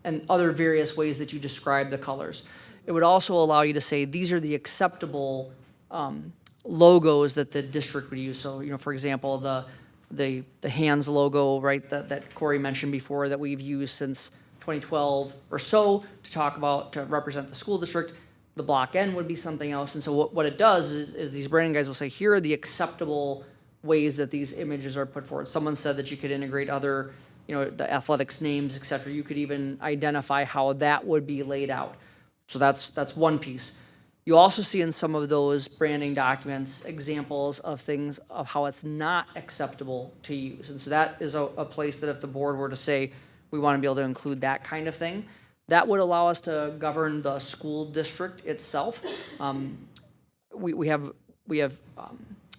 and other various ways that you describe the colors. It would also allow you to say, these are the acceptable logos that the district would use. So, for example, the hands logo, right, that Corey mentioned before, that we've used since 2012 or so to represent the school district. The block N would be something else. And so what it does is these branding guys will say, here are the acceptable ways that these images are put forward. Someone said that you could integrate other, the athletics names, et cetera. You could even identify how that would be laid out. So that's one piece. You also see in some of those branding documents examples of things of how it's not acceptable to use. And so that is a place that if the board were to say, we want to be able to include that kind of thing, that would allow us to govern the school district itself. We have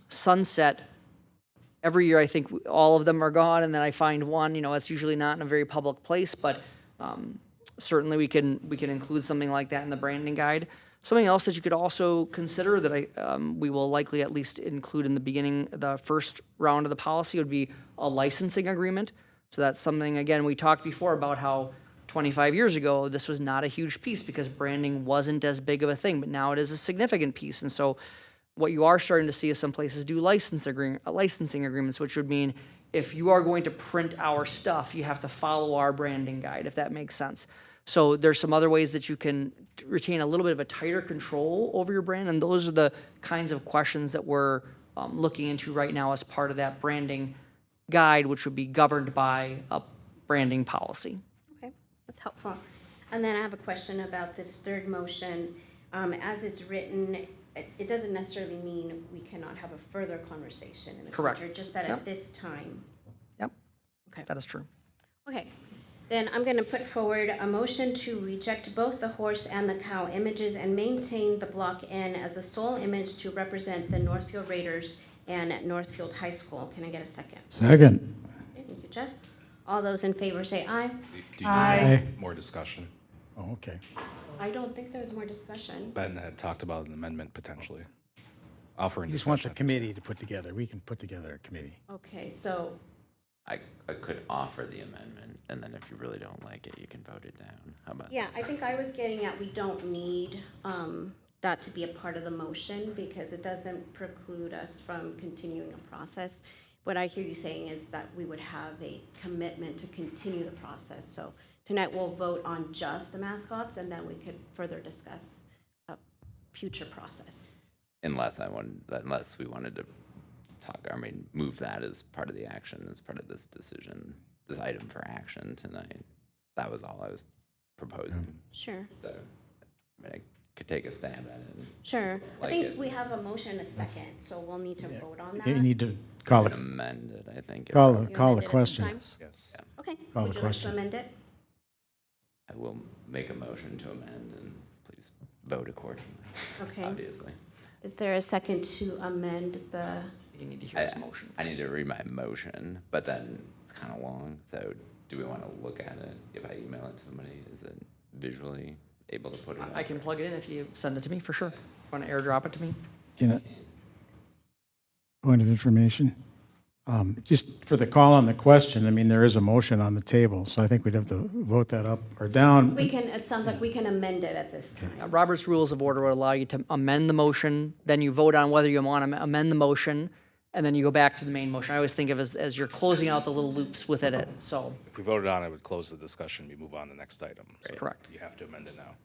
sunset. Every year I think all of them are gone, and then I find one, it's usually not in a very public place, but certainly we can include something like that in the branding guide. Something else that you could also consider that we will likely at least include in the beginning, the first round of the policy, would be a licensing agreement. So that's something, again, we talked before about how 25 years ago, this was not a huge piece because branding wasn't as big of a thing, but now it is a significant piece. And so what you are starting to see is some places do licensing agreements, which would mean if you are going to print our stuff, you have to follow our branding guide, if that makes sense. So there's some other ways that you can retain a little bit of a tighter control over your brand, and those are the kinds of questions that we're looking into right now as part of that branding guide, which would be governed by a branding policy. Okay, that's helpful. And then I have a question about this third motion. As it's written, it doesn't necessarily mean we cannot have a further conversation in the Correct. future, just that at this time. Yep, Okay. that is true. Okay, then I'm going to put forward a motion to reject both the horse and the cow images and maintain the block N as the sole image to represent the Northfield Raiders and Northfield High School. Can I get a second? Second. Okay, thank you, Jeff. All those in favor say aye. Do you Aye. need more discussion? Oh, okay. I don't think there's more discussion. Ben had talked about an amendment potentially. Offering He just wants a discussion. committee to put together. We can put together a committee. Okay, so, I could offer the amendment, and then if you really don't like it, you can vote it down. How about? yeah, I think I was getting at we don't need that to be a part of the motion because it doesn't preclude us from continuing a process. What I hear you saying is that we would have a commitment to continue the process. So tonight we'll vote on just the mascots and then we could further discuss a future process. Unless we wanted to move that as part of the action, as part of this decision, this item for action tonight. That was all I was proposing. Sure, So, I could take a stab at it. sure. I Like think it. we have a motion and a second, so we'll need to vote on that. You need to call And it, amend it, I think. call You the, call amend the it at this question. time? Yes. Okay, Call would the you like to question. amend it? I will make a motion to amend, and please vote accordingly. Okay. Obviously. Is there a second to amend the, You need to hear his motion. I need to read my motion, but then it's kind of long. So do we want to look at it? If I email it to somebody, is it visually able to put it I up? can plug it in if you send it to me, for sure. Want to airdrop it to me? Point of information. Just for the call on the question, I mean, there is a motion on the table, so I think we'd have to vote that up or down. We can, it sounds like we can amend it at this time. Robert's Rules of Order would allow you to amend the motion, then you vote on whether you want to amend the motion, and then you go back to the main motion. I always think of it as you're closing out the little loops within it, so. If we voted on it, it would close the discussion, we move on to the next item. So Correct. You have to amend it now.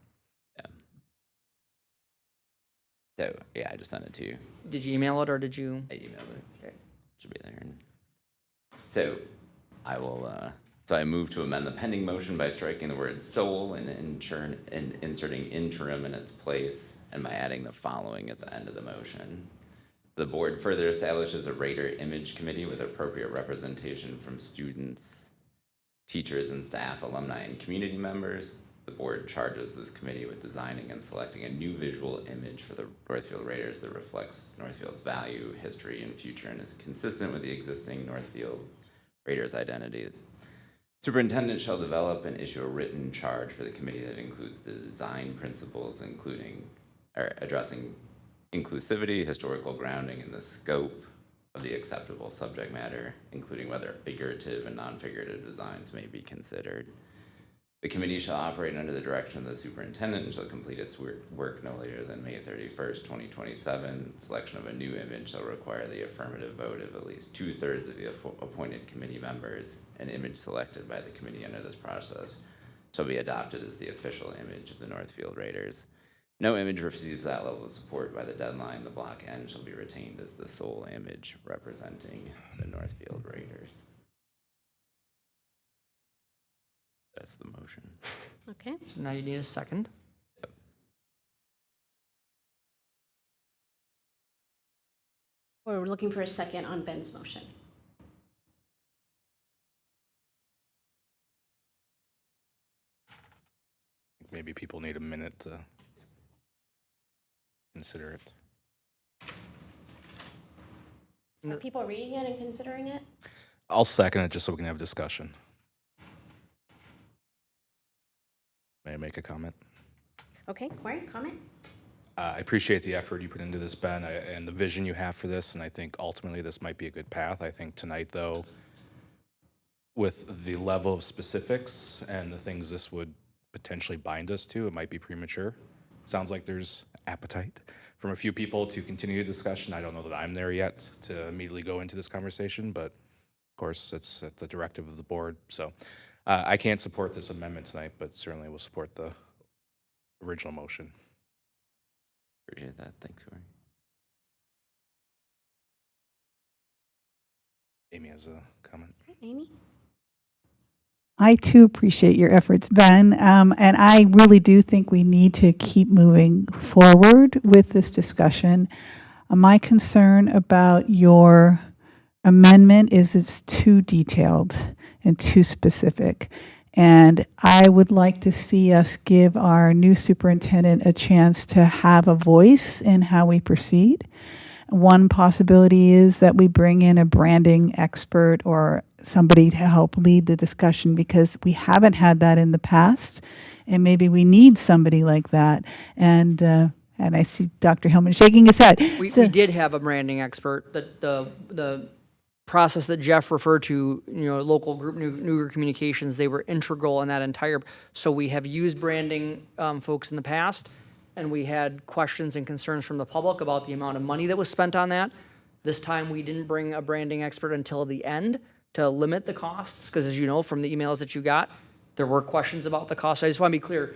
So, yeah, I just sent it to you. Did you email it or did you? I emailed it. Okay. Should be there. So I will, so I move to amend the pending motion by striking the word sole and inserting interim in its place and by adding the following at the end of the motion. The board further establishes a Raider Image Committee with appropriate representation from students, teachers and staff, alumni, and community members. The board charges this committee with designing and selecting a new visual image for the Northfield Raiders that reflects Northfield's value, history, and future and is consistent with the existing Northfield Raiders identity. Superintendent shall develop and issue a written charge for the committee that includes the design principles, addressing inclusivity, historical grounding, and the scope of the acceptable subject matter, including whether figurative and non-figurative designs may be considered. The committee shall operate under the direction of the superintendent and shall complete its work no later than May 31st, 2027. Selection of a new image shall require the affirmative vote of at least 2/3 of the appointed committee members. An image selected by the committee under this process shall be adopted as the official image of the Northfield Raiders. No image receives that level of support by the deadline. The block N shall be retained as the sole image representing the Northfield Raiders. That's the motion. Okay, So now you need a second. we're looking for a second on Ben's motion. Maybe people need a minute to consider it. Are people reading it and considering it? I'll second it just so we can have discussion. May I make a comment? Okay, Corey, comment? I appreciate the effort you put into this, Ben, and the vision you have for this, and I think ultimately this might be a good path. I think tonight, though, with the level of specifics and the things this would potentially bind us to, it might be premature. Sounds like there's appetite from a few people to continue the discussion. I don't know that I'm there yet to immediately go into this conversation, but of course, it's at the directive of the board. So I can't support this amendment tonight, but certainly will support the original motion. Appreciate that. Thanks, Corey. Amy has a comment. Amy? I too appreciate your efforts, Ben, and I really do think we need to keep moving forward with this discussion. My concern about your amendment is it's too detailed and too specific. And I would like to see us give our new superintendent a chance to have a voice in how we proceed. One possibility is that we bring in a branding expert or somebody to help lead the discussion because we haven't had that in the past. And maybe we need somebody like that. And I see Dr. Hillman shaking his head. We So- did have a branding expert. The process that Jeff referred to, local group Nuger Communications, they were integral in that entire. So we have used branding folks in the past, and we had questions and concerns from the public about the amount of money that was spent on that. This time, we didn't bring a branding expert until the end to limit the costs, because as you know from the emails that you got, there were questions about the cost. So I just want to be clear,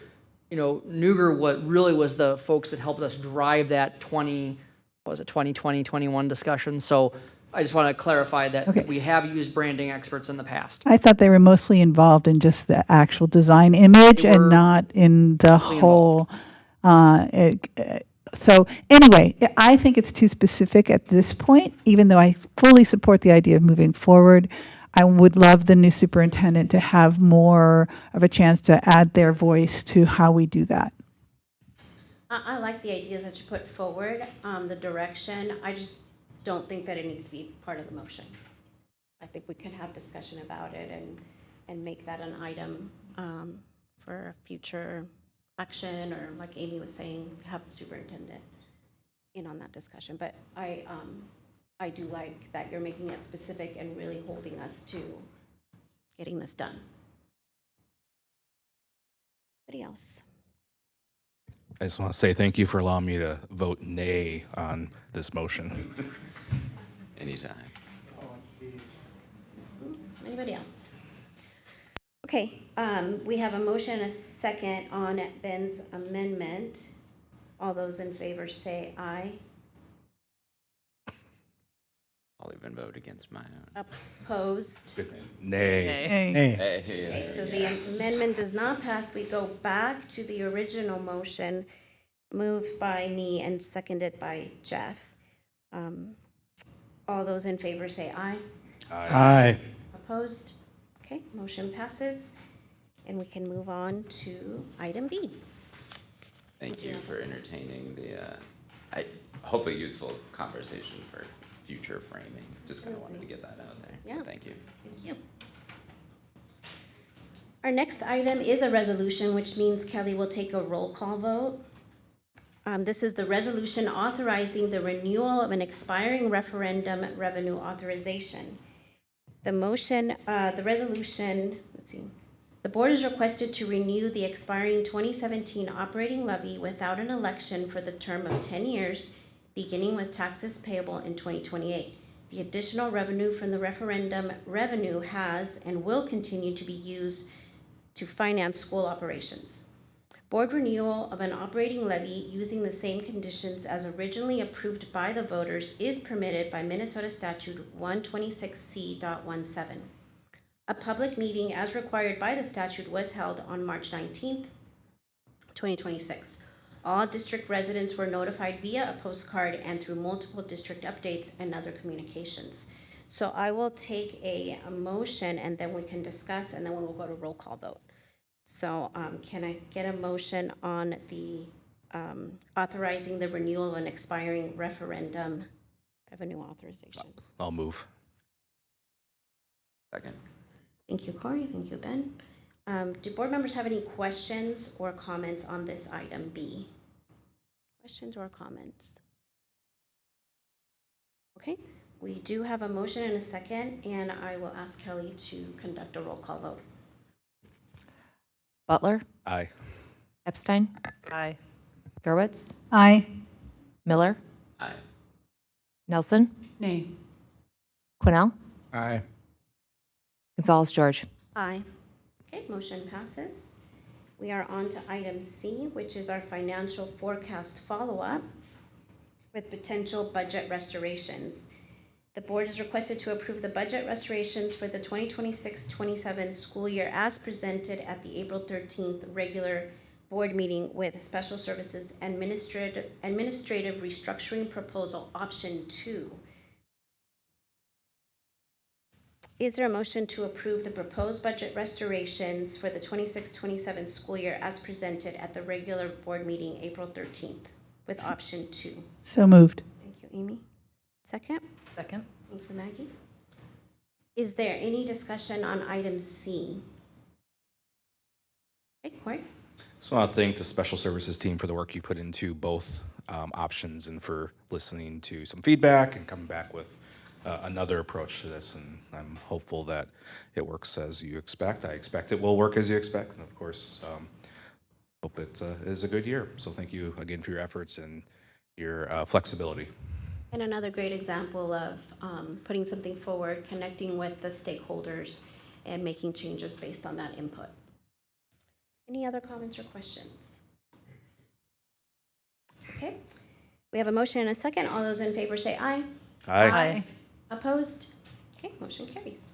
Nuger, what really was the folks that helped us drive that 2020-21 discussion. So I just want to clarify that Okay. we have used branding experts in the past. I thought they were mostly involved in just the actual design image They were and not in the whole. So anyway, I think it's too specific at this point, even though I fully support the idea of moving forward. I would love the new superintendent to have more of a chance to add their voice to how we do that. I like the ideas that you put forward, the direction. I just don't think that it needs to be part of the motion. I think we could have discussion about it and make that an item for a future action, or like Amy was saying, have the superintendent in on that discussion. But I I do like that you're making it specific and really holding us to getting this done. Anybody else? I just want to say thank you for allowing me to vote nay on this motion. Anytime. Anybody else? Okay, we have a motion and a second on Ben's amendment. All those in favor say aye. I'll even vote against my own. Opposed? Nay. Hey, Okay, so the amendment does not pass. We go back to the original motion, moved by me and seconded by Jeff. All those in favor say aye. aye. Opposed? Okay, motion passes. And we can move on to item B. Thank you for entertaining the, hopefully useful conversation for future framing. Just kind of wanted to get that out there. Yeah. Thank you. Thank you. Our next item is a resolution, which means Kelly will take a roll call vote. This is the resolution authorizing the renewal of an expiring referendum revenue authorization. The motion, the resolution, let's see. The board is requested to renew the expiring 2017 operating levy without an election for the term of 10 years, beginning with taxes payable in 2028. The additional revenue from the referendum revenue has and will continue to be used to finance school operations. Board renewal of an operating levy using the same conditions as originally approved by the voters is permitted by Minnesota Statute 126C.17. A public meeting as required by the statute was held on March 19th, 2026. All district residents were notified via a postcard and through multiple district updates and other communications. So I will take a motion and then we can discuss and then we will go to roll call vote. So can I get a motion on the authorizing the renewal of an expiring referendum revenue authorization? I'll move. Second. Thank you, Corey. Thank you, Ben. Do board members have any questions or comments on this item B? Questions or comments? Okay, we do have a motion and a second, and I will ask Kelly to conduct a roll call vote. Butler, Aye. Epstein, Aye. Gerwitz, Aye. Miller, Aye. Nelson, Nay. Quinnell, Aye. Gonzalez, George. Aye. Okay, motion passes. We are on to item C, which is our financial forecast follow-up with potential budget restorations. The board is requested to approve the budget restorations for the 2026-27 school year as presented at the April 13th regular board meeting with Special Services Administrative Restructuring Proposal Option 2. Is there a motion to approve the proposed budget restorations for the 26-27 school year as presented at the regular board meeting April 13th with option 2? So moved. Thank you, Amy. Second? Second. Thank you, Maggie. Is there any discussion on item C? Okay, Corey? So I want to thank the Special Services team for the work you put into both options and for listening to some feedback and coming back with another approach to this. And I'm hopeful that it works as you expect. I expect it will work as you expect. And of course, hope it is a good year. So thank you again for your efforts and your flexibility. And another great example of putting something forward, connecting with the stakeholders, and making changes based on that input. Any other comments or questions? Okay, we have a motion and a second. All those in favor say aye. Aye. Opposed? Okay, motion carries.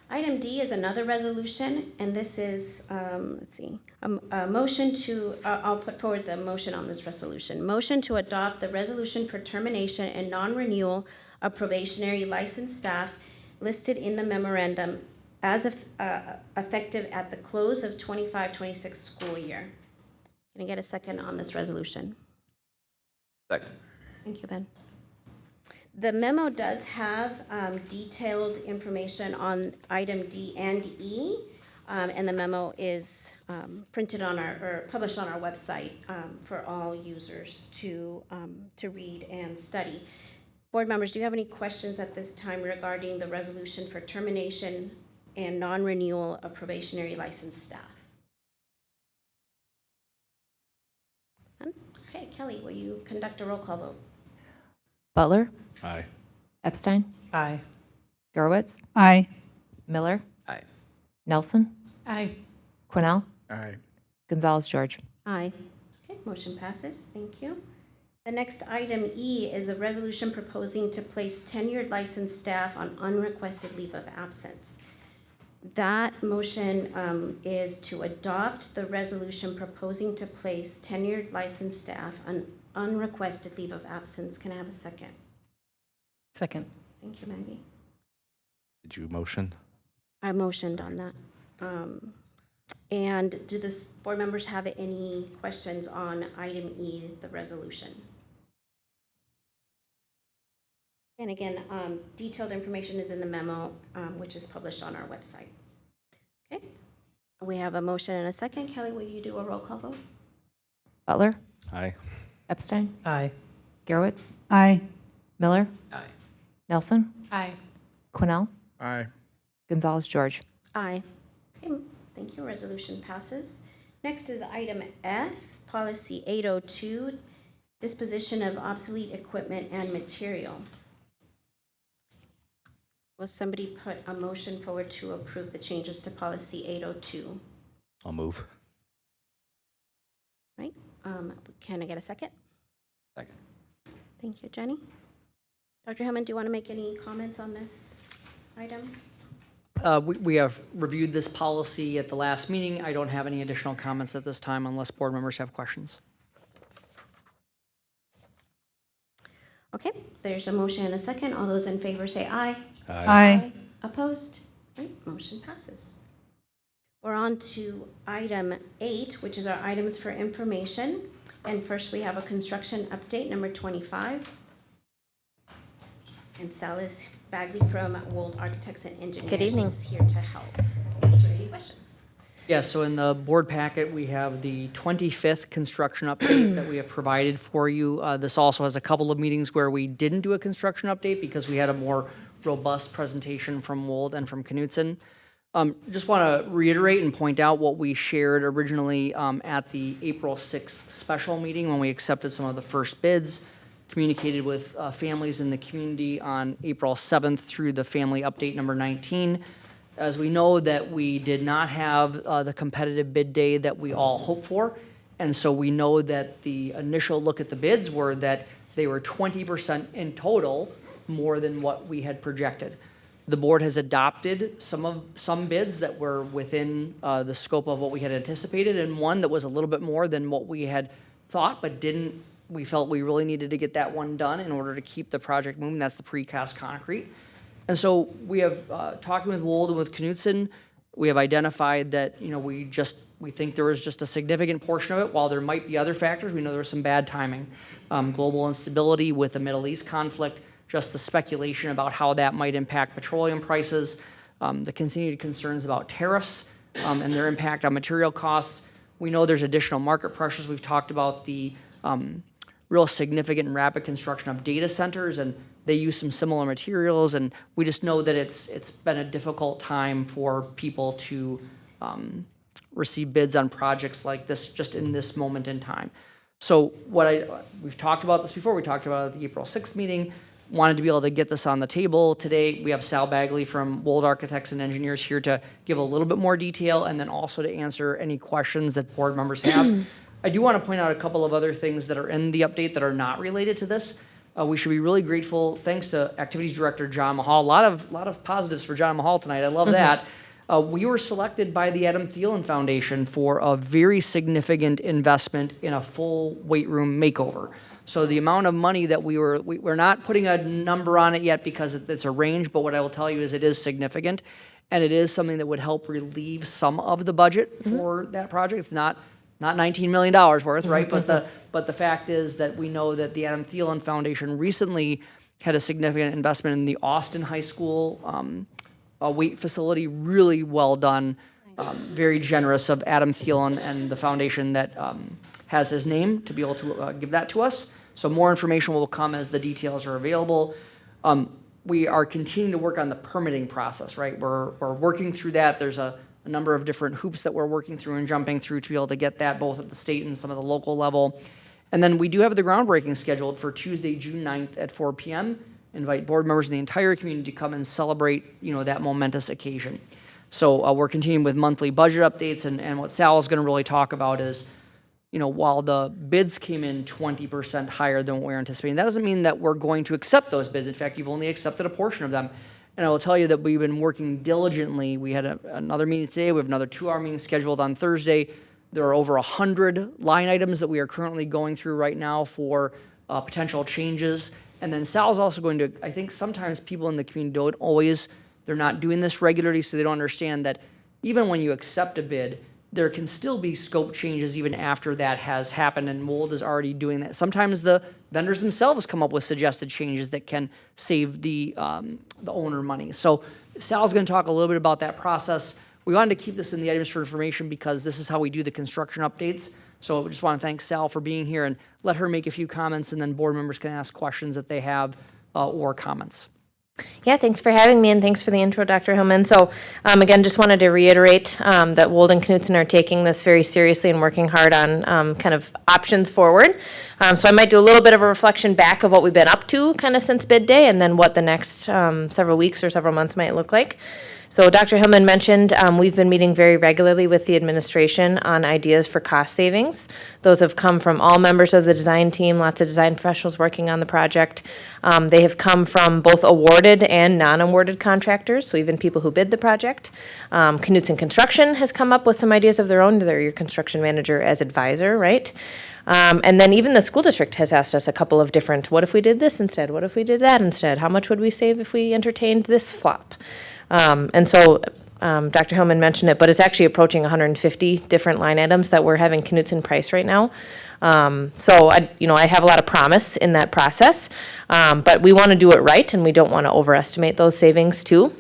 Item D is another resolution, and this is, let's see, a motion to, I'll put forward the motion on this resolution. Motion to adopt the resolution for termination and non-renewal of probationary licensed staff listed in the memorandum as effective at the close of 25-26 school year. Can I get a second on this resolution? Second. Thank you, Ben. The memo does have detailed information on item D and E, and the memo is printed on or published on our website for all users to read and study. Board members, do you have any questions at this time regarding the resolution for termination and non-renewal of probationary licensed staff? None? Okay, Kelly, will you conduct a roll call vote? Butler, Aye. Epstein, Aye. Gerowitz, Aye. Miller, Aye. Nelson, Aye. Quinnell, Aye. Gonzalez, George. Aye. Okay, motion passes. Thank you. The next item E is a resolution proposing to place tenured licensed staff on unrequested leave of absence. That motion is to adopt the resolution proposing to place tenured licensed staff on unrequested leave of absence. Can I have a second? Second. Thank you, Maggie. Did you motion? I motioned on that. And do the board members have any questions on item E, the resolution? And again, detailed information is in the memo, which is published on our website. Okay, we have a motion and a second. Kelly, will you do a roll call vote? Butler, Aye. Epstein, Aye. Gerowitz, Aye. Miller, Aye. Nelson, Aye. Quinnell, Aye. Gonzalez, George. Aye. Okay, thank you. Resolution passes. Next is item F, policy 802, disposition of obsolete equipment and material. Will somebody put a motion forward to approve the changes to policy 802? I'll move. Right? Can I get a second? Second. Thank you, Jenny. Dr. Hillman, do you want to make any comments on this item? We have reviewed this policy at the last meeting. I don't have any additional comments at this time unless board members have questions. Okay, there's a motion and a second. All those in favor say aye. Aye. Opposed? Right, motion passes. We're on to item 8, which is our items for information. And first we have a construction update, number 25. And Salis Bagley from Wold Architects and Engineers Good evening. is here to help answer any questions. Yeah, so in the board packet, we have the 25th construction update that we have provided for you. This also has a couple of meetings where we didn't do a construction update because we had a more robust presentation from Wold and from Knutson. Just want to reiterate and point out what we shared originally at the April 6th special meeting when we accepted some of the first bids, communicated with families in the community on April 7th through the family update number 19. As we know that we did not have the competitive bid day that we all hoped for, and so we know that the initial look at the bids were that they were 20% in total more than what we had projected. The board has adopted some bids that were within the scope of what we had anticipated, and one that was a little bit more than what we had thought, but we felt we really needed to get that one done in order to keep the project moving. That's the precast concrete. And so we have, talking with Wold and with Knutson, we have identified that, we think there was just a significant portion of it. While there might be other factors, we know there was some bad timing. Global instability with the Middle East conflict, just the speculation about how that might impact petroleum prices, the continued concerns about tariffs and their impact on material costs. We know there's additional market pressures. We've talked about the real significant and rapid construction of data centers, and they use some similar materials, and we just know that it's been a difficult time for people to receive bids on projects like this just in this moment in time. So we've talked about this before. We talked about it at the April 6th meeting. Wanted to be able to get this on the table today. We have Sal Bagley from Wold Architects and Engineers here to give a little bit more detail and then also to answer any questions that board members have. I do want to point out a couple of other things that are in the update that are not related to this. We should be really grateful, thanks to Activities Director John Mahal. A lot of positives for John Mahal tonight. I love that. We were selected by the Adam Thielen Foundation for a very significant investment in a full weight room makeover. So the amount of money that we're not putting a number on it yet because it's a range, but what I will tell you is it is significant, and it is something that would help relieve some of the budget for that project. It's not $19 million worth, right? But the fact is that we know that the Adam Thielen Foundation recently had a significant investment in the Austin High School weight facility. Really well done, very generous of Adam Thielen and the foundation that has his name to be able to give that to us. So more information will come as the details are available. We are continuing to work on the permitting process, right? We're working through that. There's a number of different hoops that we're working through and jumping through to be able to get that both at the state and some of the local level. And then we do have the groundbreaking scheduled for Tuesday, June 9th at 4 p.m. Invite board members of the entire community to come and celebrate, that momentous occasion. So we're continuing with monthly budget updates, and what Sal is going to really talk about is, while the bids came in 20% higher than what we were anticipating, that doesn't mean that we're going to accept those bids. In fact, you've only accepted a portion of them. And I will tell you that we've been working diligently. We had another meeting today. We have another 2-hour meeting scheduled on Thursday. There are over 100 line items that we are currently going through right now for potential changes. And then Sal's also going to, I think sometimes people in the community don't always, they're not doing this regularly, so they don't understand that even when you accept a bid, there can still be scope changes even after that has happened, and Mold is already doing that. Sometimes the vendors themselves come up with suggested changes that can save the owner money. So Sal's going to talk a little bit about that process. We wanted to keep this in the items for information because this is how we do the construction updates. So I just want to thank Sal for being here and let her make a few comments, and then board members can ask questions that they have or comments. Yeah, thanks for having me, and thanks for the intro, Dr. Hillman. So again, just wanted to reiterate that Wold and Knutson are taking this very seriously and working hard on kind of options forward. So I might do a little bit of a reflection back of what we've been up to kind of since bid day, and then what the next several weeks or several months might look like. So Dr. Hillman mentioned we've been meeting very regularly with the administration on ideas for cost savings. Those have come from all members of the design team, lots of design professionals working on the project. They have come from both awarded and non-awarded contractors, so even people who bid the project. Knutson Construction has come up with some ideas of their own. They're your construction manager as advisor, right? And then even the school district has asked us a couple of different, what if we did this instead? What if we did that instead? How much would we save if we entertained this flop? And so Dr. Hillman mentioned it, but it's actually approaching 150 different line items that we're having Knutson price right now. So I have a lot of promise in that process, but we want to do it right, and we don't want to overestimate those savings too.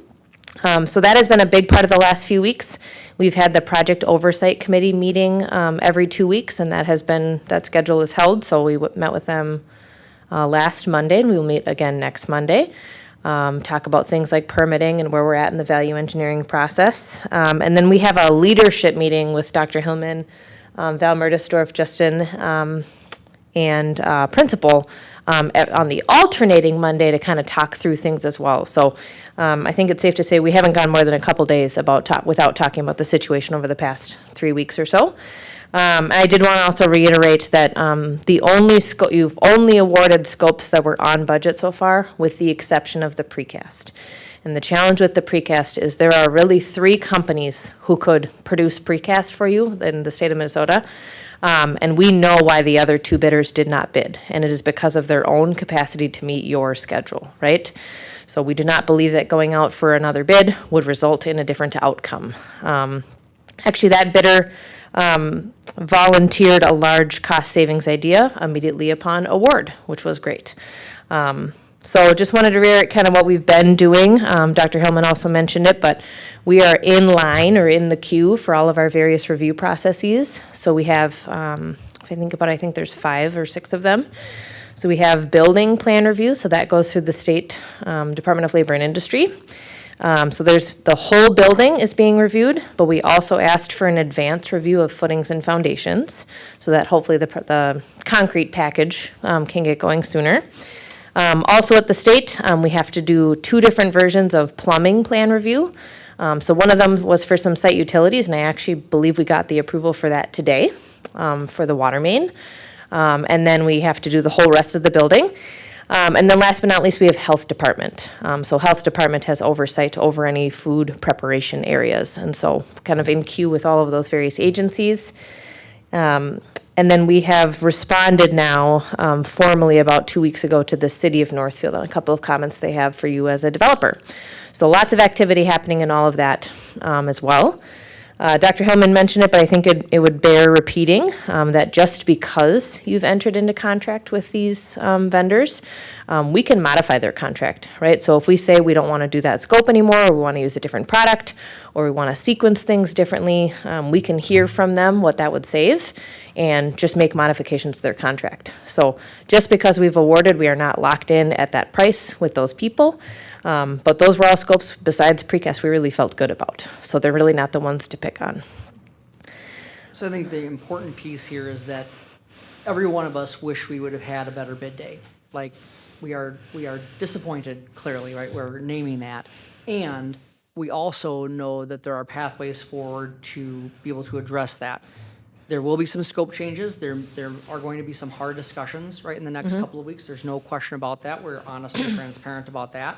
So that has been a big part of the last few weeks. We've had the project oversight committee meeting every 2 weeks, and that schedule is held. So we met with them last Monday, and we will meet again next Monday. Talk about things like permitting and where we're at in the value engineering process. And then we have a leadership meeting with Dr. Hillman, Val Murdisdorf, Justin, and principal on the alternating Monday to kind of talk through things as well. So I think it's safe to say we haven't gone more than a couple days without talking about the situation over the past 3 weeks or so. I did want to also reiterate that you've only awarded scopes that were on budget so far, with the exception of the precast. And the challenge with the precast is there are really 3 companies who could produce precast for you in the state of Minnesota. And we know why the other 2 bidders did not bid, and it is because of their own capacity to meet your schedule, right? So we do not believe that going out for another bid would result in a different outcome. Actually, that bidder volunteered a large cost savings idea immediately upon award, which was great. So just wanted to reiterate kind of what we've been doing. Dr. Hillman also mentioned it, but we are in line or in the queue for all of our various review processes. So we have, if I think there's 5 or 6 of them. So we have building plan review, so that goes through the State Department of Labor and Industry. So there's the whole building is being reviewed, but we also asked for an advanced review of footings and foundations, so that hopefully the concrete package can get going sooner. Also at the state, we have to do 2 different versions of plumbing plan review. So one of them was for some site utilities, and I actually believe we got the approval for that today for the water main. And then we have to do the whole rest of the building. And then last but not least, we have Health Department. So Health Department has oversight over any food preparation areas. And so kind of in queue with all of those various agencies. And then we have responded now formally about 2 weeks ago to the city of Northfield on a couple of comments they have for you as a developer. So lots of activity happening in all of that as well. Dr. Hillman mentioned it, but I think it would bear repeating that just because you've entered into contract with these vendors, we can modify their contract, right? So if we say we don't want to do that scope anymore, or we want to use a different product, or we want to sequence things differently, we can hear from them what that would save and just make modifications to their contract. So just because we've awarded, we are not locked in at that price with those people. But those were all scopes besides precast we really felt good about. So they're really not the ones to pick on. So I think the important piece here is that every one of us wish we would have had a better bid day. Like, we are disappointed, clearly, right? We're naming that. And we also know that there are pathways forward to be able to address that. There will be some scope changes. There are going to be some hard discussions, right, in the next couple of weeks. There's no question about that. We're honest and transparent about that.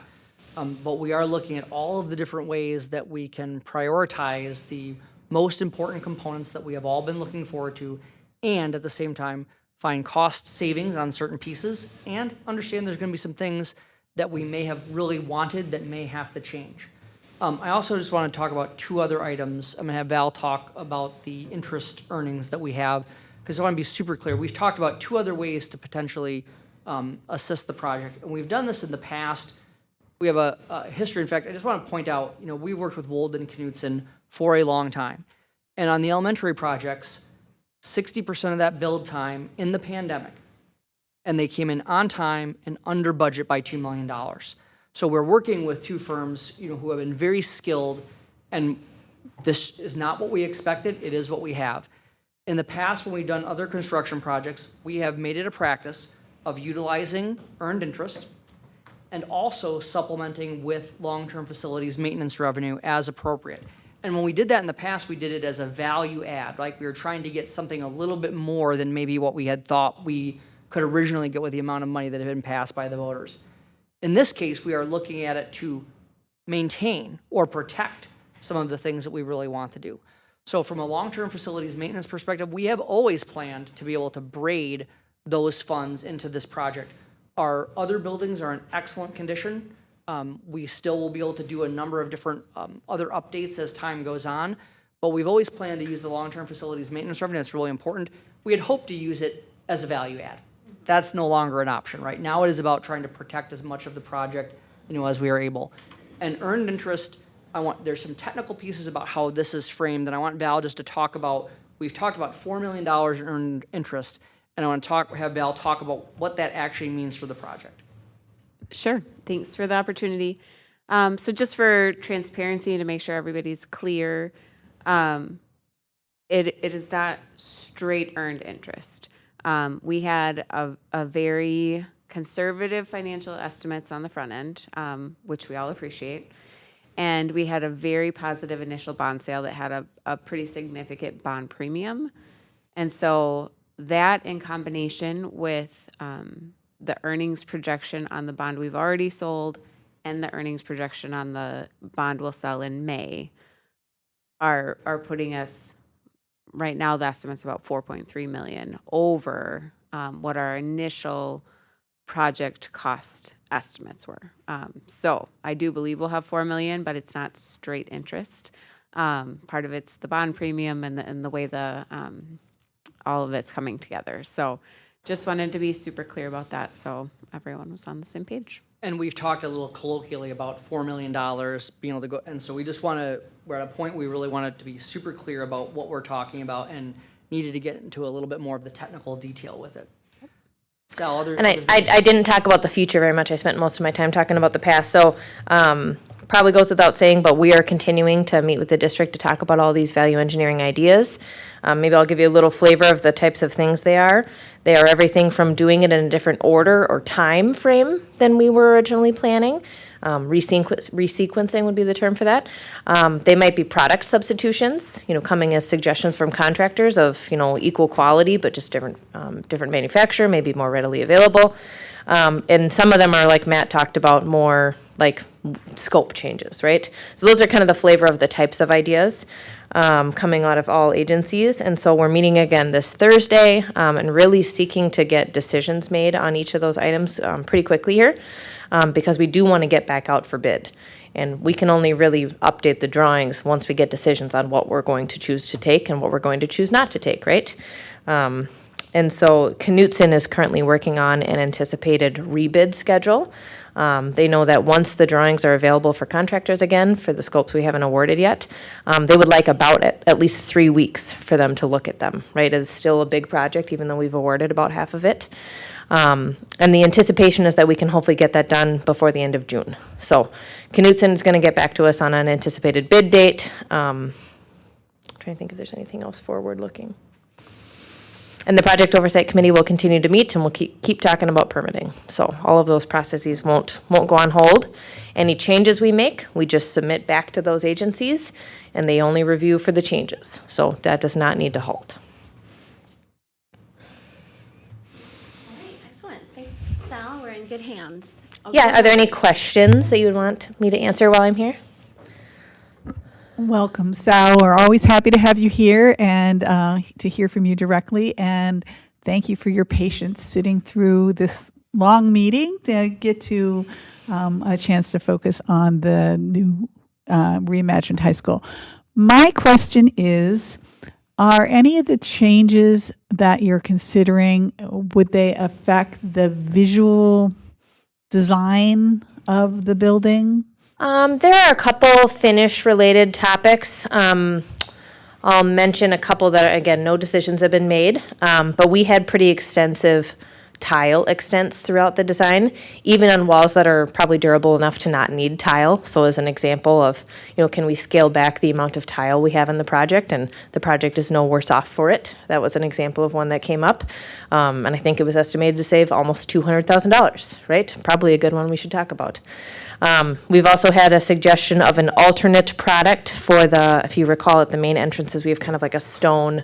But we are looking at all of the different ways that we can prioritize the most important components that we have all been looking forward to, and at the same time, find cost savings on certain pieces, and understand there's going to be some things that we may have really wanted that may have to change. I also just want to talk about two other items. I'm going to have Val talk about the interest earnings that we have, because I want to be super clear. We've talked about two other ways to potentially assist the project, and we've done this in the past. We have a history. In fact, I just want to point out, we've worked with Wolden Knutson for a long time. And on the elementary projects, 60% of that build time in the pandemic, and they came in on time and under budget by $2 million. So we're working with two firms, who have been very skilled, and this is not what we expected. It is what we have. In the past, when we've done other construction projects, we have made it a practice of utilizing earned interest and also supplementing with long-term facilities maintenance revenue as appropriate. And when we did that in the past, we did it as a value add, like we were trying to get something a little bit more than maybe what we had thought we could originally get with the amount of money that had been passed by the voters. In this case, we are looking at it to maintain or protect some of the things that we really want to do. So from a long-term facilities maintenance perspective, we have always planned to be able to braid those funds into this project. Our other buildings are in excellent condition. We still will be able to do a number of different other updates as time goes on, but we've always planned to use the long-term facilities maintenance revenue. That's really important. We had hoped to use it as a value add. That's no longer an option, right? Now it is about trying to protect as much of the project, as we are able. And earned interest, there's some technical pieces about how this is framed, and I want Val just to talk about, we've talked about $4 million in earned interest, and I want to have Val talk about what that actually means for the project. Sure. Thanks for the opportunity. So just for transparency to make sure everybody's clear, it is not straight earned interest. We had a very conservative financial estimates on the front end, which we all appreciate. And we had a very positive initial bond sale that had a pretty significant bond premium. And so that in combination with the earnings projection on the bond we've already sold and the earnings projection on the bond we'll sell in May are putting us, right now the estimate's about 4.3 million over what our initial project cost estimates were. So I do believe we'll have 4 million, but it's not straight interest. Part of it's the bond premium and the way all of it's coming together. So just wanted to be super clear about that so everyone was on the same page. And we've talked a little colloquially about $4 million being able to go, and so we just we're at a point we really wanted to be super clear about what we're talking about and needed to get into a little bit more of the technical detail with it. Sal, And I didn't talk about the future very much. I spent most of my time talking about the past. So probably goes without saying, but we are continuing to meet with the district to talk about all these value engineering ideas. Maybe I'll give you a little flavor of the types of things they are. They are everything from doing it in a different order or time frame than we were originally planning. Resequencing would be the term for that. They might be product substitutions, coming as suggestions from contractors of, equal quality, but just different manufacturer, maybe more readily available. And some of them are, like Matt talked about, more like scope changes, right? So those are kind of the flavor of the types of ideas coming out of all agencies. And so we're meeting again this Thursday and really seeking to get decisions made on each of those items pretty quickly here because we do want to get back out for bid. And we can only really update the drawings once we get decisions on what we're going to choose to take and what we're going to choose not to take, right? And so Knutson is currently working on an anticipated rebid schedule. They know that once the drawings are available for contractors again, for the scopes we haven't awarded yet, they would like about at least 3 weeks for them to look at them, right? It's still a big project, even though we've awarded about half of it. And the anticipation is that we can hopefully get that done before the end of June. So Knutson is going to get back to us on an anticipated bid date. Trying to think if there's anything else forward-looking. And the Project Oversight Committee will continue to meet, and we'll keep talking about permitting. So all of those processes won't go on hold. Any changes we make, we just submit back to those agencies, and they only review for the changes. So that does not need to halt. All right, excellent. Thanks, Sal. We're in good hands. Yeah, are there any questions that you would want me to answer while I'm here? Welcome, Sal. We're always happy to have you here and to hear from you directly. And thank you for your patience sitting through this long meeting to get to a chance to focus on the new reimagined high school. My question is, are any of the changes that you're considering, would they affect the visual design of the building? There are a couple finish-related topics. I'll mention a couple that, again, no decisions have been made, but we had pretty extensive tile extents throughout the design, even on walls that are probably durable enough to not need tile. So as an example of, can we scale back the amount of tile we have in the project, and the project is no worse off for it. That was an example of one that came up, and I think it was estimated to save almost $200,000, right? Probably a good one we should talk about. We've also had a suggestion of an alternate product for if you recall, at the main entrances, we have kind of like a stone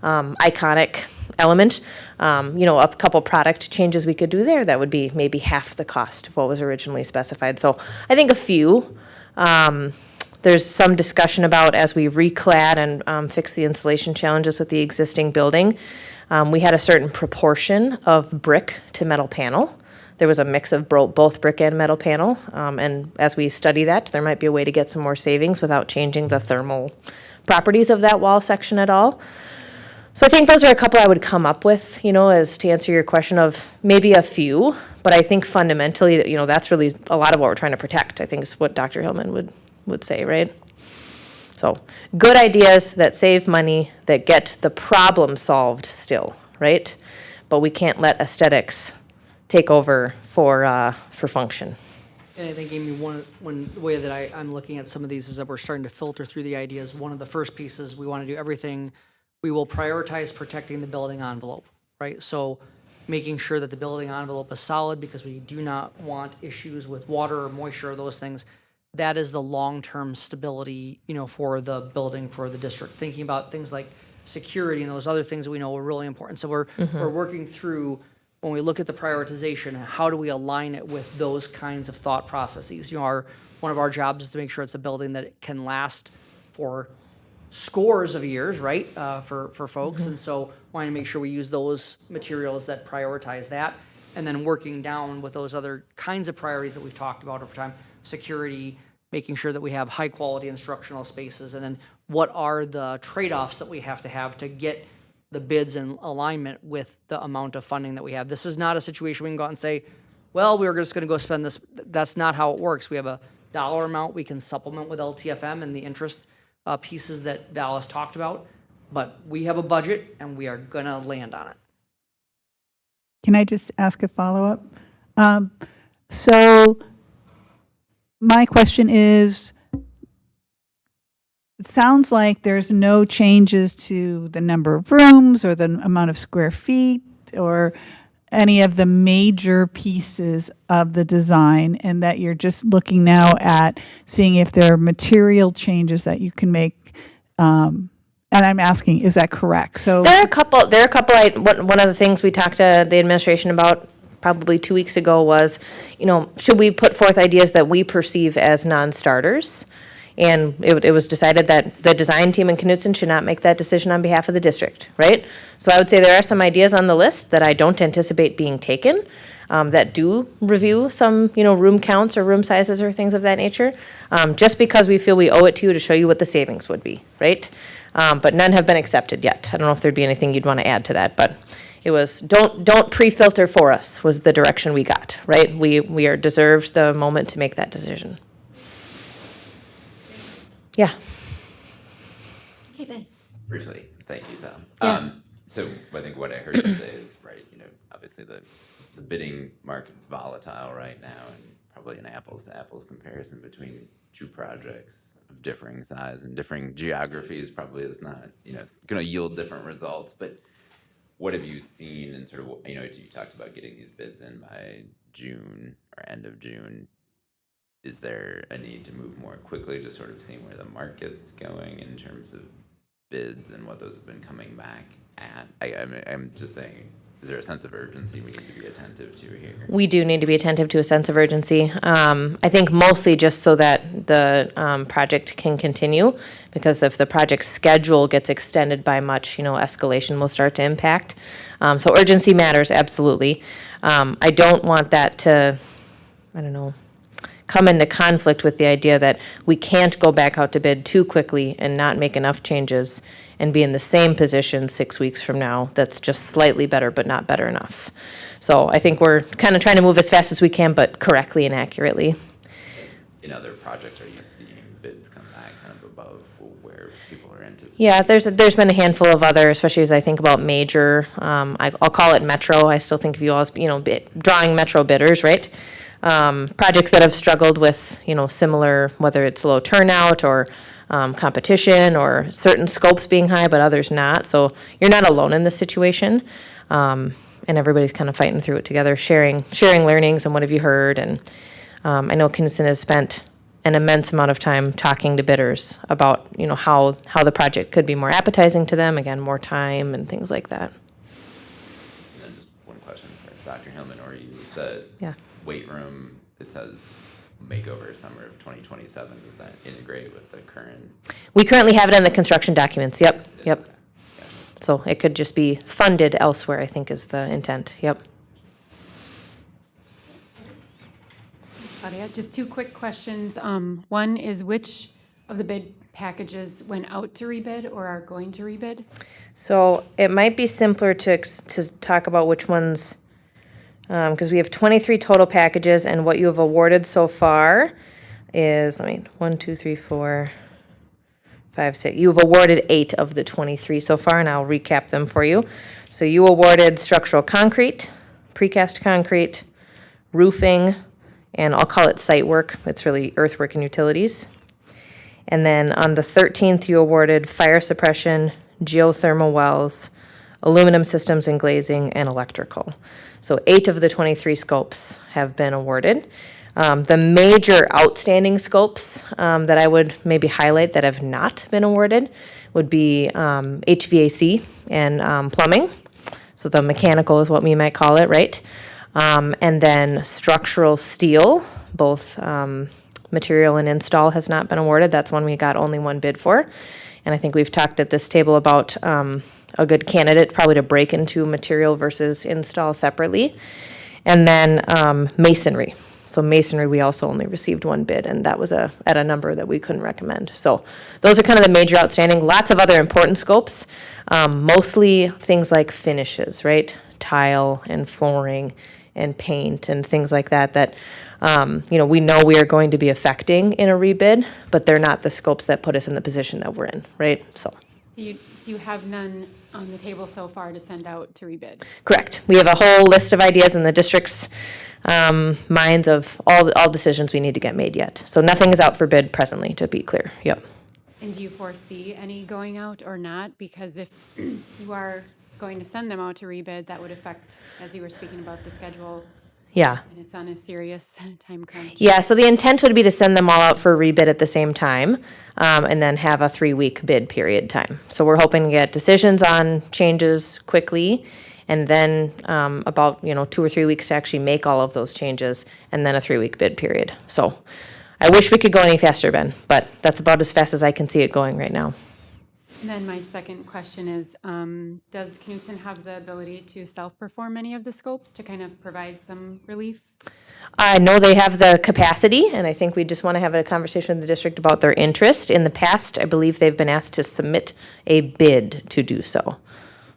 iconic element. A couple product changes we could do there that would be maybe half the cost of what was originally specified. So I think a few. There's some discussion about, as we reclad and fix the insulation challenges with the existing building, we had a certain proportion of brick to metal panel. There was a mix of both brick and metal panel, and as we study that, there might be a way to get some more savings without changing the thermal properties of that wall section at all. So I think those are a couple I would come up with, as to answer your question of maybe a few, but I think fundamentally, that's really a lot of what we're trying to protect, I think is what Dr. Hillman would say, right? So good ideas that save money, that get the problem solved still, right? But we can't let aesthetics take over for function. And I think, Amy, one way that I'm looking at some of these is that we're starting to filter through the ideas. One of the first pieces, we want to do everything. We will prioritize protecting the building envelope, right? So making sure that the building envelope is solid, because we do not want issues with water or moisture or those things. That is the long-term stability, for the building, for the district. Thinking about things like security and those other things that we know are really important. So we're working through, when we look at the prioritization, how do we align it with those kinds of thought processes? One of our jobs is to make sure it's a building that can last for scores of years, right, for folks. And so wanting to make sure we use those materials that prioritize that, and then working down with those other kinds of priorities that we've talked about over time, security, making sure that we have high quality instructional spaces, and then what are the trade-offs that we have to get the bids in alignment with the amount of funding that we have. This is not a situation we can go out and say, well, we're just going to go spend this. That's not how it works. We have a dollar amount we can supplement with LTFM and the interest pieces that Val has talked about, but we have a budget and we are going to land on it. Can I just ask a follow-up? So my question is, it sounds like there's no changes to the number of rooms or the amount of square feet or any of the major pieces of the design, and that you're just looking now at seeing if there are material changes that you can make. And I'm asking, is that correct? So There are a couple. One of the things we talked to the administration about probably 2 weeks ago was, should we put forth ideas that we perceive as non-starters? And it was decided that the design team in Knutson should not make that decision on behalf of the district, right? So I would say there are some ideas on the list that I don't anticipate being taken, that do review some, room counts or room sizes or things of that nature, just because we feel we owe it to you to show you what the savings would be, right? But none have been accepted yet. I don't know if there'd be anything you'd want to add to that, but it was, don't pre-filter for us was the direction we got, right? We are deserved the moment to make that decision. Yeah. Okay, Ben. Briefly, thank you, Sam. Yeah. So I think what I heard you say is right. Obviously the bidding market's volatile right now, and probably an apples to apples comparison between two projects of differing size and differing geographies probably is not going to yield different results. But what have you seen in sort of you talked about getting these bids in by June or end of June? Is there a need to move more quickly, just sort of seeing where the market's going in terms of bids and what those have been coming back at? I'm just saying, is there a sense of urgency we need to be attentive to here? We do need to be attentive to a sense of urgency. I think mostly just so that the project can continue, because if the project schedule gets extended by much, escalation will start to impact. So urgency matters, absolutely. I don't want that to, come into conflict with the idea that we can't go back out to bid too quickly and not make enough changes and be in the same position 6 weeks from now that's just slightly better but not better enough. So I think we're kind of trying to move as fast as we can, but correctly and accurately. In other projects, are you seeing bids come back kind of above where people are anticipating? Yeah, there's been a handful of other, especially as I think about major, I'll call it metro. I still think of you all as, drawing metro bidders, right? Projects that have struggled with, similar, whether it's low turnout or competition or certain scopes being high, but others not. So you're not alone in this situation. And everybody's kind of fighting through it together, sharing learnings and what have you heard. And I know Knutson has spent an immense amount of time talking to bidders about, how the project could be more appetizing to them, again, more time and things like that. And then just one question for Dr. Hillman or you. The weight room, it says makeover summer of 2027. Does that integrate with the current? We currently have it in the construction documents. Yep. So it could just be funded elsewhere, I think is the intent. Yep. Claudia, just two quick questions. One is, which of the bid packages went out to rebid or are going to rebid? So it might be simpler to talk about which ones, because we have 23 total packages, and what you have awarded so far is, 1, 2, 3, 4, 5, 6. You've awarded 8 of the 23 so far, and I'll recap them for you. So you awarded structural concrete, precast concrete, roofing, and I'll call it site work. It's really earthwork and utilities. And then on the 13th, you awarded fire suppression, geothermal wells, aluminum systems and glazing, and electrical. So 8 of the 23 scopes have been awarded. The major outstanding scopes that I would maybe highlight that have not been awarded would be HVAC and plumbing. So the mechanical is what we might call it, right? And then structural steel, both material and install has not been awarded. That's one we got only one bid for. And I think we've talked at this table about a good candidate probably to break into material versus install separately. And then masonry. So masonry, we also only received one bid, and that was at a number that we couldn't recommend. So those are kind of the major outstanding. Lots of other important scopes, mostly things like finishes, right? Tile and flooring and paint and things like that, we know we are going to be affecting in a rebid, but they're not the scopes that put us in the position that we're in, right? So you have none on the table so far to send out to rebid? Correct. We have a whole list of ideas in the district's minds of all decisions we need to get made yet. So nothing is out for bid presently, to be clear. Yep. And do you foresee any going out or not? Because if you are going to send them out to rebid, that would affect, as you were speaking about, the schedule. Yeah. And it's on a serious time crunch. Yeah, so the intent would be to send them all out for rebid at the same time, and then have a 3-week bid period time. So we're hoping to get decisions on changes quickly, and then about 2 or 3 weeks to actually make all of those changes, and then a 3-week bid period. So I wish we could go any faster, Ben, but that's about as fast as I can see it going right now. And then my second question is, does Knutson have the ability to self-perform any of the scopes to kind of provide some relief? I know they have the capacity, and I think we just want to have a conversation with the district about their interest. In the past, I believe they've been asked to submit a bid to do so.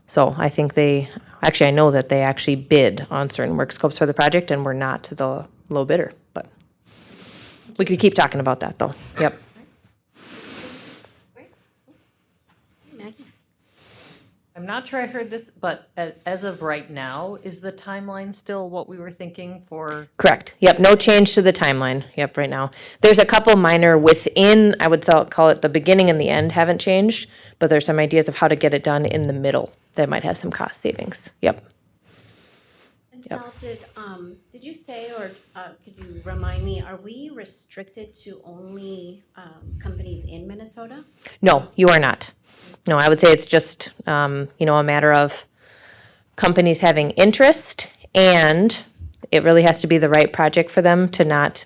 So I think I know that they actually bid on certain work scopes for the project, and we're not the low bidder, but we could keep talking about that, though. Yep. Maggie? I'm not sure I heard this, but as of right now, is the timeline still what we were thinking for? Correct. Yep, no change to the timeline. Yep, right now. There's a couple minor within, I would call it the beginning and the end haven't changed, but there's some ideas of how to get it done in the middle that might have some cost savings. Yep. And Sal, did you say, or could you remind me, are we restricted to only companies in Minnesota? No, you are not. No, I would say it's just, a matter of companies having interest, and it really has to be the right project for them to not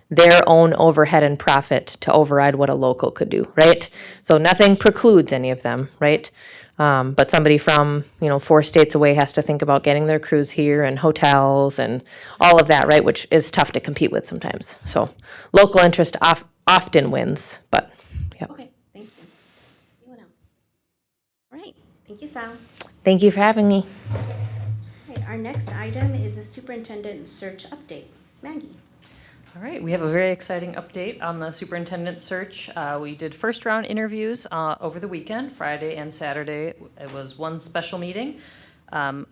their own overhead and profit to override what a local could do, right? So nothing precludes any of them, right? But somebody from, 4 states away has to think about getting their crews here and hotels and all of that, right? Which is tough to compete with sometimes. So local interest often wins, but, yep. Okay, thank you. Anyone else? All right, thank you, Sal. Thank you for having me. All right, our next item is the superintendent search update. Maggie? All right, we have a very exciting update on the superintendent search. We did first round interviews over the weekend, Friday and Saturday. It was one special meeting.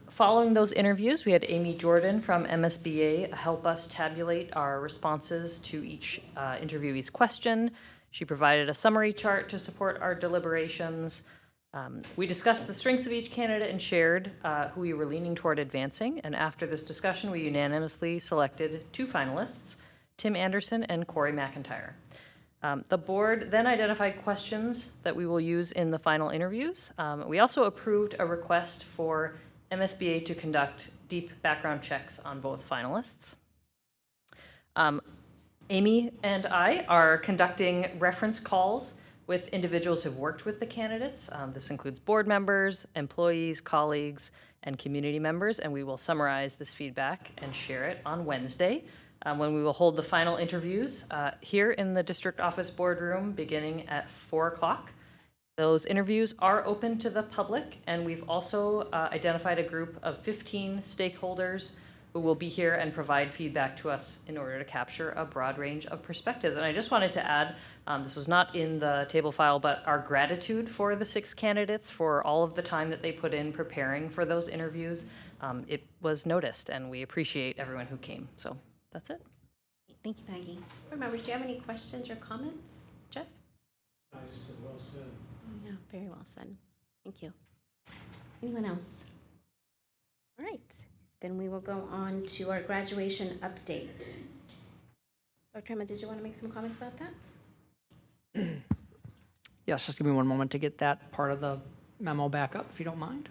Following those interviews, we had Amy Jordan from MSBA help us tabulate our responses to each interviewee's question. She provided a summary chart to support our deliberations. We discussed the strengths of each candidate and shared who we were leaning toward advancing. And after this discussion, we unanimously selected 2 finalists, Tim Anderson and Corey McIntyre. The board then identified questions that we will use in the final interviews. We also approved a request for MSBA to conduct deep background checks on both finalists. Amy and I are conducting reference calls with individuals who've worked with the candidates. This includes board members, employees, colleagues, and community members, and we will summarize this feedback and share it on Wednesday, when we will hold the final interviews here in the district office boardroom beginning at 4 o'clock. Those interviews are open to the public, and we've also identified a group of 15 stakeholders who will be here and provide feedback to us in order to capture a broad range of perspectives. And I just wanted to add, this was not in the table file, but our gratitude for the 6 candidates for all of the time that they put in preparing for those interviews. It was noticed, and we appreciate everyone who came. So that's it. Thank you, Maggie. Board members, do you have any questions or comments? Jeff? I just said, well said. Oh, yeah, very well said. Thank you. Anyone else? All right, then we will go on to our graduation update. Dr. Emma, did you want to make some comments about that? Yes, just give me one moment to get that part of the memo back up, if you don't mind.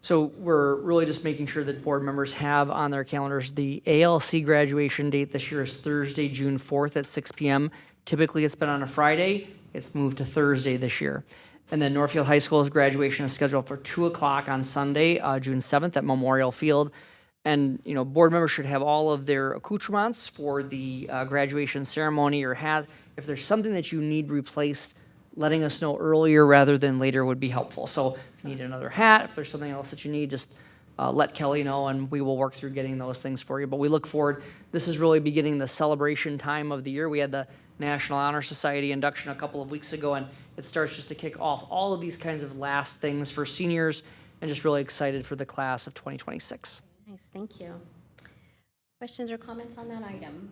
So we're really just making sure that board members have on their calendars the ALC graduation date this year is Thursday, June 4th at 6 p.m. Typically, it's been on a Friday. It's moved to Thursday this year. And then Northfield High School's graduation is scheduled for 2 o'clock on Sunday, June 7th at Memorial Field. And, board members should have all of their accoutrements for the graduation ceremony or hat. If there's something that you need replaced, letting us know earlier rather than later would be helpful. So if you need another hat, if there's something else that you need, just let Kelly know and we will work through getting those things for you. But we look forward, this is really beginning the celebration time of the year. We had the National Honor Society induction a couple of weeks ago, and it starts just to kick off all of these kinds of last things for seniors, and just really excited for the class of 2026. Nice, thank you. Questions or comments on that item?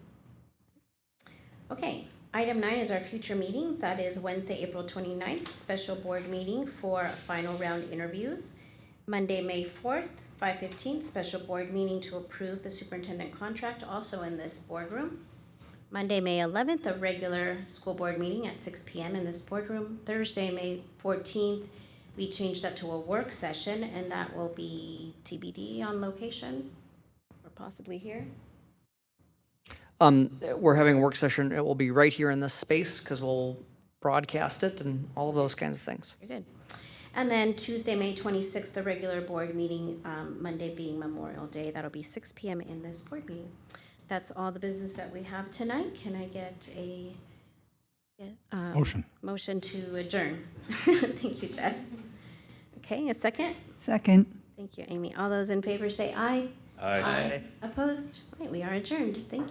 Okay, item 9 is our future meetings. That is Wednesday, April 29th, special board meeting for final round interviews. Monday, May 4th, 5:15, special board meeting to approve the superintendent contract, also in this boardroom. Monday, May 11th, a regular school board meeting at 6 p.m. in this boardroom. Thursday, May 14th, we changed that to a work session, and that will be TBD on location, or possibly here. We're having a work session. It will be right here in this space because we'll broadcast it and all of those kinds of things. Very good. And then Tuesday, May 26th, the regular board meeting, Monday being Memorial Day. That'll be 6 p.m. in this board meeting. That's all the business that we have tonight. Can I get a motion to adjourn? Thank you, Jeff. Okay, a second? Second. Thank you, Amy. All those in favor say aye. Aye. Opposed? Right, we are adjourned. Thank you.